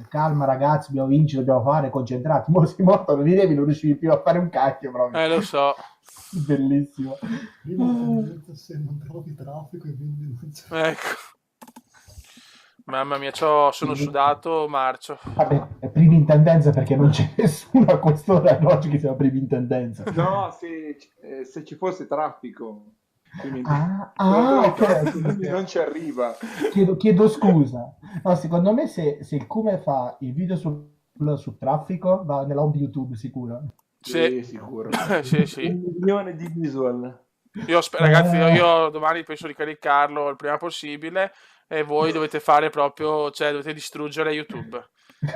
calma ragazzi, dobbiamo vincere, dobbiamo fare, concentrati. Mo si morto, non ridevi, non riuscivi più a fare un cacchio proprio.
Lo so.
Bellissimo.
Prima se non trovi traffico e quindi non c'è.
Ecco. Mamma mia, sono sudato, marcio.
Vabbè, è primi in tendenza perché non c'è nessuno a quest'ora oggi che sia primi in tendenza.
No, se ci fosse traffico. Quindi,
Ok.
non ci arriva.
Chiedo scusa. No, secondo me se il Come fa il video sul traffico va nella home di YouTube sicuro.
Sì,
sicuro.
sì.
1 milione di visual.
Ragazzi, io domani penso di caricarlo il prima possibile e voi dovete fare proprio, cioè dovete distruggere YouTube.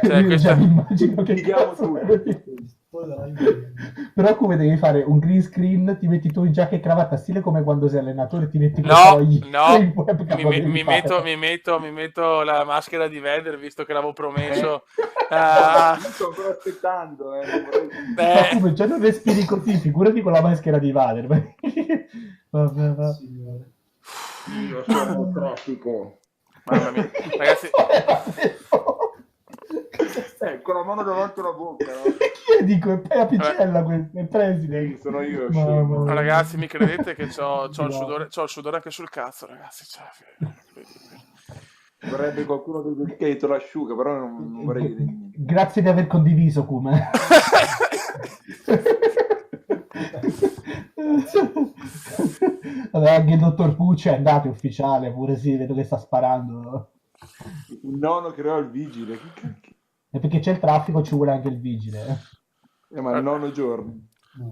Cioè,
Io
questa...
già mi immagino che
Litighiamo
cazzo
tutti.
Poi la live-
Però come devi fare un green screen, ti metti tu in giacca e cravatta, stile come quando sei allenatore, ti metti
No,
in
no,
webcam, lo devi
mi
fare.
metto la maschera di Vader visto che l'avevo promesso.
Sto ancora aspettando. Non vorrei-
Ma come già non respiri così, figurati con la maschera di Vader. Vabbè.
Signore.
Io sono traffico.
Mamma mia, ragazzi,
Con la mano davanti alla bocca, no?
Chi è dico? È Apicella, questo, è il preside.
Sono io,
Mamma
scemo.
mia.
ragazzi, mi credete che c'ho il sudore anche sul cazzo, ragazzi. Cioè,
Vorrebbe qualcuno che te lo asciuga, però non vorrei dire niente.
Grazie di aver condiviso, Kuma. Vabbè, anche il dottor Pucci è andato, è ufficiale, pure sì, vedo che sta sparando.
Il nonno creò il vigile. Che cacchio?
E perché c'è il traffico ci vuole anche il vigile.
Ma il nonno giorno.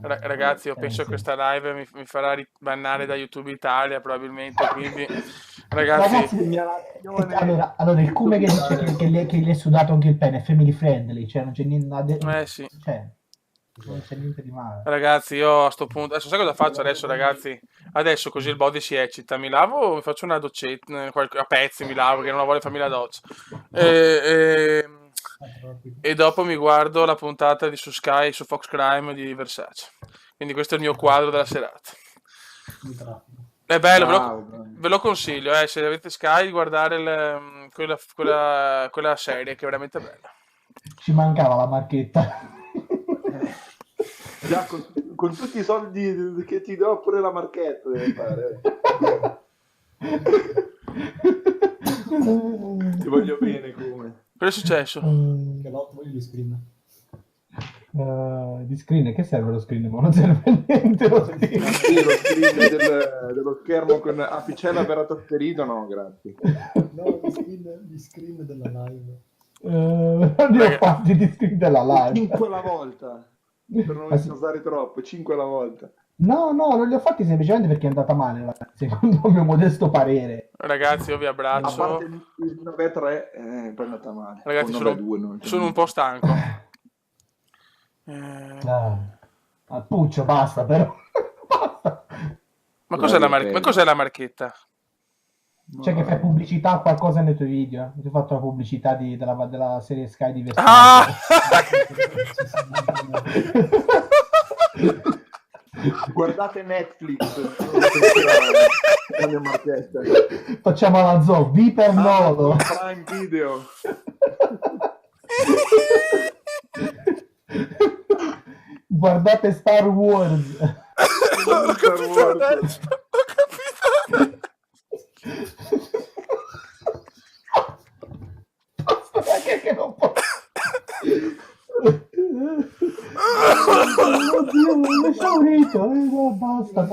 Ragazzi, io penso
sì.
che questa live mi farà bannare da YouTube Italia probabilmente, quindi ragazzi,
Allora il Come che dice che gli è sudato anche il pene è family friendly, cioè non c'è niente,
sì.
cioè, non c'è niente di male.
Ragazzi, io a sto punto adesso sai cosa faccio adesso, ragazzi? Adesso così il body si eccita, mi lavo, mi faccio una doccetta, a pezzi mi lavo, che non voglio farmi la doccia. E dopo mi guardo la puntata su Sky, su Fox Crime di Versace. Quindi questo è il mio quadro della serata.
di traffico.
È bello,
Bravo.
ve lo consiglio, se avete Sky, guardare quella serie che è veramente bella.
Ci mancava la marchetta.
Già, con tutti i soldi che ti do, pure la marchetta deve fare. Ti voglio bene, come.
Cosa è successo?
Che l'otto voglio di screen.
Di screen, che serve lo screen? Ma non serve niente lo screen.
Sì, lo screen dello schermo con apicella per atosterido, no, grazie.
No, di screen della live.
Ne ho fatti di screen della live.
5 alla volta. Per non usare troppo, 5 alla volta.
No, non li ho fatti semplicemente perché è andata male, secondo il mio modesto parere.
Ragazzi, io vi
A
abbraccio.
parte il 9-3, poi è andata male.
Ragazzi,
O 9-2,
sono un po' stanco.
Puccio, basta però. Basta.
Ma cos'è la marchetta?
Cioè che fai pubblicità a qualcosa nei tuoi video. Ti ho fatto la pubblicità della serie Sky di Versace.
Ah!
Guardate Netflix. La mia marchetta.
Facciamo la zoo, Viper Nodo.
Prime Video.
Guardate Star Wars.
Ho capito adesso. Ho capito.
Che non posso. Oddio, mi è esaurito. No, basta.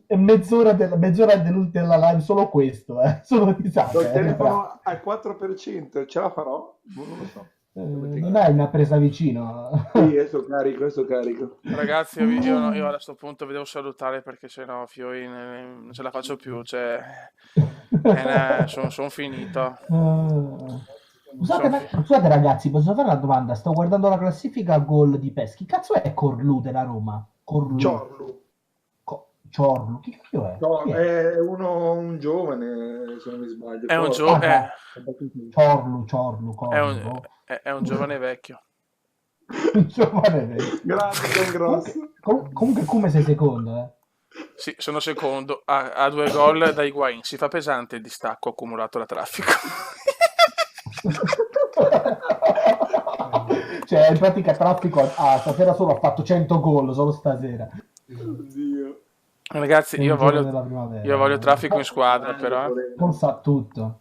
È mezz'ora dell'ultima live, solo questo, solo
Ho il
risate.
telefono al 4%, ce la farò? Non lo so.
Non hai una presa vicino.
Sì, adesso carico.
Ragazzi, io a questo punto vi devo salutare perché sennò Fiori non ce la faccio più. Cioè, sono finito.
Scusate ragazzi, posso fare una domanda? Sto guardando la classifica gol di Peschi. Chi cazzo è Corlu della Roma?
Ciorlu.
Ciorlu, chi cazzo è?
No,
Chi è?
è un giovane, se non mi sbaglio.
È un giovane.
Ciorlu.
È un giovane vecchio.
Un giovane vecchio.
Grazie, ben grosso.
Comunque come sei secondo,
Sì, sono secondo a 2 gol da Higuain. Si fa pesante il distacco accumulato da traffico.
Cioè in pratica traffico stasera solo ha fatto 100 gol solo stasera.
Oddio.
Ragazzi,
È il giorno della primavera.
io voglio traffico in squadra, però.
Non sa tutto.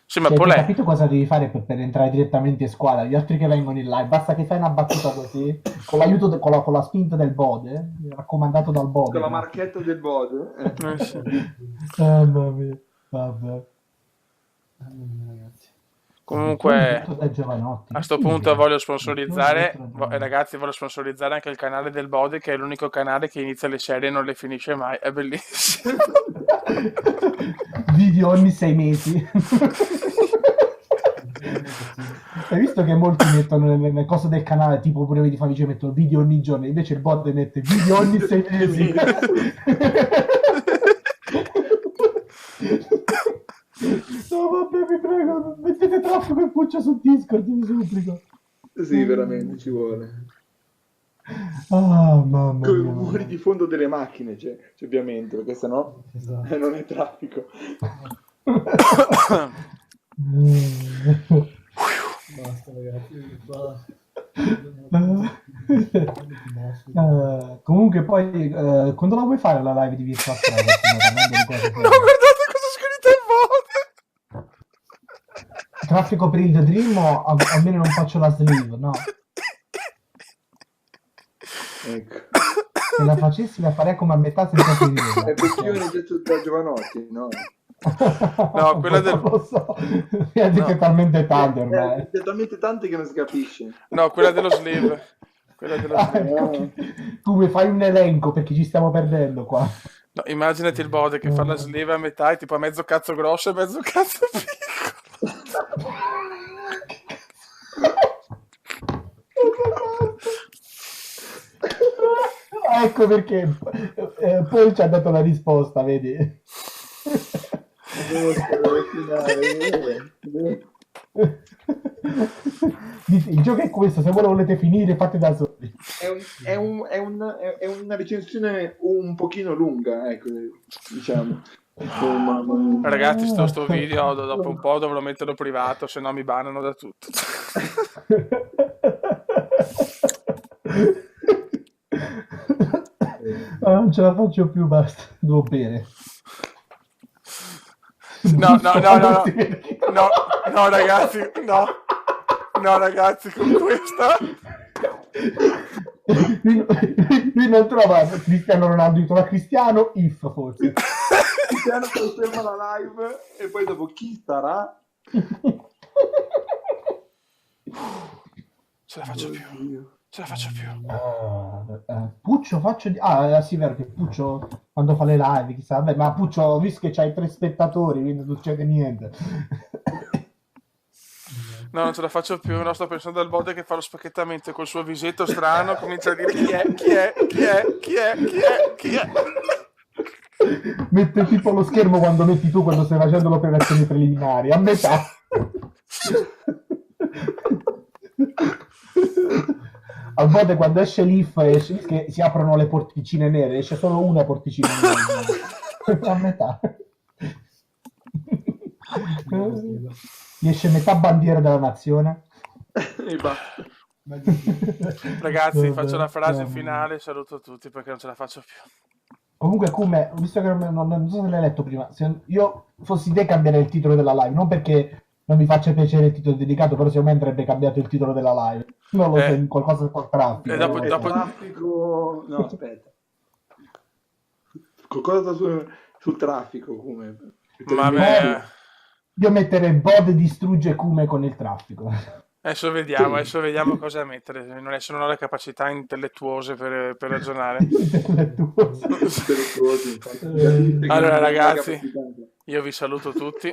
Sì, ma
Cioè,
poi
tu hai
lei...
capito cosa devi fare per entrare direttamente in squadra? Gli altri che vengono in live, basta che fai una battuta così, con l'aiuto, con la spinta del bode, raccomandato dal bode.
Con la
no?
marchetta del bode.
sì.
Mamma mia, vabbè.
Ragazzi.
Comunque,
Tutto da Giovanotti.
a sto punto voglio sponsorizzare, ragazzi, voglio sponsorizzare anche il canale del Bode, che è l'unico canale che inizia le serie e non le finisce mai. È bellissimo.
Video ogni 6 mesi. Hai visto che molti mettono nel coso del canale, tipo pure vedi Famice mettono video ogni giorno, invece il bot mette video ogni 6 mesi. No, vabbè, vi prego, mettete traffico e Puccio su Discord, vi supplico.
Sì, veramente ci vuole.
Ah, mamma
Con i
mia.
rumori di fondo delle macchine, cioè, ovviamente, perché sennò
Esatto.
non è traffico.
Basta ragazzi, basta.
Comunque poi quando la vuoi fare la live di Virtua Privacy?
No, guardate cosa ha scritto il Bode.
Traffico per il The Dream o almeno non faccio la sleeve, no?
Ecco.
Se la facessi la farei come a metà senza
È
finire.
vecchione detto da Giovanotti, no?
No, quella del...
Non lo so, ne ha dette talmente tante ormai.
È talmente tante che non si capisce.
No, quella dello sleeve. Quella dello sleeve.
Come fai un elenco perché ci stiamo perdendo qua.
No, immaginati il Bode che fa la sleeve a metà e tipo a mezzo cazzo grosso e mezzo cazzo piccolo.
Ecco perché poi ci ha dato la risposta, vedi? Il gioco è questo, se voi lo volete finire fate da soli.
È una recensione un pochino lunga, ecco, diciamo.
Ragazzi, sto video dopo un po' dovrò metterlo privato, se no mi bannano da tutto.
Non ce la faccio più, basta, devo bere.
No, ragazzi, no, ragazzi, con questa...
Lui non trova Cristiano Ronaldo, lui trova Cristiano If, forse.
Cristiano conferma la live e poi dopo chi sarà?
Ce la faccio più.
Puccio faccio di... sì, vero che Puccio quando fa le live, chissà, vabbè, ma Puccio, visto che c'hai 3 spettatori, quindi non succede niente.
No, non ce la faccio più, no, sto pensando al Bode che fa lo spacchettamento col suo visetto strano, comincia a dire chi è.
Mette tipo lo schermo quando metti tu quando stai facendo le operazioni preliminari, a metà. Al volte quando esce l'IF che si aprono le porticine nere, esce solo una porticina nera. A metà. Gli esce metà bandiera della nazione.
E basta.
Ragazzi, faccio la frase finale, saluto tutti perché non ce la faccio più.
Comunque, come, visto che non so se l'hai letto prima, se io fossi te cambierei il titolo della live, non perché non mi faccia piacere il titolo dedicato, però secondo me andrebbe cambiato il titolo della live. Non lo so, qualcosa col traffico.
E dopo...
Traffico... No, aspetta. Qualcosa sul traffico, come...
Io metterei Bode distrugge Cume con il traffico.
Adesso vediamo cosa mettere. Non ho le capacità intellettuose per ragionare. Allora, ragazzi, io vi saluto tutti.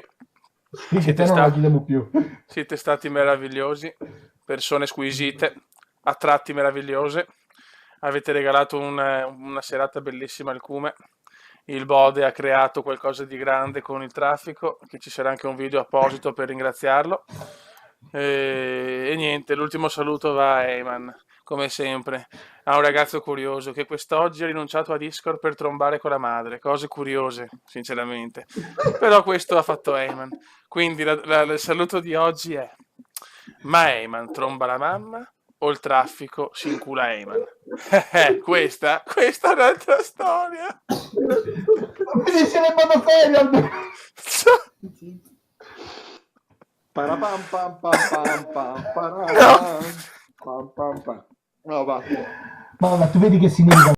Siete stati meravigliosi, persone squisite, a tratti meravigliose. Avete regalato una serata bellissima al Cume. Il Bode ha creato qualcosa di grande con il traffico, che ci sarà anche un video apposito per ringraziarlo. E niente, l'ultimo saluto va a Eyman, come sempre, a un ragazzo curioso che quest'oggi ha rinunciato a Discord per trombare con la madre, cose curiose sinceramente, però questo ha fatto Eyman, quindi il saluto di oggi è: ma Eyman tromba la mamma o il traffico si incula Eyman? Questa è un'altra storia.
Vedi se ne modo serio almeno.
Parapam pam pam pam pam parapam pam pam pam. No, va.
Ma tu vedi che significa